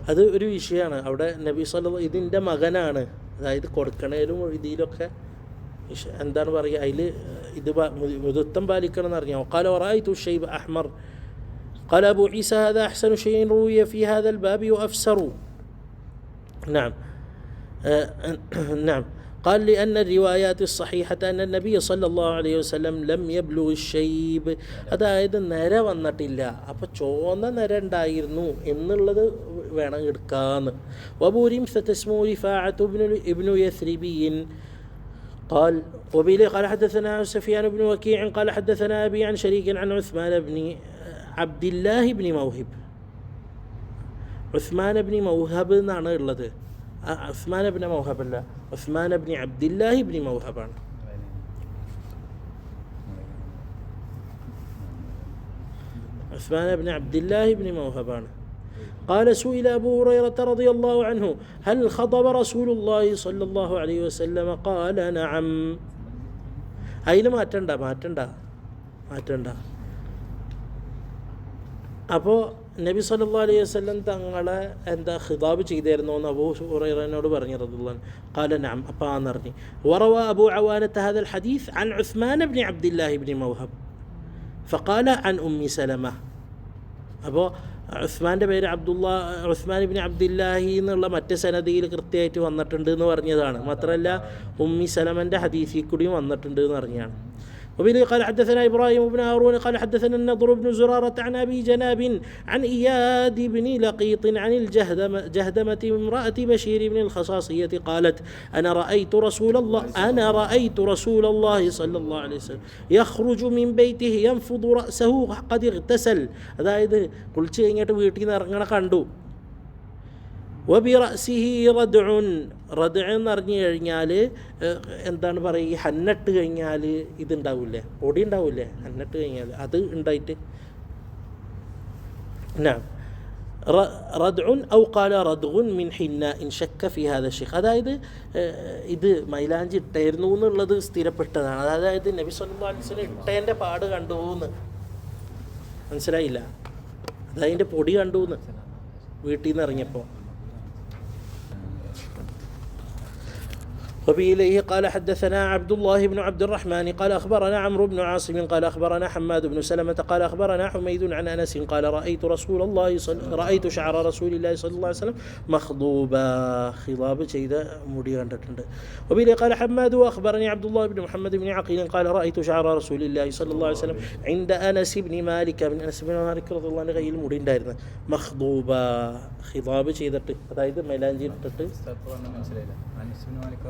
അത് ഒരു വിഷയമാണ്. അവിടെ നബി സല്ലല്ലാഹു ഇതിൻ്റെ മകനാണ്, അതായത് കൊടുക്കണേലും ഇതിലൊക്കെ എന്താണ് പറയുക, അതിൽ ഇത് മൃദുത്വം പാലിക്കണം എന്ന് അറിയാം. قال ورأيت الشيب أحمر قال أبو عيسى هذا أحسن شيء روي في هذا الباب وأفسر. نعم قال لأن الروايات الصحيحة أن النبي صلى الله عليه وسلم لم يبلغ الشيب. അതായത് നര വന്നിട്ടില്ല, അപ്പോൾ ചുവന്ന നര ഉണ്ടായിരുന്നു എന്നുള്ളത് വേണം എടുക്കാന്ന്. وأبو رمثة اسمه رفاعة ابن يثربي قال وبه قال حدثنا سفيان بن وكيع قال حدثنا أبي عن شريك عن عثمان بن عبد الله بن موهب. عثمان بن موهب എന്നാണ് ഉള്ളത്. ഉസ്മാൻ ബിൻ മൗഹബ് അല്ല, ഉസ്മാൻ ബിൻ അബ്ദില്ലാഹി ബിൻ മൗഹബാണ്. ഉസ്മാൻ ബിൻ അബ്ദില്ലാഹി ബിൻ മൗഹബാണ്. قال سئل أبو هريرة رضي الله عنه هل خطب رسول الله صلى الله عليه وسلم قال نعم. അതിൽ മാറ്റണ്ട. അപ്പോൾ നബി സല്ലല്ലാഹു അലൈഹി വസല്ലം തങ്ങളെ എന്താ ഖിതാബ് ചെയ്തിരുന്നു എന്ന് അബൂ ഹുറൈറയോട് പറഞ്ഞു റളിയല്ലാഹു അൻഹു. قال نعم, അപ്പോൾ ആന്ന് പറഞ്ഞു. وروى أبو عوانة هذا الحديث عن عثمان بن عبد الله بن موهب فقال عن أم سلمة. അപ്പോൾ ഉസ്മാൻ്റെ പേര് ഉസ്മാൻ ഇബ്നു അബ്ദില്ലാഹി എന്നുള്ള മറ്റേ സനദിയിൽ കൃത്യമായിട്ട് വന്നിട്ടുണ്ട് എന്ന് പറഞ്ഞതാണ്. മാത്രമല്ല ഉമ്മി സലമൻ്റെ ഹദീസിൽ കൂടിയും വന്നിട്ടുണ്ട് എന്ന് പറഞ്ഞതാണ്. وبه قال حدثنا إبراهيم بن هارون قال حدثنا النضر بن زرارة عن أبي جناب عن إياد بن لقيط عن الجهدمة امرأة بشير بن الخصاصية قالت أنا رأيت رسول الله صلى الله عليه وسلم يخرج من بيته ينفض رأسه قد اغتسل. അതായത് കുളിച്ച് കഴിഞ്ഞിട്ട് വീട്ടിൽ നിന്ന് ഇറങ്ങണ കണ്ടു. വബിറഅസിഹി റദ്ഉൻ, റദ്ഉ എന്ന് പറഞ്ഞു കഴിഞ്ഞാൽ എന്താണ് പറയുക, ഈ ഹന്നട്ട് കഴിഞ്ഞാൽ ഇതുണ്ടാവില്ലേ, പൊടി ഉണ്ടാവില്ലേ ഹന്നട്ട് കഴിഞ്ഞാൽ, അത് ഉണ്ടായിട്ട് റദ്ഉൻ ഔ ഖാല റദ്ഉൻ മിൻ ഹിന്നാഇൻ ശക്ക ഫി ഹാദ ഷൈഖ്. അതായത് ഇത് മൈലാഞ്ചി ഇട്ടായിരുന്നു എന്നുള്ളത് സ്ഥിരപ്പെട്ടതാണ്. അതായത് നബി സല്ലല്ലാഹു അലൈഹി വസല്ലം ഇട്ടേൻ്റെ പാട് കണ്ടു എന്ന് മനസ്സിലായില്ല, അതതിൻ്റെ പൊടി കണ്ടു എന്ന് വീട്ടിൽ നിന്ന് ഇറങ്ങിയപ്പോൾ. وبإليه قال حدثنا عبد الله بن عبد الرحمن قال أخبرنا عمرو بن عاصم قال أخبرنا حماد بن سلمة قال أخبرنا حميد عن أنس قال رأيت شعر رسول الله صلى الله عليه وسلم مخضوبا خضاب جيدا مريان. وبإليه قال حماد وأخبرني عبد الله بن محمد بن عقيل قال رأيت شعر رسول الله صلى الله عليه وسلم عند أنس بن مالك رضي الله عنه غير مرين دايرنا مخضوبا خضاب جيدا. അതായത് മൈലാഞ്ചി ഇട്ടിട്ട്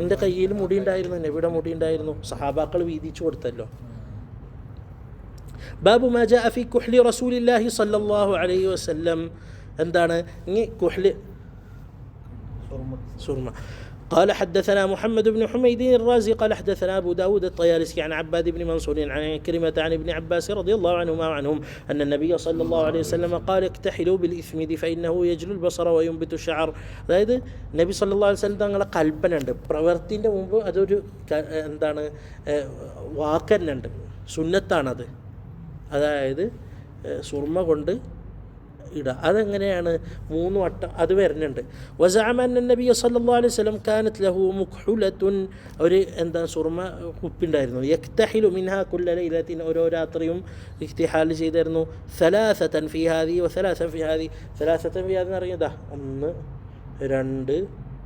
എൻ്റെ കയ്യിൽ മുടി ഉണ്ടായിരുന്നു, നബിയുടെ മുടി ഉണ്ടായിരുന്നു, സഹാബാക്കൾ വീതിച്ചു കൊടുത്തല്ലോ. ബാബു മാ ജാഅ ഫീ കുഹ്ലി റസൂലില്ലാഹി സ്വല്ലല്ലാഹു അലൈഹി വസല്ലം. എന്താണ് ഇനി കുഹ്ലി? സുർമ. قال حدثنا محمد بن حميد الرازي قال حدثنا أبو داود الطيالسي عن عباد بن منصور عن كريمة عن ابن عباس رضي الله عنهما وعنهم أن النبي صلى الله عليه وسلم قال اكتحلوا بالإثمد فإنه يجل البصر وينبت الشعر. അതായത് നബി സല്ലല്ലാഹു അലൈഹി വസല്ലം തങ്ങളെ കൽപ്പനയുണ്ട്, പ്രവൃത്തിൻ്റെ മുമ്പ് അതൊരു എന്താണ് വാക്കന്നുണ്ട്, സുന്നത്താണത്. അതായത് സുർമ കൊണ്ട് ഇടുക. അതെങ്ങനെയാണ്? 3 വട്ടം അത് വരുന്നുണ്ട്. വസഅമ അന്ന നബിയ സല്ലല്ലാഹു അലൈഹി വസല്ലം കാനത് ലഹു മുഖ്ഹുലത്തുൻ, ഒരു എന്താ സുർമ കുപ്പിണ്ടായിരുന്നു. യക്തഹിലു മിൻഹാ കുല്ല ലൈലത്തിൻ, ഓരോ രാത്രിയും ഇഖ്തിഹാൽ ചെയ്തിരുന്നു. സലാസതൻ ഫി ഹാദി വസലാസൻ ഫി ഹാദി. സലാസതൻ ഫി ഹാദി എന്ന് പറയുന്നതാ 1 2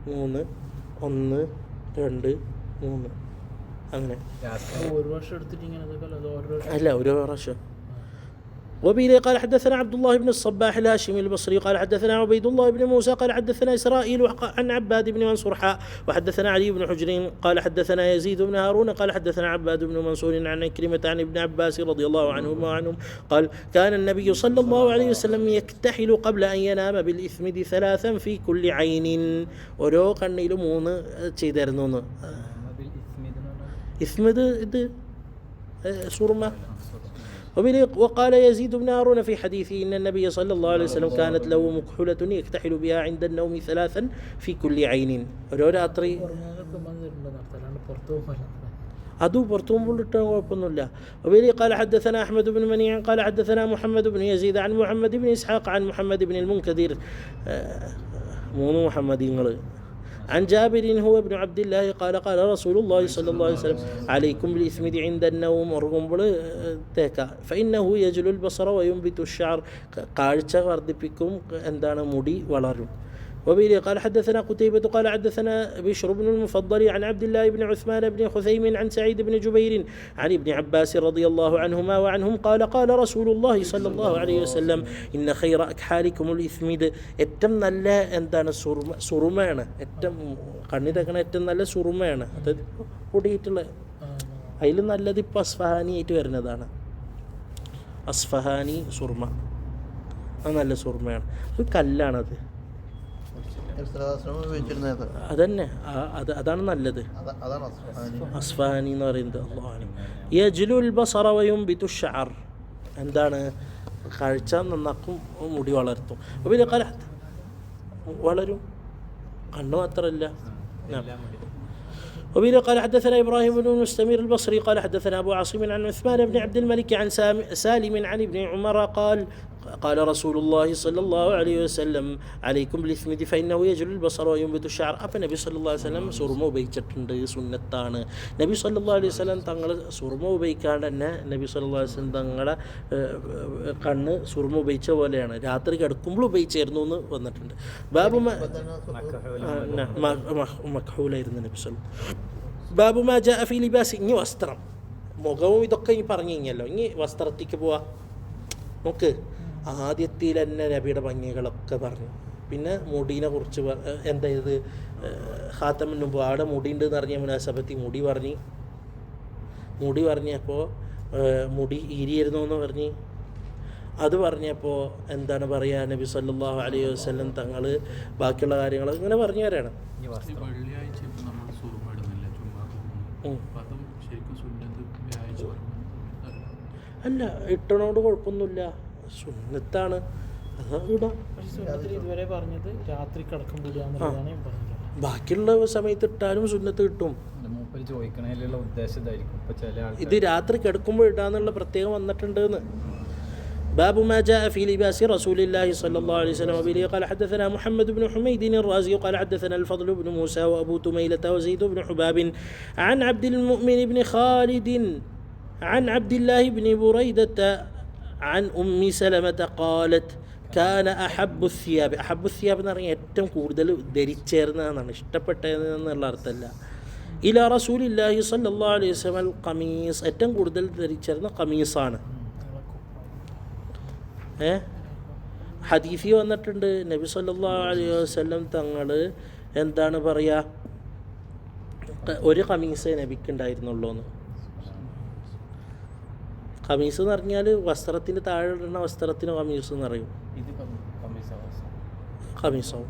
3 1 2 3 അങ്ങനെ. ഒരു വർഷം എടുത്തിട്ട് ഇങ്ങനെ അല്ല, ഒരു പ്രാവശ്യം. وبه قال حدثنا عبد الله بن الصباح الهاشمي البصري قال حدثنا عبيد الله بن موسى قال حدثنا إسرائيل عن عباد بن منصور وحدثنا علي بن حجر قال حدثنا يزيد بن هارون قال حدثنا عباد بن منصور عن كريمة عن ابن عباس رضي الله عنهما قال كان النبي صلى الله عليه وسلم يكتحل قبل أن ينام بالإثمد 3 في كل عين. ഓരോ കണ്ണിലും 3 ചെയ്തിരുന്നു. ഇസ്മിദ് ഇത് സുർമ. وقال يزيد بن هارون في حديثه إن النبي صلى الله عليه وسلم كانت له مكحلة يكتحل بها عند النوم 3 في كل عين. ഓരോ രാത്രി അത് പുറത്തു പോകുമ്പോളിട്ട് കുഴപ്പമൊന്നുമില്ല. وبه قال حدثنا أحمد بن منيع قال حدثنا محمد بن يزيد عن محمد بن إسحاق عن محمد بن المنكدر 3 മുഹമ്മദീങ്ങൾ عن جابر هو ابن عبد الله قال قال رسول الله صلى الله عليه وسلم عليكم بالإثمد عند النوم فإنه يجل البصر وينبت الشعر. കാഴ്ച വർദ്ധിപ്പിക്കും, എന്താണ് മുടി വളരും. وبه قال حدثنا قتيبة قال حدثنا بشر بن المفضل عن عبد الله بن عثمان بن خثيم عن سعيد بن جبير عن ابن عباس رضي الله عنهما وعنهم قال قال رسول الله صلى الله عليه وسلم إن خير أكحالكم الإثمد. ഏറ്റവും നല്ല എന്താണ് സുറുമയാണ്, ഏറ്റവും കണ്ണി തക്കണ ഏറ്റവും നല്ല സുറുമയാണ്, അത് പൊടിയിട്ടുള്ള. അതിൽ നല്ലത് ഇപ്പോൾ അസ്ഫഹാനി ആയിട്ട് വരുന്നതാണ്, അസ്ഫഹാനി സുർമ. അത് നല്ല സുർമയാണ്, അത് കല്ലാണത്. അതന്നെ, അതാണ് നല്ലത്. അസ്ഫഹാനി എന്ന് പറയുന്നത്. യജ്ലുൽ ബസറ വയുംബിതു ശഅർ, എന്താണ് കാഴ്ച നന്നാക്കും, മുടി വളർത്തും. അപ്പോൾ വളരും, കണ്ണ് മാത്രമല്ല. وبه قال حدثنا إبراهيم بن مستمير البصري قال حدثنا أبو عاصم عن عثمان بن عبد الملك عن سالم عن ابن عمر قال رسول الله صلى الله عليه وسلم عليكم بالإثمد فإنه يجل البصر وينبت الشعر. അപ്പം നബി സല്ലല്ലാഹു അലൈഹി വസല്ലം സുർമ ഉപയോഗിച്ചിട്ടുണ്ട്, സുന്നത്താണ്. നബി സല്ലല്ലാഹു അലൈഹി വസല്ലം തങ്ങൾ സുർമ ഉപയോഗിക്കാണ്ട് തന്നെ നബി സല്ലല്ലാഹു അലൈഹി വസല്ലം തങ്ങളെ കണ്ണ് സുർമ ഉപയോഗിച്ച പോലെയാണ്, രാത്രി കിടക്കുമ്പോൾ ഉപയോഗിച്ചായിരുന്നു എന്ന് വന്നിട്ടുണ്ട്. ബാബു മഖ്ഹൂലായിരുന്നു നബി സല്ലല്ലാഹു. ബാബു മാ ജാഅ ഫീ ലിബാസ്. ഇനി വസ്ത്രം, മുഖവും ഇതൊക്കെ ഇനി പറഞ്ഞു കഴിഞ്ഞല്ലോ. ഇനി വസ്ത്രത്തേക്ക് പോവാ. നോക്ക്, ആദ്യത്തിൽ തന്നെ നബിയുടെ ഭംഗികളൊക്കെ പറഞ്ഞു. പിന്നെ മുടീനെ കുറിച്ച് എന്താ ഇത് ഖാത്തമിന് മുമ്പ് അവിടെ മുടിയുണ്ട് എന്ന് പറഞ്ഞ മുനാസബത്തി മുടി പറഞ്ഞപ്പോൾ മുടി ഈരിയായിരുന്നു എന്ന് പറഞ്ഞ് അത് പറഞ്ഞപ്പോൾ എന്താണ് പറയുക, നബി സല്ലല്ലാഹു അലൈഹി വസല്ലം തങ്ങൾ ബാക്കിയുള്ള കാര്യങ്ങൾ ഇങ്ങനെ പറഞ്ഞു തരാണ്. അല്ല, ഇട്ടണോണ്ട് കുഴപ്പമൊന്നുമില്ല, സുന്നത്താണ്, അത് ഇടാം. ഇതുവരെ പറഞ്ഞത് രാത്രി കിടക്കുമ്പോൾ ബാക്കിയുള്ള സമയത്ത് ഇട്ടാലും സുന്നത്ത് കിട്ടും. ചോദിക്കണേലുള്ള ഉദ്ദേശം ഇതായിരിക്കും. ഇത് രാത്രി കിടക്കുമ്പോൾ ഇടാന്നുള്ള പ്രത്യേകം വന്നിട്ടുണ്ട് എന്ന്. باب ما جاء في لباس رسول الله صلى الله عليه وسلم. وبه قال حدثنا محمد بن حميد الرازي قال حدثنا الفضل بن موسى وأبو تميلة وزيد بن حباب عن عبد المؤمن بن خالد عن عبد الله بن بريدة عن أم سلمة قالت كان أحب الثياب എന്ന് പറഞ്ഞാൽ ഏറ്റവും കൂടുതൽ ധരിച്ചേർന്നതാണ്, ഇഷ്ടപ്പെട്ടതെന്നുള്ള അർത്ഥമല്ല. ഇലാ റസൂലില്ലാഹി സ്വല്ലല്ലാഹു അലൈഹി വസല്ലം ഖമീസ്, ഏറ്റവും കൂടുതൽ ധരിച്ചേർന്ന ഖമീസാണ്. ഹദീഫി വന്നിട്ടുണ്ട് നബി സല്ലല്ലാഹു അലൈഹി വസല്ലം തങ്ങൾ എന്താണ് പറയുക, ഒരു ഖമീസേ നബിക്കുണ്ടായിരുന്നുള്ളൂ എന്ന്. ഖമീസ് എന്ന് പറഞ്ഞാൽ വസ്ത്രത്തിന് താഴെ ഇടുന്ന വസ്ത്രത്തിന് ഖമീസ് എന്ന് പറയും. ഖമീസാവും.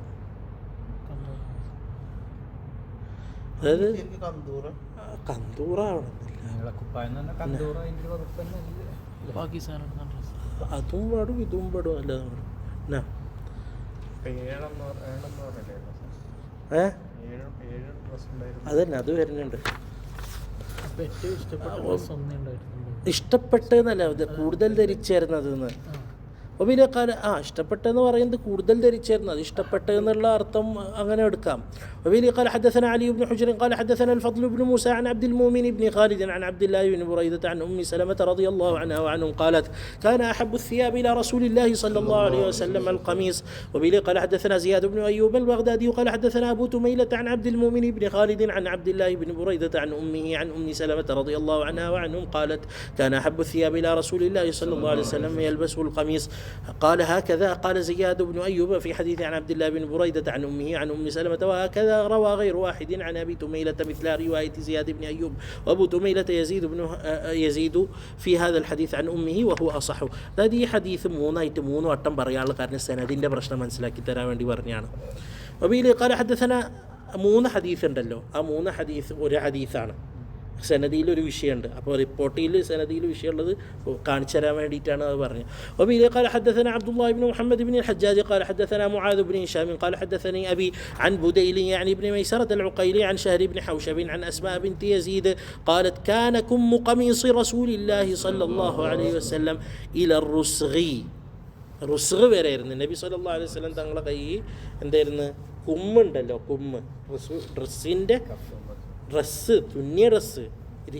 അതായത് കന്തൂറാവണമെന്നില്ല, അതും പാടും ഇതും പാടും അല്ല. അതന്നെ അത് വരുന്നുണ്ട്. ഇഷ്ടപ്പെട്ടെന്നല്ല, കൂടുതൽ ധരിച്ചേരുന്നത് എന്ന്. ഒബിലെ കാല ഇഷ്ടപ്പെട്ടെന്ന് പറയുന്നത് കൂടുതൽ ധരിച്ചേരുന്നത്, അത് ഇഷ്ടപ്പെട്ടെന്നുള്ള അർത്ഥം അങ്ങനെ എടുക്കാം. وبه قال حدثنا علي بن حجر قال حدثنا الفضل بن موسى عن عبد المؤمن بن خالد عن عبد الله بن بريدة عن أم سلمة رضي الله عنها وعنهم قالت كان أحب الثياب إلى رسول الله صلى الله عليه وسلم القميص. وبه قال حدثنا زياد بن أيوب البغدادي قال حدثنا أبو تميلة عن عبد المؤمن بن خالد عن عبد الله بن بريدة عن أمه عن أم سلمة رضي الله عنها وعنهم قالت كان أحب الثياب إلى رسول الله صلى الله عليه وسلم يلبسه القميص. قال هكذا قال زياد بن أيوب في حديث عن عبد الله بن بريدة عن أمه عن أم سلمة، وهكذا روى غير واحد عن أبي تميلة مثل رواية زياد بن أيوب. وأبو تميلة يزيد في هذا الحديث عن أمه وهو أصح. هذه حديث മൂന്ന് വട്ടം പറയാനുള്ള കാരണം സനദിൻ്റെ പ്രശ്നം മനസ്സിലാക്കി തരാൻ വേണ്ടി പറഞ്ഞാണ്. وبه قال حدثنا 3 ഹദീസ് ഉണ്ടല്ലോ, ആ 3 ഹദീസ് ഒരു ഹദീസാണ്. സനദിയിലൊരു വിഷയമുണ്ട്, അപ്പോൾ റിപ്പോർട്ടിൽ സനദിയിൽ വിഷയമുള്ളത് കാണിച്ചു തരാൻ വേണ്ടിയിട്ടാണ് അത് പറഞ്ഞത്. وبه قال حدثنا عبد الله بن محمد بن الحجاج قال حدثنا معاذ بن هشام قال حدثني أبي عن بديل يعني ابن ميسرة العقيلي عن شهر بن حوشب عن أسماء بنت يزيد قالت كان كم قميص رسول الله صلى الله عليه وسلم إلى الرسغ. റുസ്ഗ് വരെയായിരുന്നു നബി സല്ലല്ലാഹു അലൈഹി വസല്ലം തങ്ങളെ കൈ എന്തായിരുന്നു, കുമ്മുണ്ടല്ലോ, കുമ്മ്, ഡ്രസ്സിൻ്റെ ഡ്രസ്സ്, തുന്നിയ ഡ്രസ്സ്,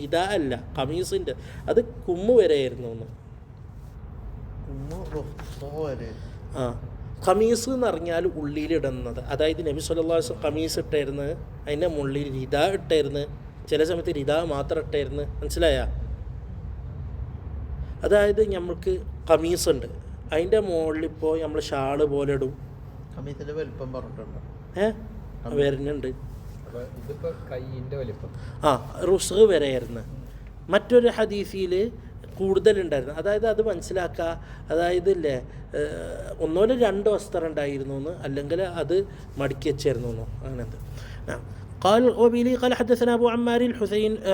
ഇതാ അല്ല കമീസിൻ്റെ, അത് കുമ്മ് വരെയായിരുന്നു ഒന്ന്. ഖമീസ് എന്ന് പറഞ്ഞാൽ ഉള്ളിലിടുന്നത്, അതായത് നബി സല്ലല്ലാഹു അലൈഹി വസല്ലം ഖമീസ് ഇട്ടായിരുന്നു, അതിൻ്റെ മുള്ളിൽ റിദാ ഇട്ടായിരുന്നു, ചില സമയത്ത് റിദാ മാത്രം ഇട്ടായിരുന്നു, മനസ്സിലായ? അതായത് നമുക്ക് ഖമീസ് ഉണ്ട്, അതിൻ്റെ മുകളിലിപ്പോൾ നമ്മൾ ഷാള് പോലെ ഇടും. ഖമീസിൻ്റെ വലിപ്പം പറഞ്ഞിട്ടുണ്ട്, വരുന്നുണ്ട്. ആ റുസ്ഗ് വരെയായിരുന്നു. മറ്റൊരു ഹദീസിൽ കൂടുതലുണ്ടായിരുന്നു, അതായത് അത് മനസ്സിലാക്കുക, അതായത് ഇല്ലേ ഒന്നോലെ 2 വസ്ത്രം ഉണ്ടായിരുന്നു എന്ന്, അല്ലെങ്കിൽ അത് മടക്കി വെച്ചായിരുന്നു എന്നോ അങ്ങനത്തെ. قال وبه قال حدثنا أبو عمار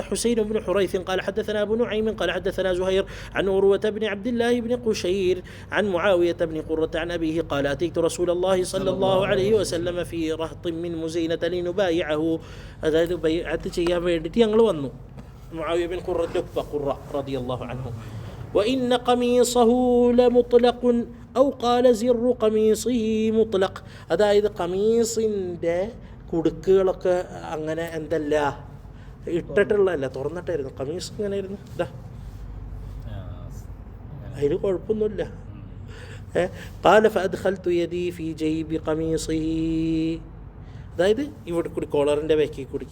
حسين بن حريث قال حدثنا أبو نعيم قال حدثنا زهير عن عروة بن عبد الله بن قشير عن معاوية بن قرة عن أبيه قال أتيت رسول الله صلى الله عليه وسلم في رهط من مزينة لنبايعه. أذاد بيعت شيئا بيدتي ينغلو معاوية بن قرة رضي الله عنه. وإن قميصه لمطلق ഔ ഖാല സിറു ഖമീസിഹി മുത്ലഖ്, അതായത് ഖമീസിൻ്റെ കുടുക്കുകളൊക്കെ അങ്ങനെ എന്തല്ല ഇട്ടിട്ടുള്ളതല്ല, തുറന്നിട്ടായിരുന്നു. ഖമീസ് ഇങ്ങനെയായിരുന്നു, ഇതാ അതിൽ കുഴപ്പമൊന്നുമില്ല. ഖാല ഫഅദ്ഖൽതു യദി ഫീ ജൈബി ഖമീസിഹി, അതായത് ഇവിടെ കൂടി കോളറിൻ്റെ ബാക്കിൽ കൂടി,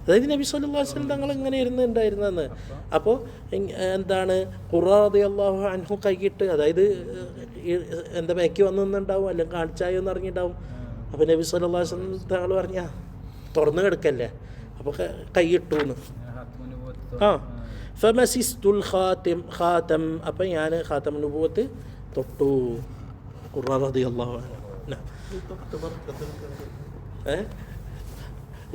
അതായത് നബി സല്ലല്ലാഹു അലൈഹി വസല്ലം തങ്ങൾ ഇങ്ങനെയായിരുന്നു ഉണ്ടായിരുന്നതെന്ന്. അപ്പോൾ എന്താണ് ഖുറാ റളിയല്ലാഹു അൻഹു കൈയിട്ട്, അതായത് എന്താ ബാക്കി വന്നു നിന്നുണ്ടാവും, അല്ലെങ്കിൽ കാണിച്ചായോ എന്ന് അറിഞ്ഞിട്ടുണ്ടാവും. അപ്പോൾ നബി സല്ലല്ലാഹു അലൈഹി വസല്ലം തങ്ങൾ പറഞ്ഞ തുറന്നു കിടക്കല്ലേ, അപ്പോൾ കൈയിട്ടു എന്ന്. ആ ഫമസിസ്തുൽ ഖാതം, അപ്പം ഞാൻ ഖാതം നുബുവത്ത് തൊട്ടു. ഖുറാ റളിയല്ലാഹു അൻഹു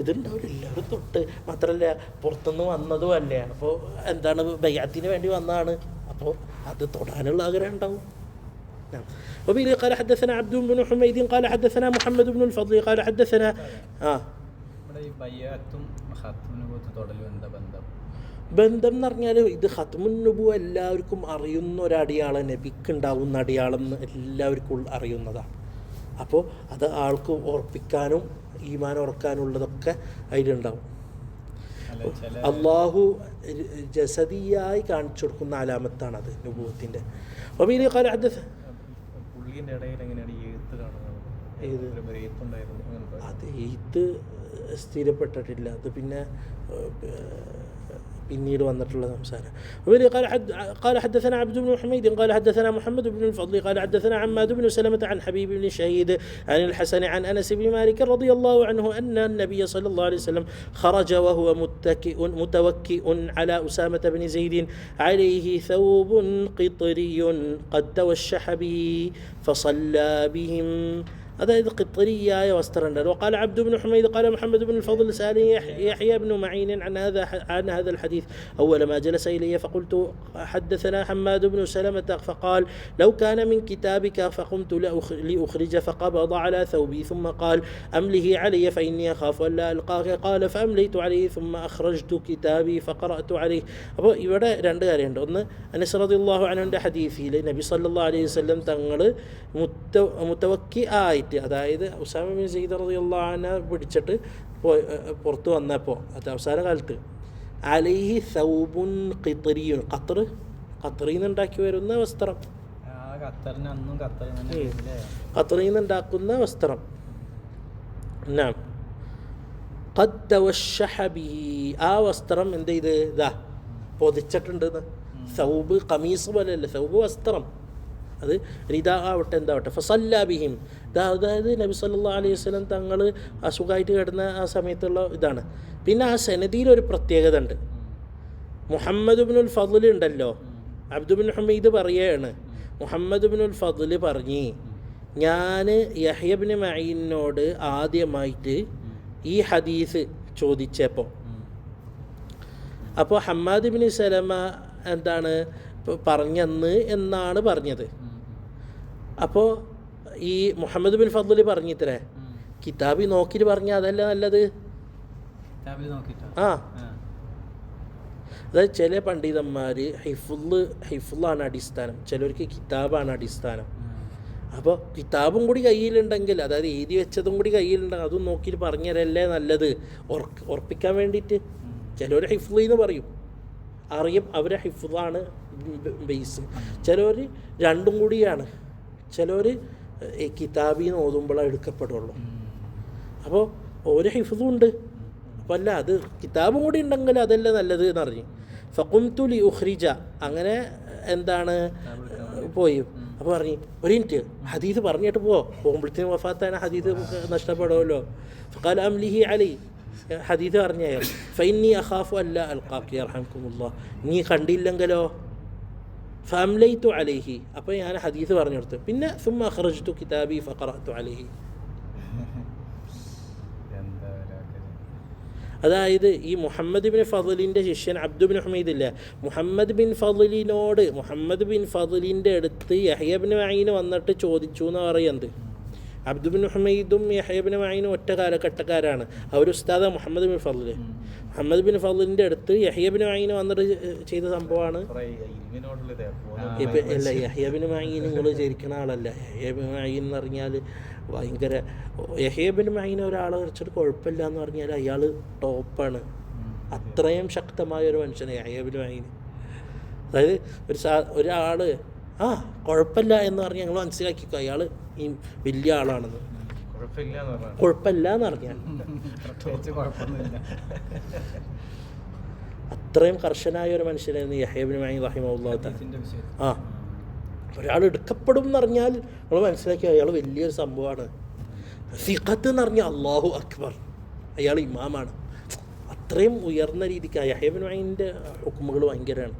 ഇതുണ്ടാവില്ല, ഒരു തൊട്ട് മാത്രമല്ല പുറത്തുനിന്ന് വന്നതും അല്ല. അപ്പോൾ എന്താണ് ബൈഅത്തിന് വേണ്ടി വന്നതാണ്, അപ്പോൾ അത് തൊടാനുള്ള ആഗ്രഹം ഉണ്ടാവും. وبه قال حدثنا عبد بن حميد قال حدثنا محمد بن الفضل قال حدثنا ബന്ധം എന്ന് പറഞ്ഞാൽ ഇത് ഖത്മുൻ നുബുവ എല്ലാവർക്കും അറിയുന്ന ഒരടയാളം, നബിക്ക് ഉണ്ടാവുന്ന അടയാളം എല്ലാവർക്കും അറിയുന്നതാണ്. അപ്പോൾ അത് ആൾക്ക് ഓർപ്പിക്കാനും ഈമാൻ ഉറക്കാനുള്ളതൊക്കെ അതിലുണ്ടാവും. അള്ളാഹു ജസദിയായി കാണിച്ചു കൊടുക്കുന്ന അലാമത്താണത് നുബുവത്തിൻ്റെ. അത് എയ്ത്ത് സ്ഥിരപ്പെട്ടിട്ടില്ല, അത് പിന്നെ പിന്നീട് വന്നിട്ടുള്ള സംസാരം. قال حدثنا عبد بن حميد قال حدثنا محمد بن الفضل قال حدثنا عماد بن سلمة عن حبيب بن شهيد عن الحسن عن أنس بن مالك رضي الله عنه أن النبي صلى الله عليه وسلم خرج وهو متوكئ على أسامة بن زيد عليه ثوب قطري قد توشح به فصلى بهم. അതായത് ഖിത്രിയായ വസ്ത്രമുണ്ടല്ലോ. وقال عبد بن حميد قال محمد بن الفضل سألني يحيى بن معين عن هذا الحديث أول ما جلس إلي فقلت حدثنا حماد بن سلمة فقال لو كان من كتابك فقمت لأخرج فقبض على ثوبي ثم قال أمله علي فإني أخاف ألا ألقاك قال فأمليت عليه ثم أخرجت كتابي فقرأت عليه. അപ്പോൾ ഇവിടെ രണ്ട് കാര്യമുണ്ട്. ഒന്ന് അനസ് റളിയല്ലാഹു അൻഹുവിൻ്റെ ഹദീസിൽ നബി സല്ലല്ലാഹു അലൈഹി വസല്ലം തങ്ങൾ മുത്തവക്കി ആയിട്ട്, അതായത് ഉസാമ ബിൻ സയ്യിദ് റളിയല്ലാഹു അൻഹു പിടിച്ചിട്ട് പുറത്ത് വന്നപ്പോൾ അത് അവസാന കാലത്ത് അലൈഹി സൗബുൻ ഖിത്രിയുൻ, ഖത്തറിൽ നിന്ന് ഉണ്ടാക്കി വരുന്ന വസ്ത്രം, ഖത്തറിൽ നിന്ന് ഉണ്ടാക്കുന്ന വസ്ത്രം. ഖദ് തവശഹ ബിഹി, ആ വസ്ത്രം എന്ത് ചെയ്ത് ഇതാ പൊതിച്ചിട്ടുണ്ടെന്ന്. സൗബ് ഖമീസ് പോലെയല്ല, സൗബ് വസ്ത്രം, അത് റിദാ ആവട്ടെ എന്താവട്ടെ. ഫസല്ലാ ബിഹിം, അതായത് നബി സല്ലല്ലാഹു അലൈഹി വസല്ലം തങ്ങൾ അസുഖമായിട്ട് കിടന്ന ആ സമയത്തുള്ള ഇതാണ്. പിന്നെ ആ സനദിയിലൊരു പ്രത്യേകത ഉണ്ട്. മുഹമ്മദ് ഇബ്നുൽ ഫദ്ൽ ഉണ്ടല്ലോ, അബ്ദു ബിൻ ഹമീദ് പറയുകയാണ്, മുഹമ്മദ് ഇബ്നുൽ ഫദ്ൽ പറഞ്ഞ് ഞാൻ യഹ്യ ഇബ്നു മഈനോട് ആദ്യമായിട്ട് ഈ ഹദീസ് ചോദിച്ചപ്പോൾ, അപ്പോൾ ഹമ്മാദ് ഇബ്നു സലമ എന്താണ് പറഞ്ഞെന്ന് എന്നാണ് പറഞ്ഞത്. അപ്പോൾ ഈ മുഹമ്മദ് ബിൻ ഫദ്ൽ പറഞ്ഞിത്രേ കിതാബി നോക്കിയിട്ട് പറഞ്ഞ അതല്ല നല്ലത്. ആ അതായത് ചില പണ്ഡിതന്മാർ ഹിഫുള്ളാണ് അടിസ്ഥാനം, ചിലർക്ക് കിതാബാണ് അടിസ്ഥാനം. അപ്പോൾ കിതാബും കൂടി കയ്യിലുണ്ടെങ്കിൽ, അതായത് എഴുതി വെച്ചതും കൂടി കയ്യിലുണ്ടെങ്കിൽ അതും നോക്കിയിട്ട് പറഞ്ഞതല്ലേ നല്ലത്, ഉറപ്പിക്കാൻ വേണ്ടിയിട്ട്. ചിലർ ഹിഫ്ള് എന്ന് പറയും, അറിയും അവരെ ഹിഫ്ളാണ് ബേസ്. ചിലർ രണ്ടും കൂടിയാണ്, ചിലർ കിതാബിന്ന് ഓതുമ്പോഴാണ് എടുക്കപ്പെടുള്ളൂ. അപ്പോൾ ഒരു ഹിഫ്ളും ഉണ്ട്, അപ്പോൾ അല്ല അത് കിതാബും കൂടി ഉണ്ടെങ്കിൽ അതല്ല നല്ലത് എന്നറിഞ്ഞു. ഫഖുംതു ലി ഉഖ്രിജ, അങ്ങനെ എന്താണ് പോയി. അപ്പോൾ പറഞ്ഞു ഒരു മിനിറ്റ് ഹദീസ് പറഞ്ഞിട്ട് പോകുമ്പോഴത്തേനും വഫാത്താണ്, ഹദീസ് നഷ്ടപ്പെടുമല്ലോ. ഫഖാല അംലിഹി അലി, ഹദീസ് പറഞ്ഞാൽ ഫഇന്നി അഖാഫു അല്ല അൽഖാഖി യർഹമുക്കുമുല്ലാഹ്, നീ കണ്ടില്ലെങ്കിലോ. ഫഅംലൈതു അലൈഹി, അപ്പോൾ ഞാൻ ഹദീസ് പറഞ്ഞു കൊടുത്തു. പിന്നെ സുമ്മ അഖ്റജ്തു കിതാബി ഫഖറഅതു അലൈഹി. അതായത് ഈ മുഹമ്മദ് ബിൻ ഫദ്ലിൻ്റെ ശിഷ്യൻ അബ്ദു ബിൻ ഹമീദ് ഇല്ല, മുഹമ്മദ് ബിൻ ഫദ്ലിനോട്, മുഹമ്മദ് ബിൻ ഫദ്ലിൻ്റെ അടുത്ത് യഹ്യ ഇബ്നു മഈൻ വന്നിട്ട് ചോദിച്ചു എന്ന് പറയുന്നത്. അബ്ദുബിൻ ഹുമൈദും യഹ്യ ബിൻ മഈനും ഒറ്റ കാലഘട്ടക്കാരാണ്. അവർ ഉസ്താദ് മുഹമ്മദ് ബിൻ ഫضൽ. മുഹമ്മദ് ബിൻ ഫضലിൻ്റെ അടുത്ത് യഹ്യ ബിൻ മഈൻ വന്നിട്ട് ചെയ്ത സംഭവമാണ്. ഇപ്പം അല്ല, യഹ്യ ബിൻ മഈൻ നിങ്ങൾ ചേരിക്കുന്ന ആളല്ല. യഹ്യ ബിൻ മഈൻ എന്ന് പറഞ്ഞാൽ ഭയങ്കര, യഹ്യ ബിൻ മഈൻ ഒരാളെ കുറിച്ചിട്ട് കുഴപ്പമില്ല എന്ന് പറഞ്ഞാൽ അയാൾ ടോപ്പാണ്. അത്രയും ശക്തമായ ഒരു മനുഷ്യന് യഹ്യ ബിൻ മഈൻ. അതായത് ഒരാൾ കുഴപ്പമില്ല എന്ന് പറഞ്ഞാൽ ഞങ്ങൾ മനസ്സിലാക്കിക്കോ അയാൾ ഈ വലിയ ആളാണെന്ന്. കുഴപ്പമില്ല എന്ന് പറഞ്ഞാൽ അത്രയും കർശനായ ഒരു മനുഷ്യനായിരുന്നു യഹ്യ ബിൻ മഈൻ റഹിമഹുല്ലാഹു തആല. ഒരാൾ എടുക്കപ്പെടും എന്ന് പറഞ്ഞാൽ നമ്മൾ മനസ്സിലാക്കിയോ അയാൾ വലിയൊരു സംഭവമാണ്. സിഖത്ത് എന്ന് പറഞ്ഞാൽ അല്ലാഹു അക്ബർ, അയാൾ ഇമാമാണ്. അത്രയും ഉയർന്ന രീതിക്ക് യഹ്യ ബിൻ മഈനിൻ്റെ ഹുക്മുകൾ ഭയങ്കരമാണ്.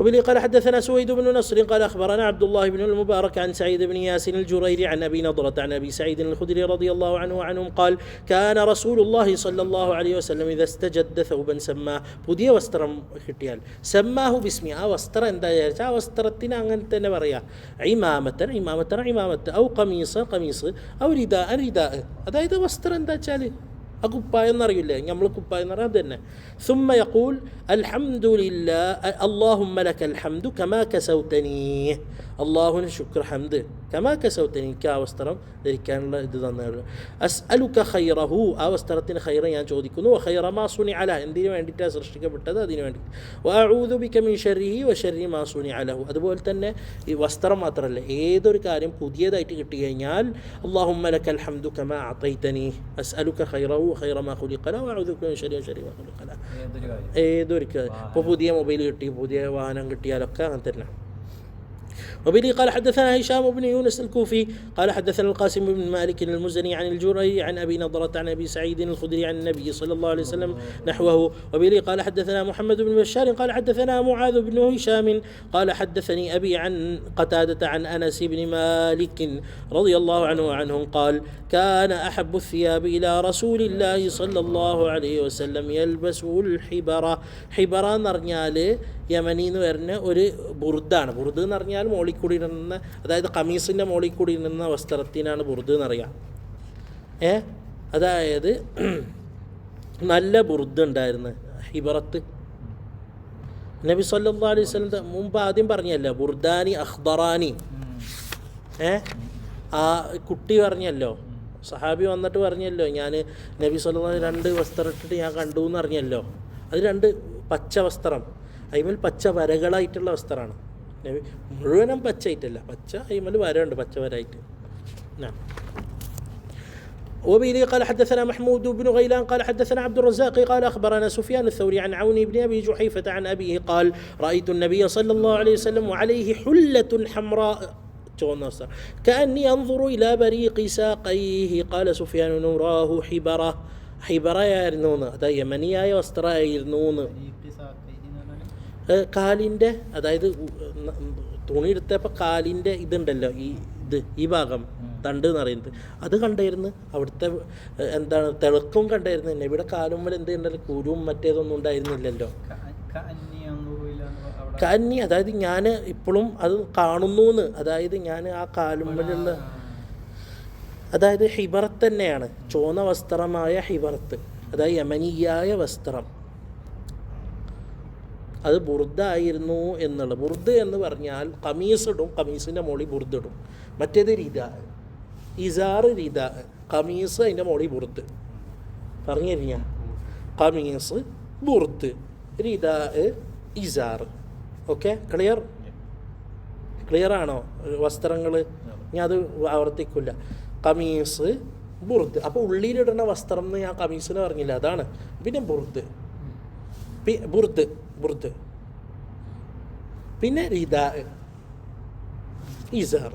وبه قال حدثنا سويد بن نصر قال أخبرنا عبد الله بن المبارك عن سعيد بن ياسين الجريري عن أبي نضرة عن أبي سعيد الخدري رضي الله عنه وعنهم قال كان رسول الله صلى الله عليه وسلم إذا استجد ثوبا سماه പുതിയ വസ്ത്രം കിട്ടിയാൽ സമ്മാഹു ബിസ്മി, ആ വസ്ത്രം എന്താ വിചാരിച്ചാൽ ആ വസ്ത്രത്തിന് അങ്ങനെ തന്നെ പറയാം. ഇമാമത്ത് ഔ ഖമീസ് ഔ റിദാ, അതായത് വസ്ത്രം എന്താ വെച്ചാൽ ആ കുപ്പായം എന്നറിയില്ലേ, നമ്മൾ കുപ്പായം എന്ന് പറയാം, അത് തന്നെ. ثم يقول الحمد لله اللهم لك الحمد كما كسوتني, അള്ളാഹുവിന് ശുക്ർ ഹംദ്, കമാ കസൗതനി, എനിക്ക് ആ വസ്ത്രം ധരിക്കാനുള്ള ഇത് തന്നല്ലോ. അസ്അലുക ഖൈറഹു, ആ വസ്ത്രത്തിന് ഖൈറ ഞാൻ ചോദിക്കുന്നു. വഖൈറ മാ സുനിഅ ലഹു, എന്തിനു വേണ്ടിയിട്ടാണ് സൃഷ്ടിക്കപ്പെട്ടത് അതിനു വേണ്ടി. വഅഊദു ബിക മിൻ ശർരിഹി വശർരി മാ സുനിഅ ലഹു, അതുപോലെ തന്നെ ഈ വസ്ത്രം മാത്രമല്ല ഏതൊരു കാര്യം പുതിയതായിട്ട് കിട്ടി കഴിഞ്ഞാൽ അല്ലാഹുമ്മ ലക്കൽ ഹംദു കമാ അഅതൈതനി അസ്അലുക ഖൈറഹു വഖൈറ മാ ഖുലിഖ ലഹു വഅഊദു ബിക മിൻ ശർരി വശർരി മാ ഖുലിഖ ലഹു. ഏതൊരു ഇപ്പോൾ പുതിയ മൊബൈൽ കിട്ടി, പുതിയ വാഹനം കിട്ടിയാലൊക്കെ അങ്ങനെ തന്നെ. وبه قال حدثنا هشام بن يونس الكوفي قال حدثنا القاسم بن مالك المزني عن الجريري عن أبي نضرة عن أبي سعيد الخدري عن النبي صلى الله عليه وسلم نحوه. وبه قال حدثنا محمد بن بشار قال حدثنا معاذ بن هشام قال حدثني أبي عن قتادة عن أنس بن مالك رضي الله عنه وعنهم قال كان أحب الثياب إلى رسول الله صلى الله عليه وسلم يلبسه الحبرة. حبرة نرنيال യമനി എന്ന് പറഞ്ഞ ഒരു ബുർദാണ്. ബുർദ് എന്ന് പറഞ്ഞാൽ മോളിൽ കൂടി ഇടുന്ന, അതായത് കമീസിൻ്റെ മോളിൽ കൂടി ഇടുന്ന വസ്ത്രത്തിനാണ് ബുർദ് എന്നറിയാം. അതായത് നല്ല ബുർദ് ഉണ്ടായിരുന്നു ഹിബറത്ത്. നബി സല്ലല്ലാഹു അലൈഹി വസല്ലം മുമ്പ് ആദ്യം പറഞ്ഞല്ലോ ബുർദാനി അഖ്ദറാനി. ആ കുട്ടി പറഞ്ഞല്ലോ, സഹാബി വന്നിട്ട് പറഞ്ഞല്ലോ ഞാൻ നബി സല്ലല്ലാഹു അലൈഹി വസല്ലം 2 വസ്ത്രം ഇട്ടിട്ട് ഞാൻ കണ്ടു എന്ന് പറഞ്ഞല്ലോ. അത് 2 പച്ച വസ്ത്രം, അതിമേൽ പച്ച വരകളായിട്ടുള്ള വസ്ത്രമാണ്. മുഴുവനും പച്ചയായിട്ടല്ല, പച്ച അതിമേൽ വരയുണ്ട്, പച്ച വരായിട്ട്. وبه قال حدثنا محمود بن غيلان قال حدثنا عبد الرزاق قال أخبرنا سفيان الثوري عن عون بن أبي جحيفة عن أبيه قال رأيت النبي صلى الله عليه وسلم وعليه حلة حمراء كأني أنظر إلى بريق ساقيه. قال سفيان نراه حبرة, ഹിബറയായിരുന്നു, അതായത് യമനിയായ വസ്ത്രമായിരുന്നു. കാലിൻ്റെ, അതായത് തുണി എടുത്തപ്പോൾ കാലിൻ്റെ ഇതുണ്ടല്ലോ, ഈ ഭാഗം തണ്ട് എന്ന് പറയുന്നത്, അത് കണ്ടായിരുന്നു. അവിടുത്തെ എന്താണ് തിളക്കം കണ്ടായിരുന്നു. നബിയുടെ കാലുമ്മൽ എന്തുണ്ടല്ലോ, കുരുവും മറ്റേതൊന്നും ഉണ്ടായിരുന്നില്ലല്ലോ. കന്നി, അതായത് ഞാൻ ഇപ്പോഴും അത് കാണുന്നു എന്ന്, അതായത് ഞാൻ ആ കാലുമ്മലുള്ള, അതായത് ഹിബറത്ത് തന്നെയാണ്, ചുവന്ന വസ്ത്രമായ ഹിബറത്ത്, അതായത് യമനിയായ വസ്ത്രം, അത് ബുർദായിരുന്നു എന്നുള്ളത്. ബുർദ് എന്ന് പറഞ്ഞാൽ കമീസ് ഇടും, കമീസിൻ്റെ മുകളിൽ ബുർദ് ഇടും. മറ്റേത് റിദാ, ഇസാറ് റിദാ, കമീസ് അതിൻ്റെ മുകളിൽ ബുർദ്. പറഞ്ഞു കഴിഞ്ഞാൽ കമീസ്, ബുർദ്, റിദാ, ഇസാറ്. ഓക്കെ, ക്ലിയർ ആണോ വസ്ത്രങ്ങൾ? ഞാൻ അത് ആവർത്തിക്കില്ല. കമീസ്, ബുർദ്. അപ്പോൾ ഉള്ളിലിടുന്ന വസ്ത്രം എന്ന് ഞാൻ കമീസിന് പറഞ്ഞില്ല, അതാണ്. പിന്നെ ബുർദ്, പിന്നെ റിദാ, ഇസാർ.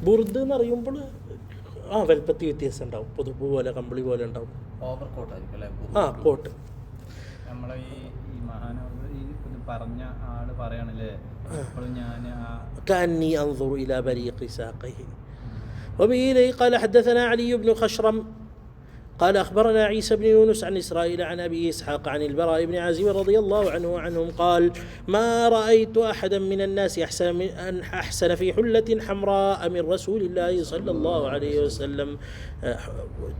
ബുർദ് എന്ന് പറയുമ്പോൾ വലുപ്പത്തിൽ വ്യത്യാസം ഉണ്ടാവും. പുതുപ്പ് പോലെ, കമ്പിളി പോലെ ഉണ്ടാവും. കോട്ട്. നമ്മളെ ഈ പറഞ്ഞ ആള് പറയാണല്ലേ, كأني أنظر إلى بريق ساقيه. وبه قال حدثنا علي بن خشرم قال أخبرنا عيسى بن يونس عن إسرائيل عن أبي إسحاق عن البراء بن عازب رضي الله عنه وعنهم قال ما رأيت أحدا من الناس أحسن في حلة حمراء من رسول الله صلى الله عليه وسلم.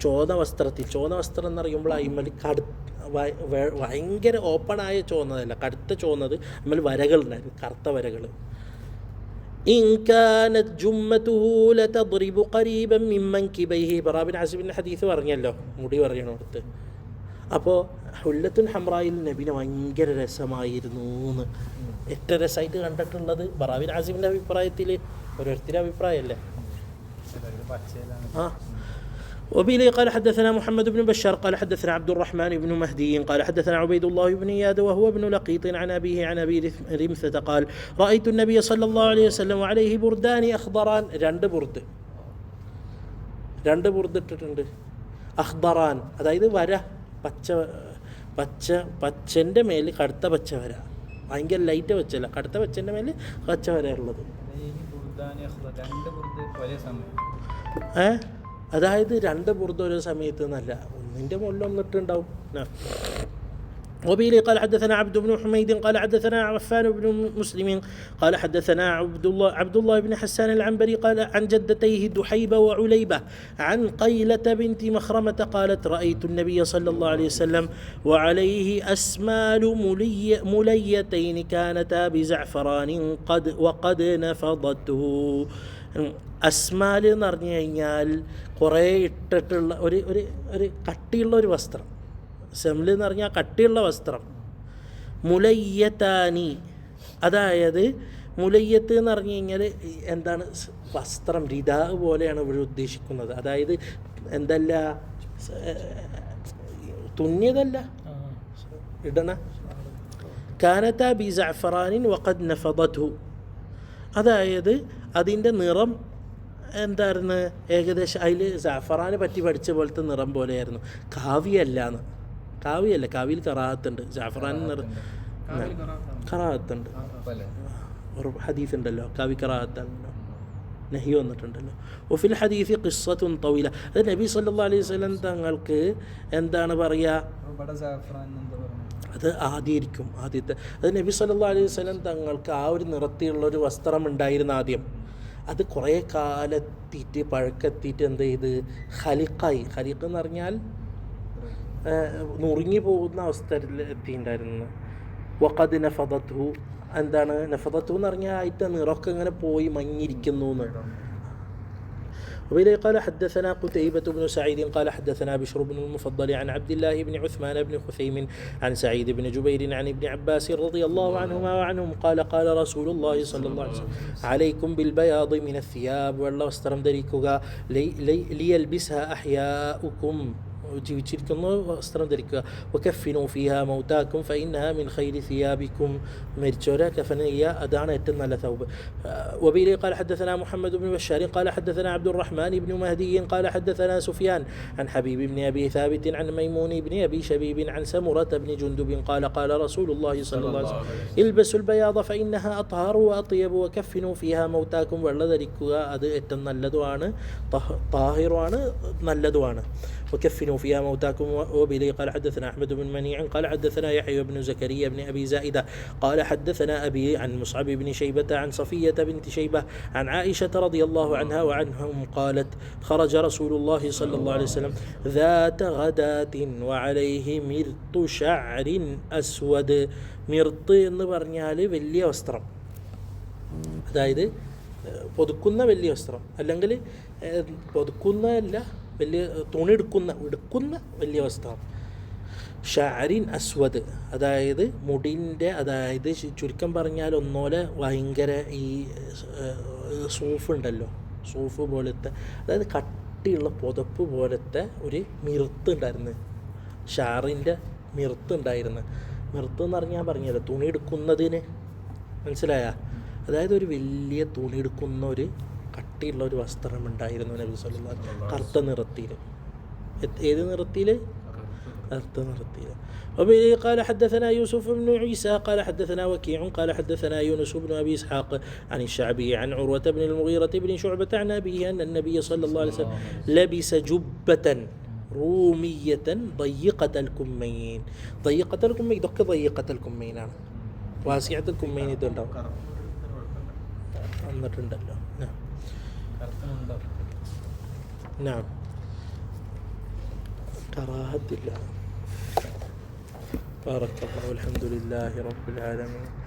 ചോന്ന വസ്ത്രം എന്ന് പറയുമ്പോൾ അതിന്മേൽ ഭയങ്കര ഓപ്പണായ ചോന്നതല്ല, കടുത്ത ചോന്നത് നമ്മൾ വരകളുണ്ടായിരുന്നു, കറുത്ത വരകൾ. إن كانت جمته لتضرب قريبا من منكبيه. ബറാബിൻ ആസിബിൻ്റെ ഹദീസ് പറഞ്ഞല്ലോ, മുടി പറയണോടത്ത്. അപ്പോൾ ഹുല്ലത്തുൻ ഹംറായിൽ നബിനെ ഭയങ്കര രസമായിരുന്നു എന്ന് ഏറ്റവും രസമായിട്ട് കണ്ടിട്ടുള്ളത് ബറാബിൻ ആസിബിൻ്റെ അഭിപ്രായത്തിൽ, ഓരോരുത്തരുടെ അഭിപ്രായമല്ലേ. وبه قال حدثنا محمد بن بشار قال حدثنا عبد الرحمن بن مهدي قال حدثنا عبيد الله بن إياد وهو ابن لقيط عن أبيه عن أبي رمثة قال رأيت النبي صلى الله عليه وسلم وعليه بردان أخضران. രണ്ട് ബുർദ് ഇട്ടിട്ടുണ്ട്. അഖ്ദറാൻ അതായത് വര, പച്ചൻ്റെ മേൽ കടുത്ത പച്ച വര, ഭയങ്കര ലൈറ്റ് പച്ചല്ല, കടുത്ത പച്ചൻ്റെ മേൽ പച്ച വര ഉള്ളത്. അതായത് രണ്ട് ബുർദ ഒരു സമയത്ത് എന്നല്ല, ഒന്നിൻ്റെ മുകളിൽ ഒന്നിട്ടുണ്ടാവും. وبه قال حدثنا عبد بن حميد قال حدثنا عفان بن مسلم قال حدثنا عبد الله بن حسان العنبري قال عن جدتيه دحيبة وعليبة عن قيلة بنت مخرمة قالت رأيت النبي صلى الله عليه وسلم وعليه أسمال مليتين كانتا بزعفران وقد نفضته. അസ്മാൽ എന്ന് പറഞ്ഞു കഴിഞ്ഞാൽ കുറേ ഇട്ടിട്ടുള്ള ഒരു കട്ടിയുള്ള ഒരു വസ്ത്രം. സെമിൽ എന്ന് പറഞ്ഞാൽ കട്ടിയുള്ള വസ്ത്രം. മുലയ്യത്താനി, അതായത് മുലയ്യത്ത് എന്ന് പറഞ്ഞു കഴിഞ്ഞാൽ എന്താണ്, വസ്ത്രം രിദാ പോലെയാണ് ഇവിടെ ഉദ്ദേശിക്കുന്നത്. അതായത് എന്തല്ല, തുന്നിയതല്ല, ഇടണ. കാനത ബി സഅഫറാനിൻ വഖദ് നഫദത്ഹു, അതായത് അതിൻ്റെ നിറം എന്തായിരുന്നു, ഏകദേശം അതിൽ സഅഫറാനെ പറ്റി പഠിച്ച പോലത്തെ നിറം പോലെയായിരുന്നു. കാവിയല്ല, കാവിയിൽ കറാഹത്തുണ്ട്. സഅഫറാൻ നിറം കറാഹത്തുണ്ട്. ഒരു ഹദീസ് ഉണ്ടല്ലോ, കാവി കറാഹത്താണല്ലോ, നഹി വന്നിട്ടുണ്ടല്ലോ. വഫിൽ ഹദീസ് ഖിസ്സത്തുൻ തവീല. അത് നബി സല്ലല്ലാഹു അലൈഹി വസല്ലം തങ്ങൾക്ക് എന്താണ് പറയുക, അത് ആദ്യത്തെ അത് നബി സല്ലല്ലാഹു അലൈഹി വസല്ലം തങ്ങൾക്ക് ആ ഒരു നിറത്തിലുള്ളൊരു വസ്ത്രം ഉണ്ടായിരുന്നു ആദ്യം. അത് കുറേ കാലെത്തിയിട്ട് പഴക്കെത്തിയിട്ട് എന്ത് ചെയ്ത് ഖലിഖായി. ഖലിഖ് എന്ന് പറഞ്ഞാൽ നുറുങ്ങി പോകുന്ന അവസ്ഥയിൽ എത്തിയിട്ടുണ്ടായിരുന്നു. വഖദ് നഫദത്ഹു, എന്താണ് നഫദത്ഹു എന്ന് പറഞ്ഞാൽ അതിൻ്റെ നിറമൊക്കെ ഇങ്ങനെ പോയി മങ്ങിയിരിക്കുന്നു എന്ന്. وبه قال حدثنا قتيبة بن سعيد قال حدثنا بشر بن المفضل عن عبد الله بن عثمان بن خثيم عن سعيد بن جبير عن ابن عباس رضي الله عنهما وعنهم قال قال رسول الله صلى الله عليه وسلم عليكم بالبياض من الثياب والله വസ്ത്രം ധരിക്കുക ليلبسها أحياؤكم, ജീവിച്ചിരിക്കുന്ന വസ്ത്രം ധരിക്കുക. വകഫിനു ഫിഹാ മൗതാക്കും ഫഇന്നഹാ മിൻ ഖൈരി സിയാബിക്കും, മരിച്ചവരെ കഫൻ ചെയ്യുക, അതാണ് ഏറ്റവും നല്ല തൗബ. وبه قال حدثنا محمد بن بشار قال حدثنا عبد الرحمن بن مهدي قال حدثنا سفيان عن حبيب بن أبي ثابت عن ميمون بن أبي شبيب عن سمرة بن جندب قال قال رسول الله صلى الله عليه وسلم البسوا البياض فإنها أطهر وأطيب وكفنوا فيها موتاكم, വെള്ള ധരിക്കുക, അത് ഏറ്റവും നല്ലതുമാണ്, താഹിറുമാണ്, നല്ലതുമാണ്. وكفنوا فيها موتاكم. وبه قال حدثنا أحمد بن منيع قال حدثنا يحيى بن زكريا بن أبي زائدة قال حدثنا أبي عن مصعب بن شيبة عن صفية بنت شيبة عن عائشة رضي الله عنها وعنهم قالت خرج رسول الله صلى الله عليه وسلم ذات غداة وعليه مرط شعر أسود. മിർത്ത് എന്ന് പറഞ്ഞാൽ വലിയ വസ്ത്രം, അതായത് പൊതുക്കുന്ന വലിയ വസ്ത്രം, അല്ലെങ്കിൽ പൊതുക്കുന്നതല്ല, വലിയ തുണി എടുക്കുന്ന വലിയ വസ്ത്രം. ഷാരിൻ അസ്വദ്, അതായത് മുടിൻ്റെ, അതായത് ചുരുക്കം പറഞ്ഞാൽ ഒന്നോലെ ഭയങ്കര ഈ സൂഫ് ഉണ്ടല്ലോ, സൂഫ് പോലത്തെ, അതായത് കട്ടിയുള്ള പുതപ്പ് പോലത്തെ ഒരു മിർത്ത് ഉണ്ടായിരുന്നു. ഷാറിൻ്റെ മിർത്ത് ഉണ്ടായിരുന്നു. മിർത്ത് എന്ന് പറഞ്ഞാൽ പറഞ്ഞല്ലോ, തുണി എടുക്കുന്നതിന്, മനസ്സിലായ, അതായത് ഒരു വലിയ തുണി എടുക്കുന്ന ഒരു കട്ടിയുള്ള ഒരു വസ്ത്രം ഉണ്ടായിരുന്നു നബി സല്ലല്ലാഹു അലൈഹി വസല്ലം, കറുത്ത നിറത്തിൽ. ഏത് നിറത്തിൽ? കറുത്ത നിറത്തിൽ. وبه قال حدثنا يوسف بن عيسى قال حدثنا وكيع قال حدثنا يونس بن أبي إسحاق عن الشعبي عن عروة بن المغيرة بن شعبة عن أبيه أن النبي صلى الله عليه وسلم لبس جبة, റൂമിയതൻ ദയ്യിഖത്തൽ കുമ്മൈൻ. ദയ്യിഖത്തൽ കുമ്മൈൻ ഇതൊക്കെ ദയ്യിഖത്തൽ കുമ്മൈനാണ്. വാസിഅത്തുൽ കുമ്മൈൻ ഇതുണ്ടാവും വന്നിട്ടുണ്ടല്ലോ. കറുത്തമുണ്ടോ? കറാഹത്തില്ല. ബാറക്കല്ലാഹു. അൽഹംദുലില്ലാഹി റബ്ബിൽ ആലമീൻ.